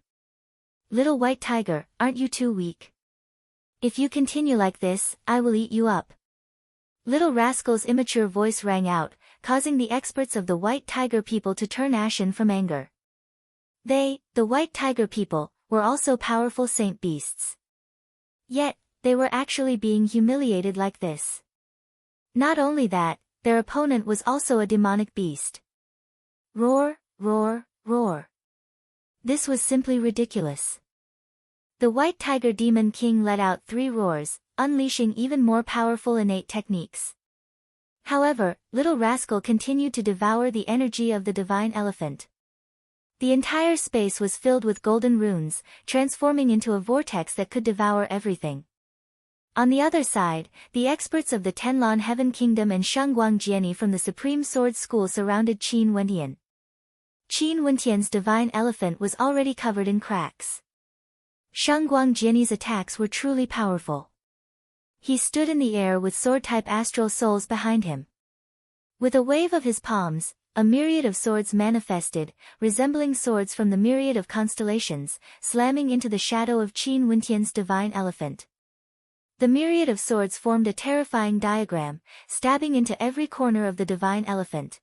Little White Tiger, aren't you too weak? If you continue like this, I will eat you up. Little Rascal's immature voice rang out, causing the experts of the White Tiger people to turn ashen from anger. They, the White Tiger people, were also powerful saint beasts. Yet, they were actually being humiliated like this. Not only that, their opponent was also a demonic beast. Roar, roar, roar. This was simply ridiculous. The White Tiger Demon King let out 3 roars, unleashing even more powerful innate techniques. However, Little Rascal continued to devour the energy of the divine elephant. The entire space was filled with golden runes, transforming into a vortex that could devour everything. On the other side, the experts of the Tenlon Heaven Kingdom and Shengguang Jiani from the Supreme Sword School surrounded Qin Wentian. Qin Wentian's divine elephant was already covered in cracks. Shengguang Jiani's attacks were truly powerful. He stood in the air with sword-type astral souls behind him. With a wave of his palms, a myriad of swords manifested, resembling swords from the myriad of constellations, slamming into the shadow of Qin Wentian's divine elephant. The myriad of swords formed a terrifying diagram, stabbing into every corner of the divine elephant.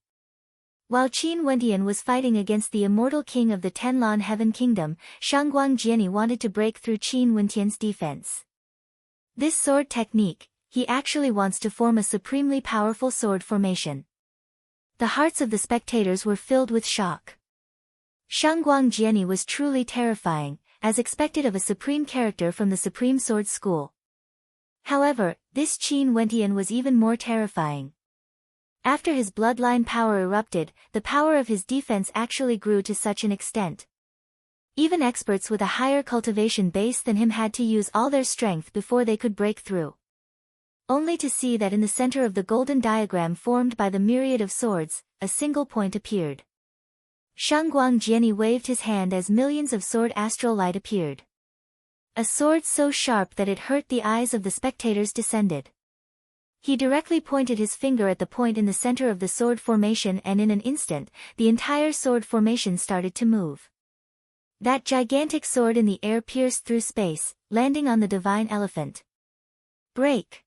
While Qin Wendian was fighting against the immortal king of the Tenlan Heaven Kingdom, Shangguang Jiani wanted to break through Qin Wendian's defense. This sword technique, he actually wants to form a supremely powerful sword formation. The hearts of the spectators were filled with shock. Shangguang Jiani was truly terrifying, as expected of a supreme character from the Supreme Sword School. However, this Qin Wendian was even more terrifying. After his bloodline power erupted, the power of his defense actually grew to such an extent. Even experts with a higher cultivation base than him had to use all their strength before they could break through. Only to see that in the center of the golden diagram formed by the myriad of swords, a single point appeared. Shangguang Jiani waved his hand as millions of sword astral light appeared. A sword so sharp that it hurt the eyes of the spectators descended. He directly pointed his finger at the point in the center of the sword formation, and in an instant, the entire sword formation started to move. That gigantic sword in the air pierced through space, landing on the divine elephant. Break!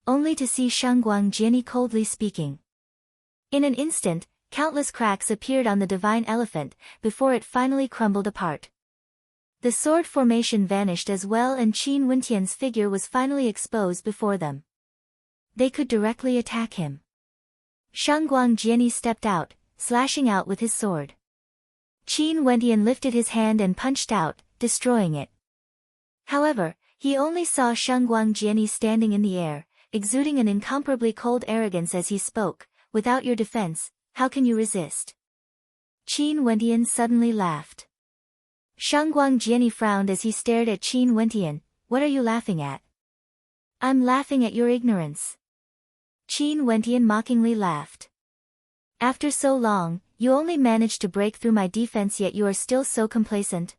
Only to see Shangguang Jiani coldly speaking. In an instant, countless cracks appeared on the divine elephant, before it finally crumbled apart. The sword formation vanished as well, and Qin Wendian's figure was finally exposed before them. They could directly attack him. Shangguang Jiani stepped out, slashing out with his sword. Qin Wendian lifted his hand and punched out, destroying it. However, he only saw Shangguang Jiani standing in the air, exuding an incomparably cold arrogance as he spoke. Without your defense, how can you resist? Qin Wendian suddenly laughed. Shangguang Jiani frowned as he stared at Qin Wendian. What are you laughing at? I'm laughing at your ignorance. Qin Wendian mockingly laughed. After so long, you only managed to break through my defense, yet you are still so complacent.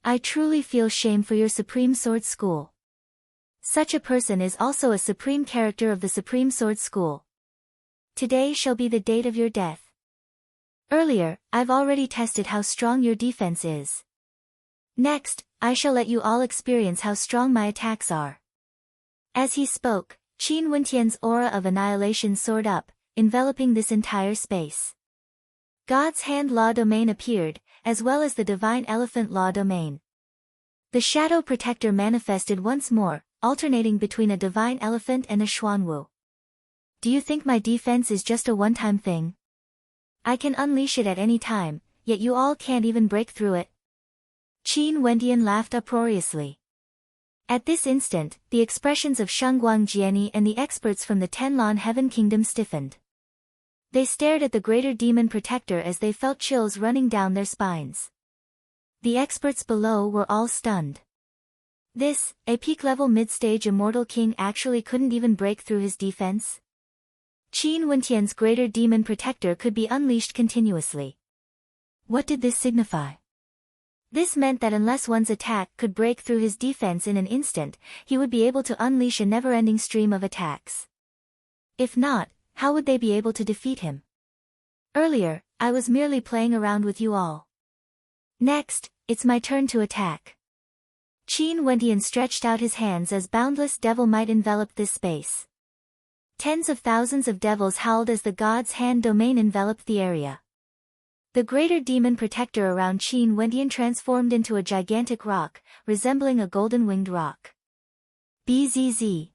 I truly feel shame for your Supreme Sword School. Such a person is also a supreme character of the Supreme Sword School. Today shall be the date of your death. Earlier, I've already tested how strong your defense is. Next, I shall let you all experience how strong my attacks are. As he spoke, Qin Wendian's aura of annihilation soared up, enveloping this entire space. God's hand law domain appeared, as well as the divine elephant law domain. The shadow protector manifested once more, alternating between a divine elephant and a Xuanwu. Do you think my defense is just a one-time thing? I can unleash it at any time, yet you all can't even break through it. Qin Wendian laughed uproariously. At this instant, the expressions of Shangguang Jiani and the experts from the Tenlan Heaven Kingdom stiffened. They stared at the greater demon protector as they felt chills running down their spines. The experts below were all stunned. This, a peak-level mid-stage immortal king, actually couldn't even break through his defense? Qin Wendian's greater demon protector could be unleashed continuously. What did this signify? This meant that unless one's attack could break through his defense in an instant, he would be able to unleash a never-ending stream of attacks. If not, how would they be able to defeat him? Earlier, I was merely playing around with you all. Next, it's my turn to attack. Qin Wendian stretched out his hands as boundless devil might enveloped this space. Tens of thousands of devils howled as the god's hand domain enveloped the area. The greater demon protector around Qin Wendian transformed into a gigantic rock, resembling a golden-winged rock. Bzz.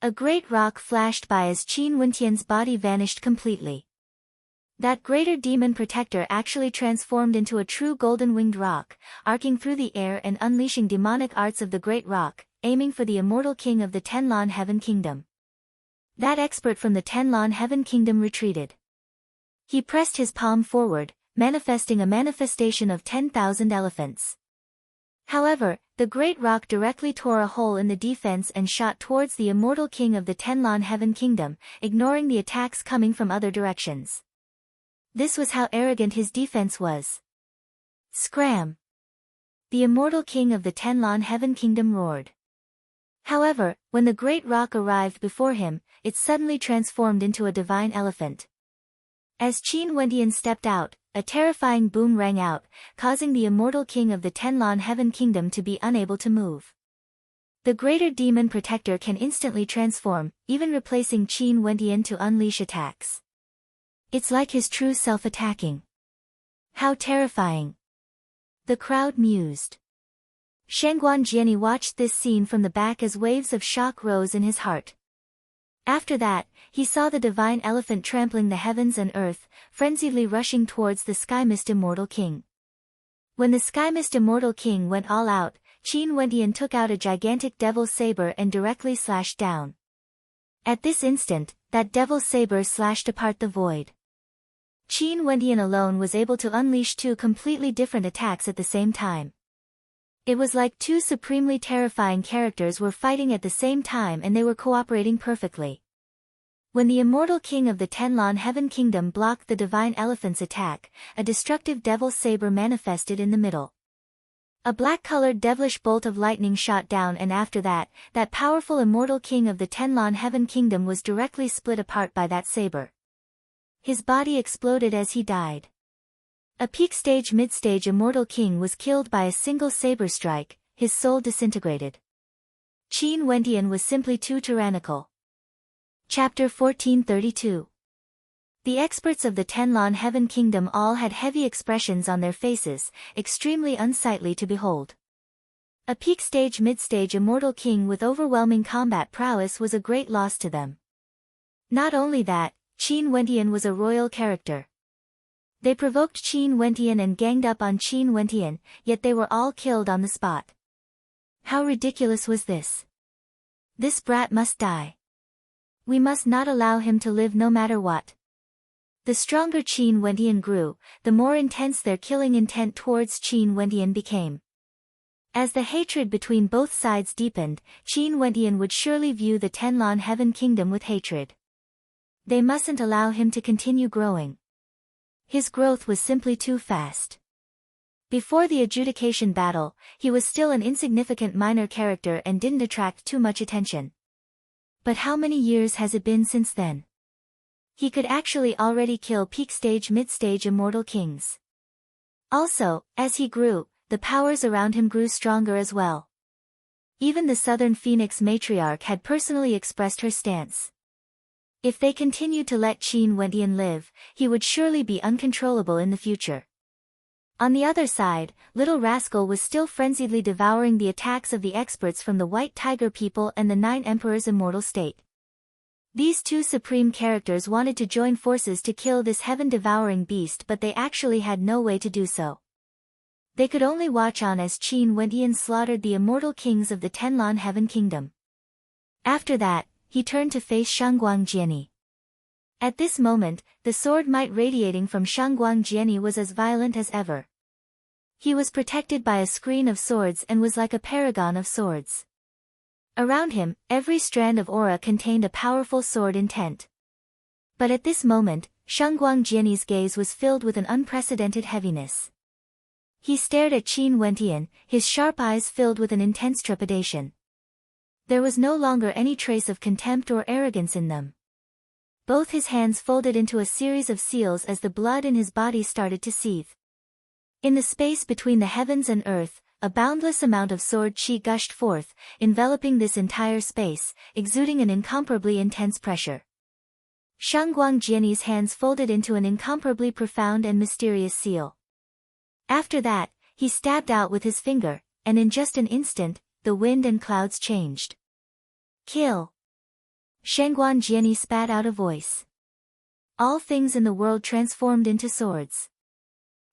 A great rock flashed by as Qin Wendian's body vanished completely. That greater demon protector actually transformed into a true golden-winged rock, arcing through the air and unleashing demonic arts of the great rock, aiming for the immortal king of the Tenlan Heaven Kingdom. That expert from the Tenlan Heaven Kingdom retreated. He pressed his palm forward, manifesting a manifestation of 10,000 elephants. However, the great rock directly tore a hole in the defense and shot towards the immortal king of the Tenlan Heaven Kingdom, ignoring the attacks coming from other directions. This was how arrogant his defense was. Scram! The immortal king of the Tenlan Heaven Kingdom roared. However, when the great rock arrived before him, it suddenly transformed into a divine elephant. As Qin Wendian stepped out, a terrifying boom rang out, causing the immortal king of the Tenlan Heaven Kingdom to be unable to move. The greater demon protector can instantly transform, even replacing Qin Wendian to unleash attacks. It's like his true self attacking. How terrifying. The crowd mused. Shangguan Jiani watched this scene from the back as waves of shock rose in his heart. After that, he saw the divine elephant trampling the heavens and earth, frenziedly rushing towards the Sky Mist Immortal King. When the Sky Mist Immortal King went all out, Qin Wendian took out a gigantic devil's saber and directly slashed down. At this instant, that devil's saber slashed apart the void. Qin Wendian alone was able to unleash two completely different attacks at the same time. It was like two supremely terrifying characters were fighting at the same time and they were cooperating perfectly. When the immortal king of the Tenlon Heaven Kingdom blocked the divine elephant's attack, a destructive devil's saber manifested in the middle. A black-colored devilish bolt of lightning shot down, and after that, that powerful immortal king of the Tenlon Heaven Kingdom was directly split apart by that saber. His body exploded as he died. A peak stage mid-stage immortal king was killed by a single saber strike, his soul disintegrated. Qin Wendian was simply too tyrannical. Chapter 1432. The experts of the Tenlon Heaven Kingdom all had heavy expressions on their faces, extremely unsightly to behold. A peak stage mid-stage immortal king with overwhelming combat prowess was a great loss to them. Not only that, Qin Wendian was a royal character. They provoked Qin Wendian and ganged up on Qin Wendian, yet they were all killed on the spot. How ridiculous was this? This brat must die. We must not allow him to live no matter what. The stronger Qin Wendian grew, the more intense their killing intent towards Qin Wendian became. As the hatred between both sides deepened, Qin Wendian would surely view the Tenlon Heaven Kingdom with hatred. They mustn't allow him to continue growing. His growth was simply too fast. Before the adjudication battle, he was still an insignificant minor character and didn't attract too much attention. But how many years has it been since then? He could actually already kill peak stage mid-stage immortal kings. Also, as he grew, the powers around him grew stronger as well. Even the Southern Phoenix matriarch had personally expressed her stance. If they continued to let Qin Wendian live, he would surely be uncontrollable in the future. On the other side, Little Rascal was still frenziedly devouring the attacks of the experts from the White Tiger people and the Nine Emperors' immortal state. These two supreme characters wanted to join forces to kill this heaven-devouring beast, but they actually had no way to do so. They could only watch on as Qin Wendian slaughtered the immortal kings of the Tenlon Heaven Kingdom. After that, he turned to face Shangguan Jiani. At this moment, the sword might radiating from Shangguan Jiani was as violent as ever. He was protected by a screen of swords and was like a paragon of swords. Around him, every strand of aura contained a powerful sword intent. But at this moment, Shangguan Jiani's gaze was filled with an unprecedented heaviness. He stared at Qin Wendian, his sharp eyes filled with an intense trepidation. There was no longer any trace of contempt or arrogance in them. Both his hands folded into a series of seals as the blood in his body started to seethe. In the space between the heavens and earth, a boundless amount of sword qi gushed forth, enveloping this entire space, exuding an incomparably intense pressure. Shangguan Jiani's hands folded into an incomparably profound and mysterious seal. After that, he stabbed out with his finger, and in just an instant, the wind and clouds changed. Kill! Shangguan Jiani spat out a voice. All things in the world transformed into swords.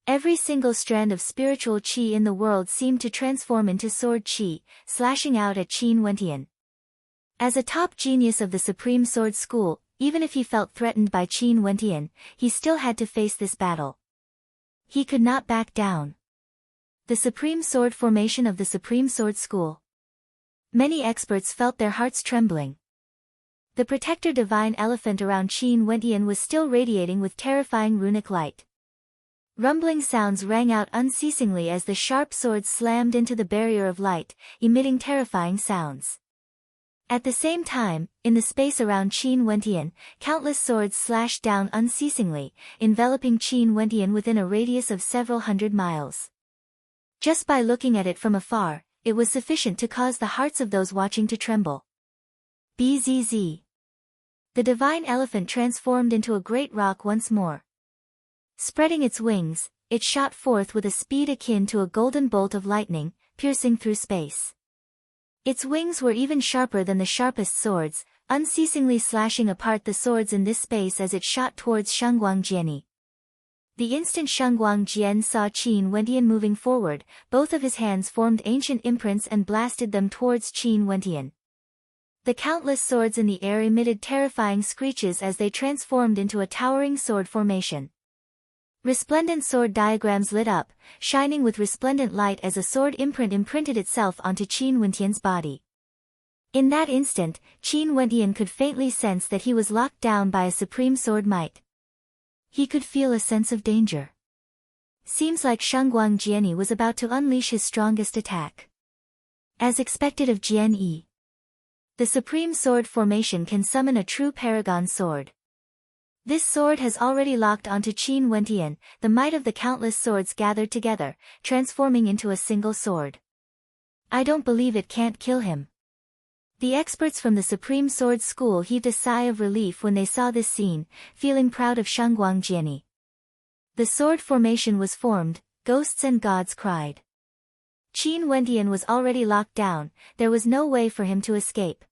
Every single strand of spiritual qi in the world seemed to transform into sword qi, slashing out at Qin Wendian. As a top genius of the Supreme Sword School, even if he felt threatened by Qin Wendian, he still had to face this battle. He could not back down. The Supreme Sword Formation of the Supreme Sword School. Many experts felt their hearts trembling. The protector divine elephant around Qin Wendian was still radiating with terrifying runic light. Rumbling sounds rang out unceasingly as the sharp swords slammed into the barrier of light, emitting terrifying sounds. At the same time, in the space around Qin Wendian, countless swords slashed down unceasingly, enveloping Qin Wendian within a radius of several hundred miles. Just by looking at it from afar, it was sufficient to cause the hearts of those watching to tremble. Bzz. The divine elephant transformed into a great rock once more. Spreading its wings, it shot forth with a speed akin to a golden bolt of lightning, piercing through space. Its wings were even sharper than the sharpest swords, unceasingly slashing apart the swords in this space as it shot towards Shangguang Jiani. The instant Shangguang Jian saw Qin Wentian moving forward, both of his hands formed ancient imprints and blasted them towards Qin Wentian. The countless swords in the air emitted terrifying screeches as they transformed into a towering sword formation. Resplendent sword diagrams lit up, shining with resplendent light as a sword imprint imprinted itself onto Qin Wentian's body. In that instant, Qin Wentian could faintly sense that he was locked down by a supreme sword might. He could feel a sense of danger. Seems like Shangguang Jiani was about to unleash his strongest attack. As expected of Jian Yi, the supreme sword formation can summon a true paragon sword. This sword has already locked onto Qin Wentian, the might of the countless swords gathered together, transforming into a single sword. I don't believe it can't kill him. The experts from the Supreme Sword School heaved a sigh of relief when they saw this scene, feeling proud of Shangguang Jiani. The sword formation was formed, ghosts and gods cried. Qin Wentian was already locked down, there was no way for him to escape.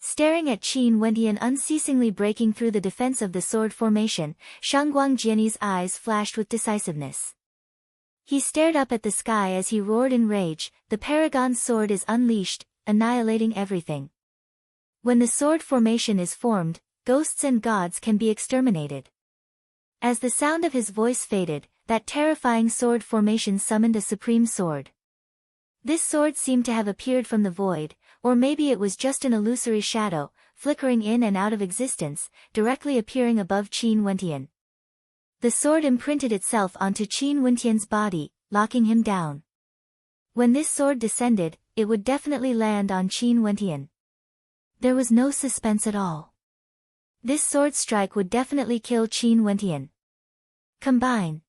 Staring at Qin Wentian unceasingly breaking through the defense of the sword formation, Shangguang Jiani's eyes flashed with decisiveness. He stared up at the sky as he roared in rage, the paragon sword is unleashed, annihilating everything. When the sword formation is formed, ghosts and gods can be exterminated. As the sound of his voice faded, that terrifying sword formation summoned a supreme sword. This sword seemed to have appeared from the void, or maybe it was just an illusory shadow, flickering in and out of existence, directly appearing above Qin Wentian. The sword imprinted itself onto Qin Wentian's body, locking him down. When this sword descended, it would definitely land on Qin Wentian. There was no suspense at all. This sword strike would definitely kill Qin Wentian. Combine!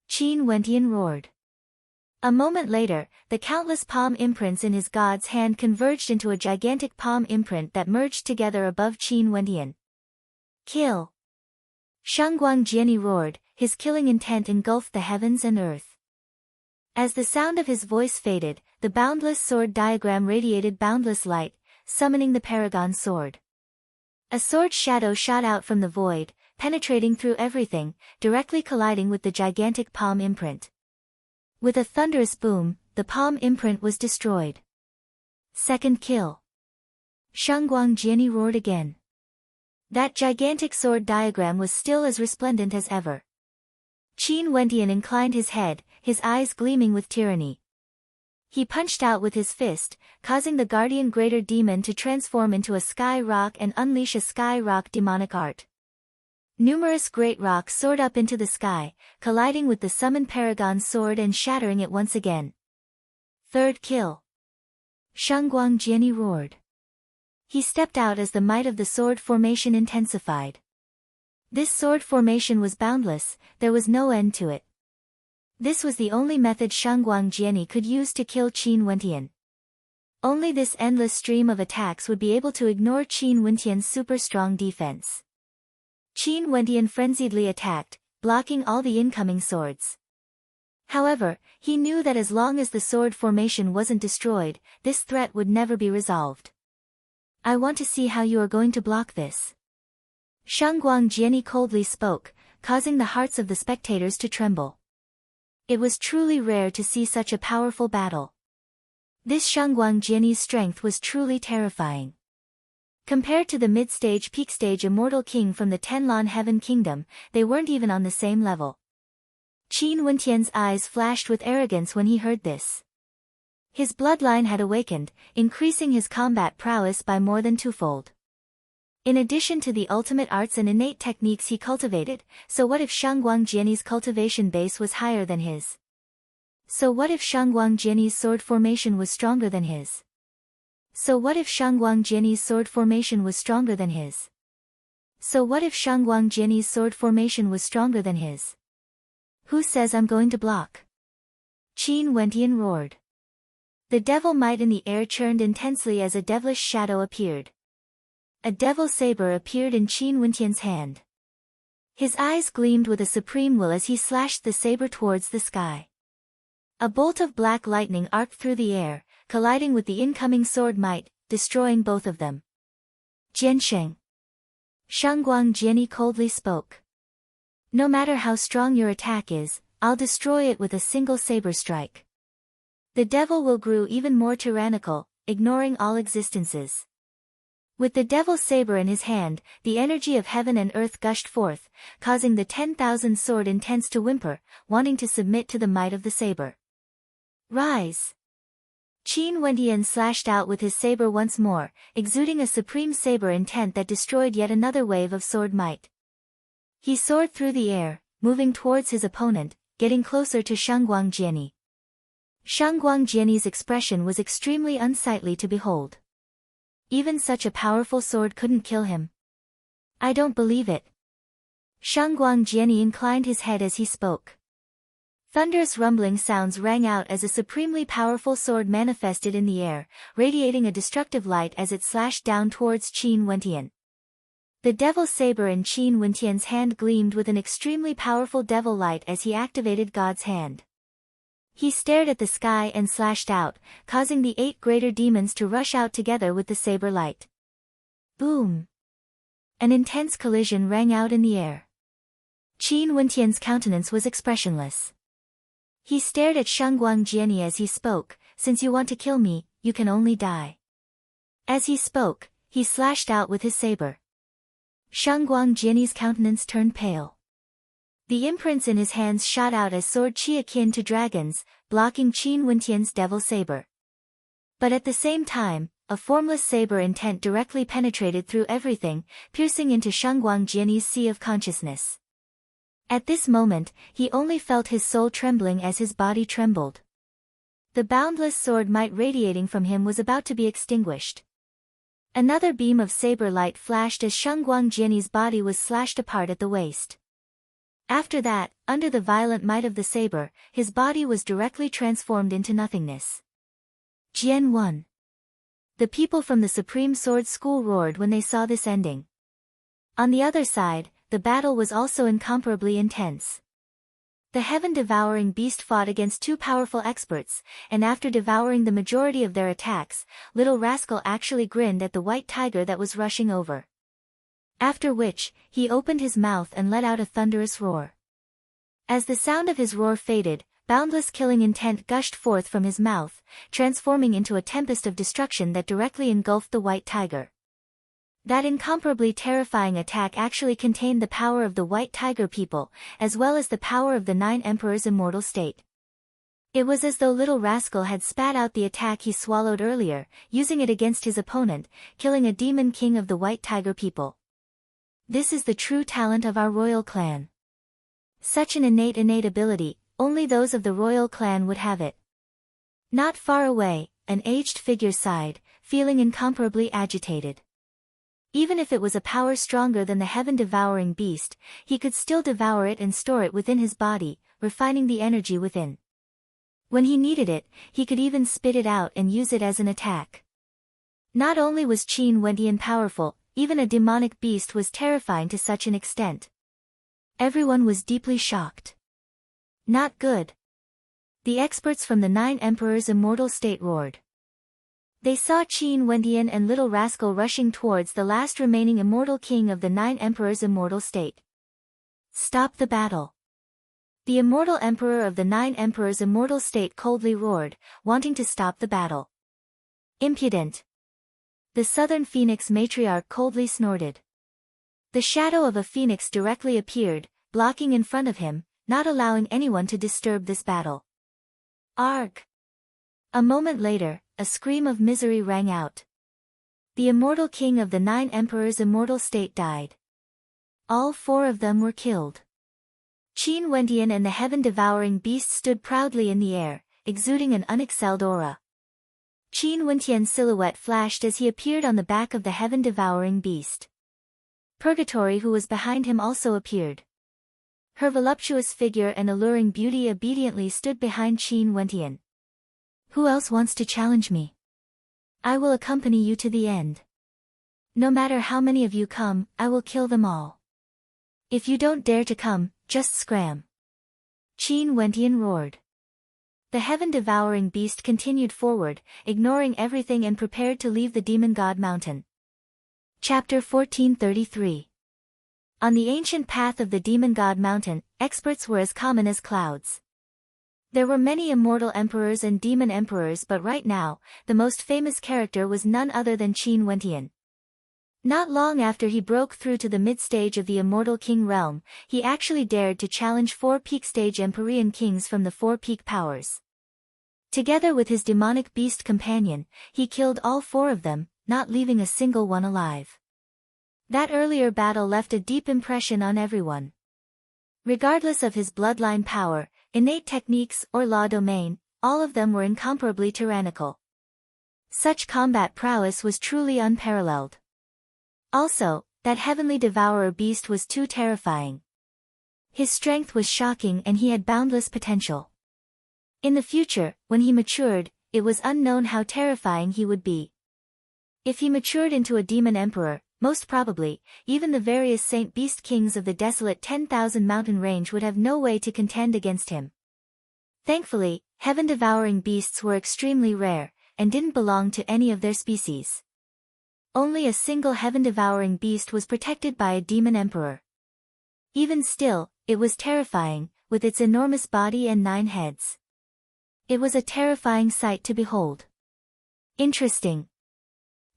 Qin Wentian roared. A moment later, the countless palm imprints in his god's hand converged into a gigantic palm imprint that merged together above Qin Wentian. Kill! Shangguang Jiani roared, his killing intent engulfed the heavens and earth. As the sound of his voice faded, the boundless sword diagram radiated boundless light, summoning the paragon sword. A sword shadow shot out from the void, penetrating through everything, directly colliding with the gigantic palm imprint. With a thunderous boom, the palm imprint was destroyed. Second kill. Shangguang Jiani roared again. That gigantic sword diagram was still as resplendent as ever. Qin Wentian inclined his head, his eyes gleaming with tyranny. He punched out with his fist, causing the guardian greater demon to transform into a sky rock and unleash a sky rock demonic art. Numerous great rocks soared up into the sky, colliding with the summoned paragon sword and shattering it once again. Third kill. Shangguang Jiani roared. He stepped out as the might of the sword formation intensified. This sword formation was boundless, there was no end to it. This was the only method Shangguang Jiani could use to kill Qin Wentian. Only this endless stream of attacks would be able to ignore Qin Wentian's super strong defense. Qin Wentian frenziedly attacked, blocking all the incoming swords. However, he knew that as long as the sword formation wasn't destroyed, this threat would never be resolved. I want to see how you are going to block this. Shangguang Jiani coldly spoke, causing the hearts of the spectators to tremble. It was truly rare to see such a powerful battle. This Shangguang Jiani's strength was truly terrifying. Compared to the mid-stage peak-stage immortal king from the Tenlon Heaven Kingdom, they weren't even on the same level. Qin Wentian's eyes flashed with arrogance when he heard this. His bloodline had awakened, increasing his combat prowess by more than twofold. In addition to the ultimate arts and innate techniques he cultivated, so what if Shangguang Jiani's cultivation base was higher than his? So what if Shangguang Jiani's sword formation was stronger than his? So what if Shangguang Jiani's sword formation was stronger than his? So what if Shangguang Jiani's sword formation was stronger than his? Who says I'm going to block? Qin Wentian roared. The devil might in the air churned intensely as a devilish shadow appeared. A devil saber appeared in Qin Wentian's hand. His eyes gleamed with a supreme will as he slashed the saber towards the sky. A bolt of black lightning arced through the air, colliding with the incoming sword might, destroying both of them. Jiansheng. Shangguang Jiani coldly spoke. No matter how strong your attack is, I'll destroy it with a single saber strike. The devil will grow even more tyrannical, ignoring all existences. With the devil's saber in his hand, the energy of heaven and earth gushed forth, causing the 10,000 sword intense to whimper, wanting to submit to the might of the saber. Rise! Qin Wendian slashed out with his saber once more, exuding a supreme saber intent that destroyed yet another wave of sword might. He soared through the air, moving towards his opponent, getting closer to Shangguang Jiani. Shangguang Jiani's expression was extremely unsightly to behold. Even such a powerful sword couldn't kill him. I don't believe it. Shangguang Jiani inclined his head as he spoke. Thunderous rumbling sounds rang out as a supremely powerful sword manifested in the air, radiating a destructive light as it slashed down towards Qin Wendian. The devil's saber in Qin Wendian's hand gleamed with an extremely powerful devil light as he activated God's hand. He stared at the sky and slashed out, causing the 8 greater demons to rush out together with the saber light. Boom! An intense collision rang out in the air. Qin Wendian's countenance was expressionless. He stared at Shangguang Jiani as he spoke, since you want to kill me, you can only die. As he spoke, he slashed out with his saber. Shangguang Jiani's countenance turned pale. The imprints in his hands shot out as sword chi akin to dragons, blocking Qin Wendian's devil saber. But at the same time, a formless saber intent directly penetrated through everything, piercing into Shangguang Jiani's sea of consciousness. At this moment, he only felt his soul trembling as his body trembled. The boundless sword might radiating from him was about to be extinguished. Another beam of saber light flashed as Shangguang Jiani's body was slashed apart at the waist. After that, under the violent might of the saber, his body was directly transformed into nothingness. Jian 1. The people from the Supreme Sword School roared when they saw this ending. On the other side, the battle was also incomparably intense. The heaven-devouring beast fought against 2 powerful experts, and after devouring the majority of their attacks, Little Rascal actually grinned at the white tiger that was rushing over. After which, he opened his mouth and let out a thunderous roar. As the sound of his roar faded, boundless killing intent gushed forth from his mouth, transforming into a tempest of destruction that directly engulfed the white tiger. That incomparably terrifying attack actually contained the power of the white tiger people, as well as the power of the 9 emperors' immortal state. It was as though Little Rascal had spat out the attack he swallowed earlier, using it against his opponent, killing a demon king of the white tiger people. This is the true talent of our royal clan. Such an innate ability, only those of the royal clan would have it. Not far away, an aged figure sighed, feeling incomparably agitated. Even if it was a power stronger than the heaven-devouring beast, he could still devour it and store it within his body, refining the energy within. When he needed it, he could even spit it out and use it as an attack. Not only was Qin Wendian powerful, even a demonic beast was terrifying to such an extent. Everyone was deeply shocked. Not good. The experts from the 9 emperors' immortal state roared. They saw Qin Wendian and Little Rascal rushing towards the last remaining immortal king of the 9 emperors' immortal state. Stop the battle. The immortal emperor of the 9 emperors' immortal state coldly roared, wanting to stop the battle. Impudent. The southern phoenix matriarch coldly snorted. The shadow of a phoenix directly appeared, blocking in front of him, not allowing anyone to disturb this battle. Arg! A moment later, a scream of misery rang out. The immortal king of the 9 emperors' immortal state died. All 4 of them were killed. Qin Wendian and the heaven-devouring beast stood proudly in the air, exuding an unexcelled aura. Qin Wendian's silhouette flashed as he appeared on the back of the heaven-devouring beast. Purgatory, who was behind him, also appeared. Her voluptuous figure and alluring beauty obediently stood behind Qin Wendian. Who else wants to challenge me? I will accompany you to the end. No matter how many of you come, I will kill them all. If you don't dare to come, just scram. Qin Wentian roared. The heaven-devouring beast continued forward, ignoring everything and prepared to leave the Demon God Mountain. Chapter 1433. On the ancient path of the Demon God Mountain, experts were as common as clouds. There were many immortal emperors and demon emperors, but right now, the most famous character was none other than Qin Wentian. Not long after he broke through to the mid-stage of the immortal king realm, he actually dared to challenge 4 peak-stage Empyrean kings from the 4 peak powers. Together with his demonic beast companion, he killed all 4 of them, not leaving a single one alive. That earlier battle left a deep impression on everyone. Regardless of his bloodline power, innate techniques, or law domain, all of them were incomparably tyrannical. Such combat prowess was truly unparalleled. Also, that heavenly devourer beast was too terrifying. His strength was shocking and he had boundless potential. In the future, when he matured, it was unknown how terrifying he would be. If he matured into a demon emperor, most probably, even the various saint beast kings of the desolate 10,000 mountain range would have no way to contend against him. Thankfully, heaven-devouring beasts were extremely rare, and didn't belong to any of their species. Only a single heaven-devouring beast was protected by a demon emperor. Even still, it was terrifying, with its enormous body and 9 heads. It was a terrifying sight to behold. Interesting.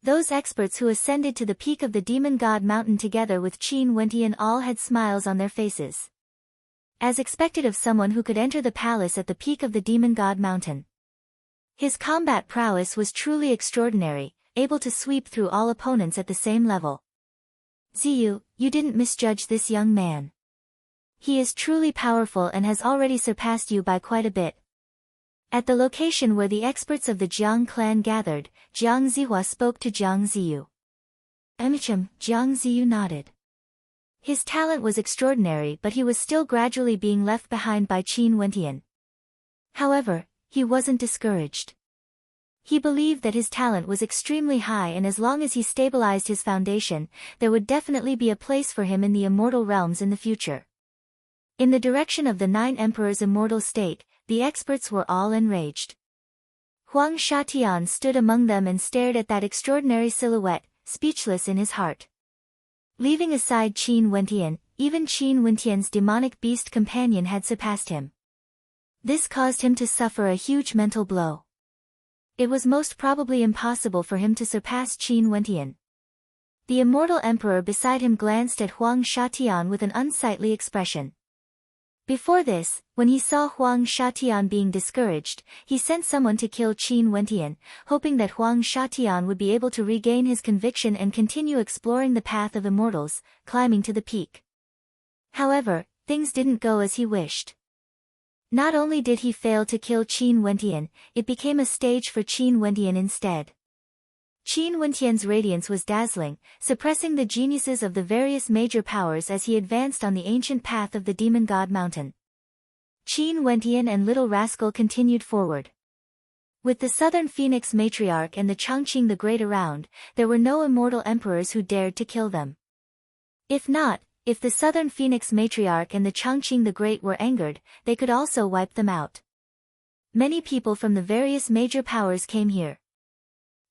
Those experts who ascended to the peak of the Demon God Mountain together with Qin Wentian all had smiles on their faces. As expected of someone who could enter the palace at the peak of the Demon God Mountain. His combat prowess was truly extraordinary, able to sweep through all opponents at the same level. Ziyu, you didn't misjudge this young man. He is truly powerful and has already surpassed you by quite a bit. At the location where the experts of the Jiang clan gathered, Jiang Zihua spoke to Jiang Ziyu. Jiang Ziyu nodded. His talent was extraordinary, but he was still gradually being left behind by Qin Wentian. However, he wasn't discouraged. He believed that his talent was extremely high, and as long as he stabilized his foundation, there would definitely be a place for him in the immortal realms in the future. In the direction of the 9 emperors' immortal state, the experts were all enraged. Huang Shatian stood among them and stared at that extraordinary silhouette, speechless in his heart. Leaving aside Qin Wentian, even Qin Wentian's demonic beast companion had surpassed him. This caused him to suffer a huge mental blow. It was most probably impossible for him to surpass Qin Wentian. The immortal emperor beside him glanced at Huang Shatian with an unsightly expression. Before this, when he saw Huang Shatian being discouraged, he sent someone to kill Qin Wentian, hoping that Huang Shatian would be able to regain his conviction and continue exploring the path of immortals, climbing to the peak. However, things didn't go as he wished. Not only did he fail to kill Qin Wentian, it became a stage for Qin Wentian instead. Qin Wentian's radiance was dazzling, suppressing the geniuses of the various major powers as he advanced on the ancient path of the Demon God Mountain. Qin Wentian and Little Rascal continued forward. With the Southern Phoenix Matriarch and the Chongqing the Great around, there were no immortal emperors who dared to kill them. If the Southern Phoenix Matriarch and the Chongqing the Great were angered, they could also wipe them out. Many people from the various major powers came here.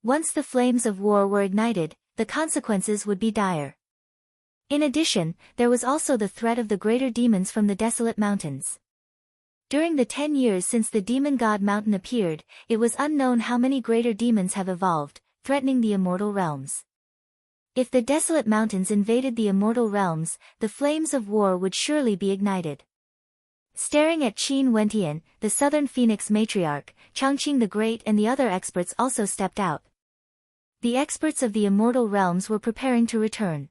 Once the flames of war were ignited, the consequences would be dire. In addition, there was also the threat of the greater demons from the desolate mountains. During the 10 years since the Demon God Mountain appeared, it was unknown how many greater demons have evolved, threatening the immortal realms. If the desolate mountains invaded the immortal realms, the flames of war would surely be ignited. Staring at Qin Wentian, the Southern Phoenix Matriarch, Chongqing the Great and the other experts also stepped out. The experts of the immortal realms were preparing to return.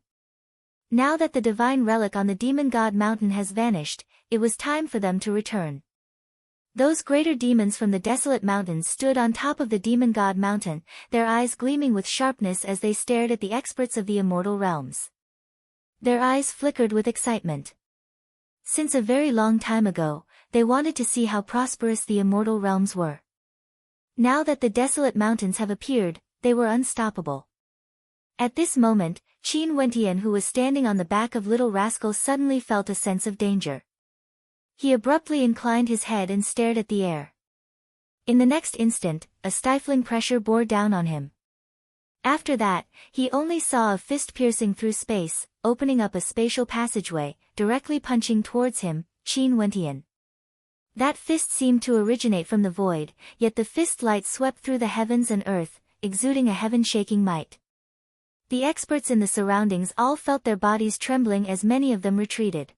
Now that the divine relic on the Demon God Mountain has vanished, it was time for them to return. Those greater demons from the desolate mountains stood on top of the Demon God Mountain, their eyes gleaming with sharpness as they stared at the experts of the immortal realms. Their eyes flickered with excitement. Since a very long time ago, they wanted to see how prosperous the immortal realms were. Now that the desolate mountains have appeared, they were unstoppable. At this moment, Qin Wentian, who was standing on the back of Little Rascal, suddenly felt a sense of danger. He abruptly inclined his head and stared at the air. In the next instant, a stifling pressure bore down on him. After that, he only saw a fist piercing through space, opening up a spatial passageway, directly punching towards him, Qin Wentian. That fist seemed to originate from the void, yet the fist light swept through the heavens and earth, exuding a heaven-shaking might. The experts in the surroundings all felt their bodies trembling as many of them retreated.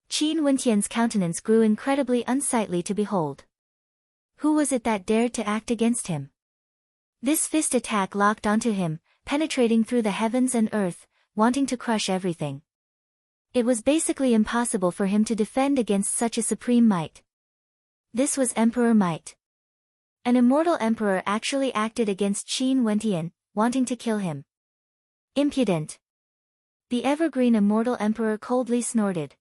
Qin Wentian's countenance grew incredibly unsightly to behold. Who was it that dared to act against him? This fist attack locked onto him, penetrating through the heavens and earth, wanting to crush everything. It was basically impossible for him to defend against such a supreme might. This was Emperor Might. An immortal emperor actually acted against Qin Wentian, wanting to kill him. Impudent! The evergreen immortal emperor coldly snorted.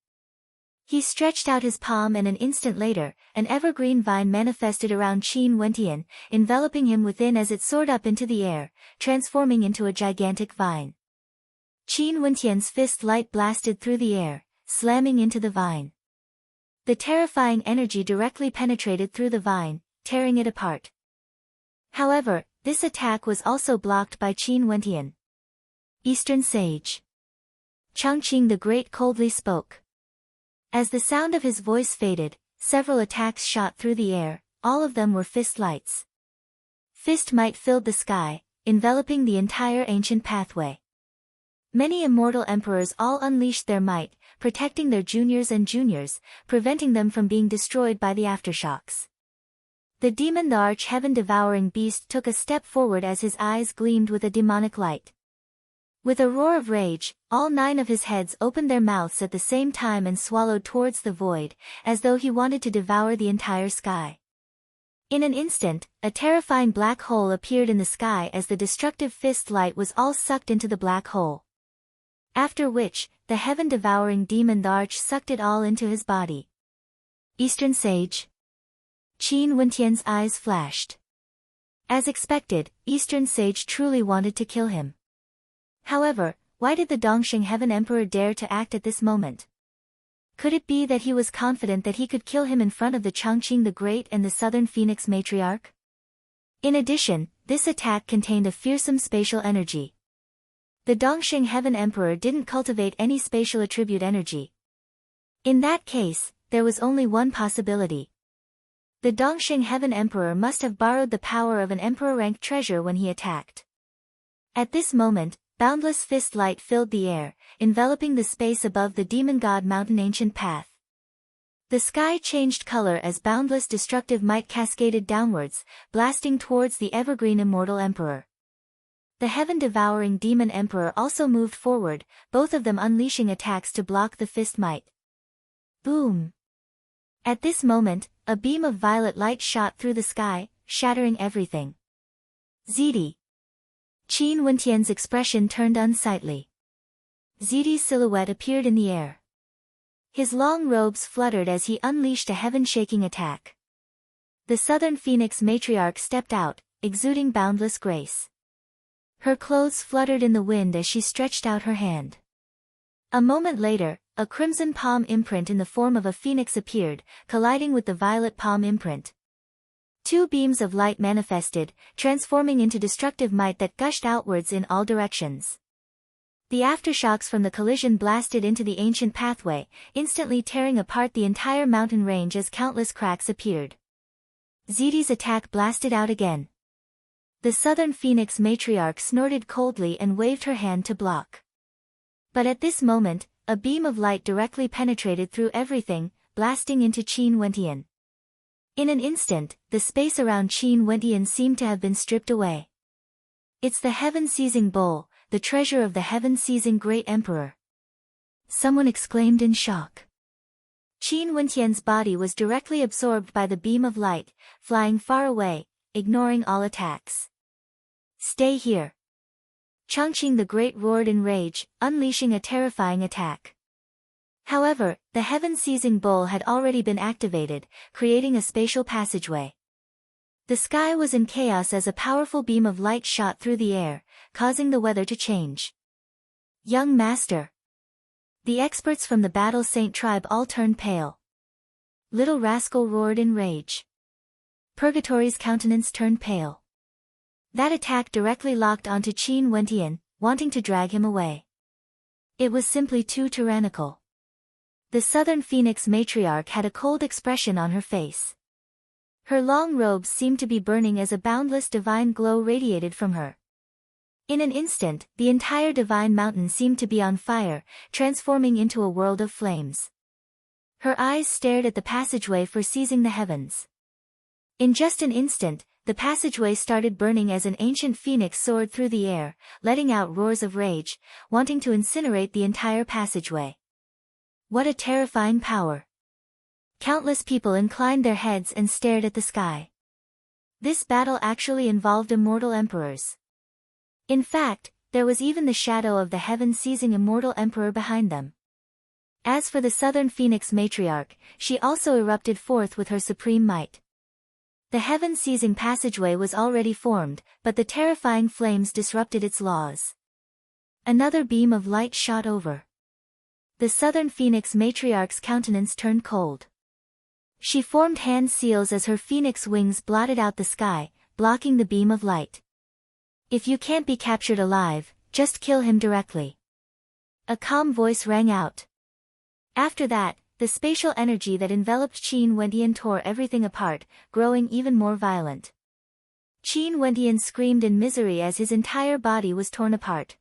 He stretched out his palm, and an instant later, an evergreen vine manifested around Qin Wentian, enveloping him within as it soared up into the air, transforming into a gigantic vine. Qin Wentian's fist light blasted through the air, slamming into the vine. The terrifying energy directly penetrated through the vine, tearing it apart. However, this attack was also blocked by Qin Wentian. Eastern Sage. Changqing the Great coldly spoke. As the sound of his voice faded, several attacks shot through the air, all of them were fist lights. Fist might filled the sky, enveloping the entire ancient pathway. Many immortal emperors all unleashed their might, protecting their juniors and juniors, preventing them from being destroyed by the aftershocks. The demon, the arch-heaven-devouring beast, took a step forward as his eyes gleamed with a demonic light. With a roar of rage, all 9 of his heads opened their mouths at the same time and swallowed towards the void, as though he wanted to devour the entire sky. In an instant, a terrifying black hole appeared in the sky as the destructive fist light was all sucked into the black hole. After which, the heaven-devouring demon, the arch, sucked it all into his body. Eastern Sage. Qin Wentian's eyes flashed. As expected, Eastern Sage truly wanted to kill him. However, why did the Dongxing Heaven Emperor dare to act at this moment? Could it be that he was confident that he could kill him in front of the Changqing the Great and the Southern Phoenix Matriarch? In addition, this attack contained a fearsome spatial energy. The Dongxing Heaven Emperor didn't cultivate any spatial attribute energy. In that case, there was only one possibility. The Dongxing Heaven Emperor must have borrowed the power of an emperor-ranked treasure when he attacked. At this moment, boundless fist light filled the air, enveloping the space above the demon god mountain ancient path. The sky changed color as boundless destructive might cascaded downwards, blasting towards the evergreen immortal emperor. The heaven-devouring demon emperor also moved forward, both of them unleashing attacks to block the fist might. Boom! At this moment, a beam of violet light shot through the sky, shattering everything. Zidi! Qin Wentian's expression turned unsightly. Zidi's silhouette appeared in the air. His long robes fluttered as he unleashed a heaven-shaking attack. The Southern Phoenix Matriarch stepped out, exuding boundless grace. Her clothes fluttered in the wind as she stretched out her hand. A moment later, a crimson palm imprint in the form of a phoenix appeared, colliding with the violet palm imprint. 2 beams of light manifested, transforming into destructive might that gushed outwards in all directions. The aftershocks from the collision blasted into the ancient pathway, instantly tearing apart the entire mountain range as countless cracks appeared. Zidi's attack blasted out again. The Southern Phoenix Matriarch snorted coldly and waved her hand to block. But at this moment, a beam of light directly penetrated through everything, blasting into Qin Wentian. In an instant, the space around Qin Wentian seemed to have been stripped away. It's the heaven-seizing bowl, the treasure of the heaven-seizing great emperor. Someone exclaimed in shock. Qin Wentian's body was directly absorbed by the beam of light, flying far away, ignoring all attacks. Stay here! Changqing the Great roared in rage, unleashing a terrifying attack. However, the heaven-seizing bowl had already been activated, creating a spatial passageway. The sky was in chaos as a powerful beam of light shot through the air, causing the weather to change. Young master. The experts from the Battle Saint tribe all turned pale. Little Rascal roared in rage. Purgatory's countenance turned pale. That attack directly locked onto Qin Wentian, wanting to drag him away. It was simply too tyrannical. The Southern Phoenix matriarch had a cold expression on her face. Her long robes seemed to be burning as a boundless divine glow radiated from her. In an instant, the entire divine mountain seemed to be on fire, transforming into a world of flames. Her eyes stared at the passageway for seizing the heavens. In just an instant, the passageway started burning as an ancient phoenix soared through the air, letting out roars of rage, wanting to incinerate the entire passageway. What a terrifying power! Countless people inclined their heads and stared at the sky. This battle actually involved immortal emperors. In fact, there was even the shadow of the heaven-seizing immortal emperor behind them. As for the Southern Phoenix matriarch, she also erupted forth with her supreme might. The heaven-seizing passageway was already formed, but the terrifying flames disrupted its laws. Another beam of light shot over. The Southern Phoenix matriarch's countenance turned cold. She formed hand seals as her phoenix wings blotted out the sky, blocking the beam of light. If you can't be captured alive, just kill him directly. A calm voice rang out. After that, the spatial energy that enveloped Qin Wentian tore everything apart, growing even more violent. Qin Wentian screamed in misery as his entire body was torn apart.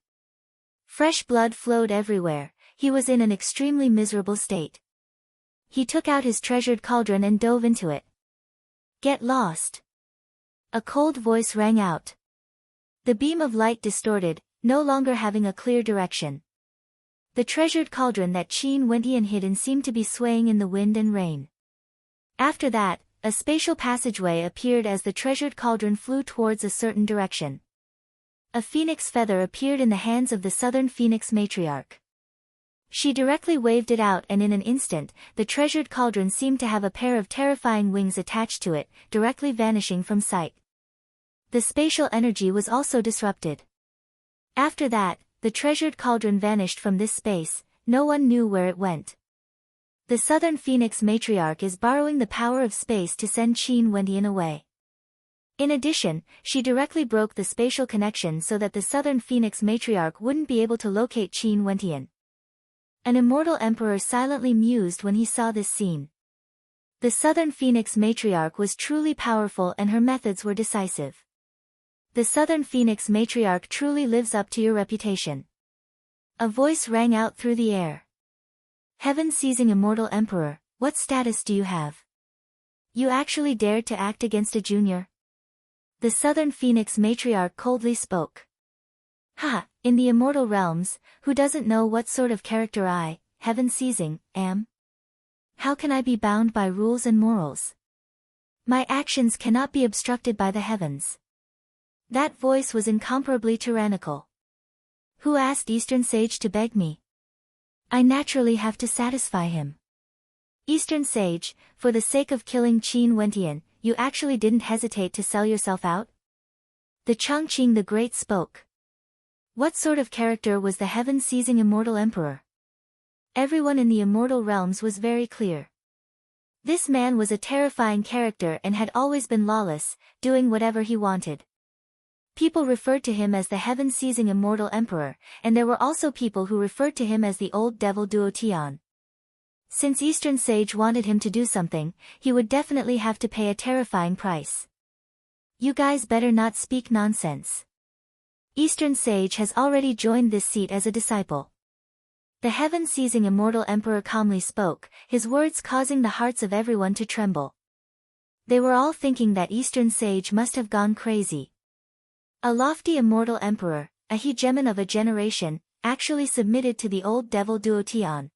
Fresh blood flowed everywhere, he was in an extremely miserable state. He took out his treasured cauldron and dove into it. Get lost. A cold voice rang out. The beam of light distorted, no longer having a clear direction. The treasured cauldron that Qin Wentian hid in seemed to be swaying in the wind and rain. After that, a spatial passageway appeared as the treasured cauldron flew towards a certain direction. A phoenix feather appeared in the hands of the Southern Phoenix matriarch. She directly waved it out and in an instant, the treasured cauldron seemed to have a pair of terrifying wings attached to it, directly vanishing from sight. The spatial energy was also disrupted. After that, the treasured cauldron vanished from this space, no one knew where it went. The Southern Phoenix matriarch is borrowing the power of space to send Qin Wentian away. In addition, she directly broke the spatial connection so that the Southern Phoenix matriarch wouldn't be able to locate Qin Wentian. An immortal emperor silently mused when he saw this scene. The Southern Phoenix matriarch was truly powerful and her methods were decisive. The Southern Phoenix matriarch truly lives up to your reputation. A voice rang out through the air. Heaven-seizing immortal emperor, what status do you have? You actually dared to act against a junior? The Southern Phoenix matriarch coldly spoke. Ha, in the immortal realms, who doesn't know what sort of character I, heaven-seizing, am? How can I be bound by rules and morals? My actions cannot be obstructed by the heavens. That voice was incomparably tyrannical. Who asked Eastern Sage to beg me? I naturally have to satisfy him. Eastern Sage, for the sake of killing Qin Wentian, you actually didn't hesitate to sell yourself out? The Chongqing the Great spoke. What sort of character was the heaven-seizing immortal emperor? Everyone in the immortal realms was very clear. This man was a terrifying character and had always been lawless, doing whatever he wanted. People referred to him as the heaven-seizing immortal emperor, and there were also people who referred to him as the old devil Duotian. Since Eastern Sage wanted him to do something, he would definitely have to pay a terrifying price. You guys better not speak nonsense. Eastern Sage has already joined this seat as a disciple. The heaven-seizing immortal emperor calmly spoke, his words causing the hearts of everyone to tremble. They were all thinking that Eastern Sage must have gone crazy. A lofty immortal emperor, a hegemon of a generation, actually submitted to the old devil Duotian.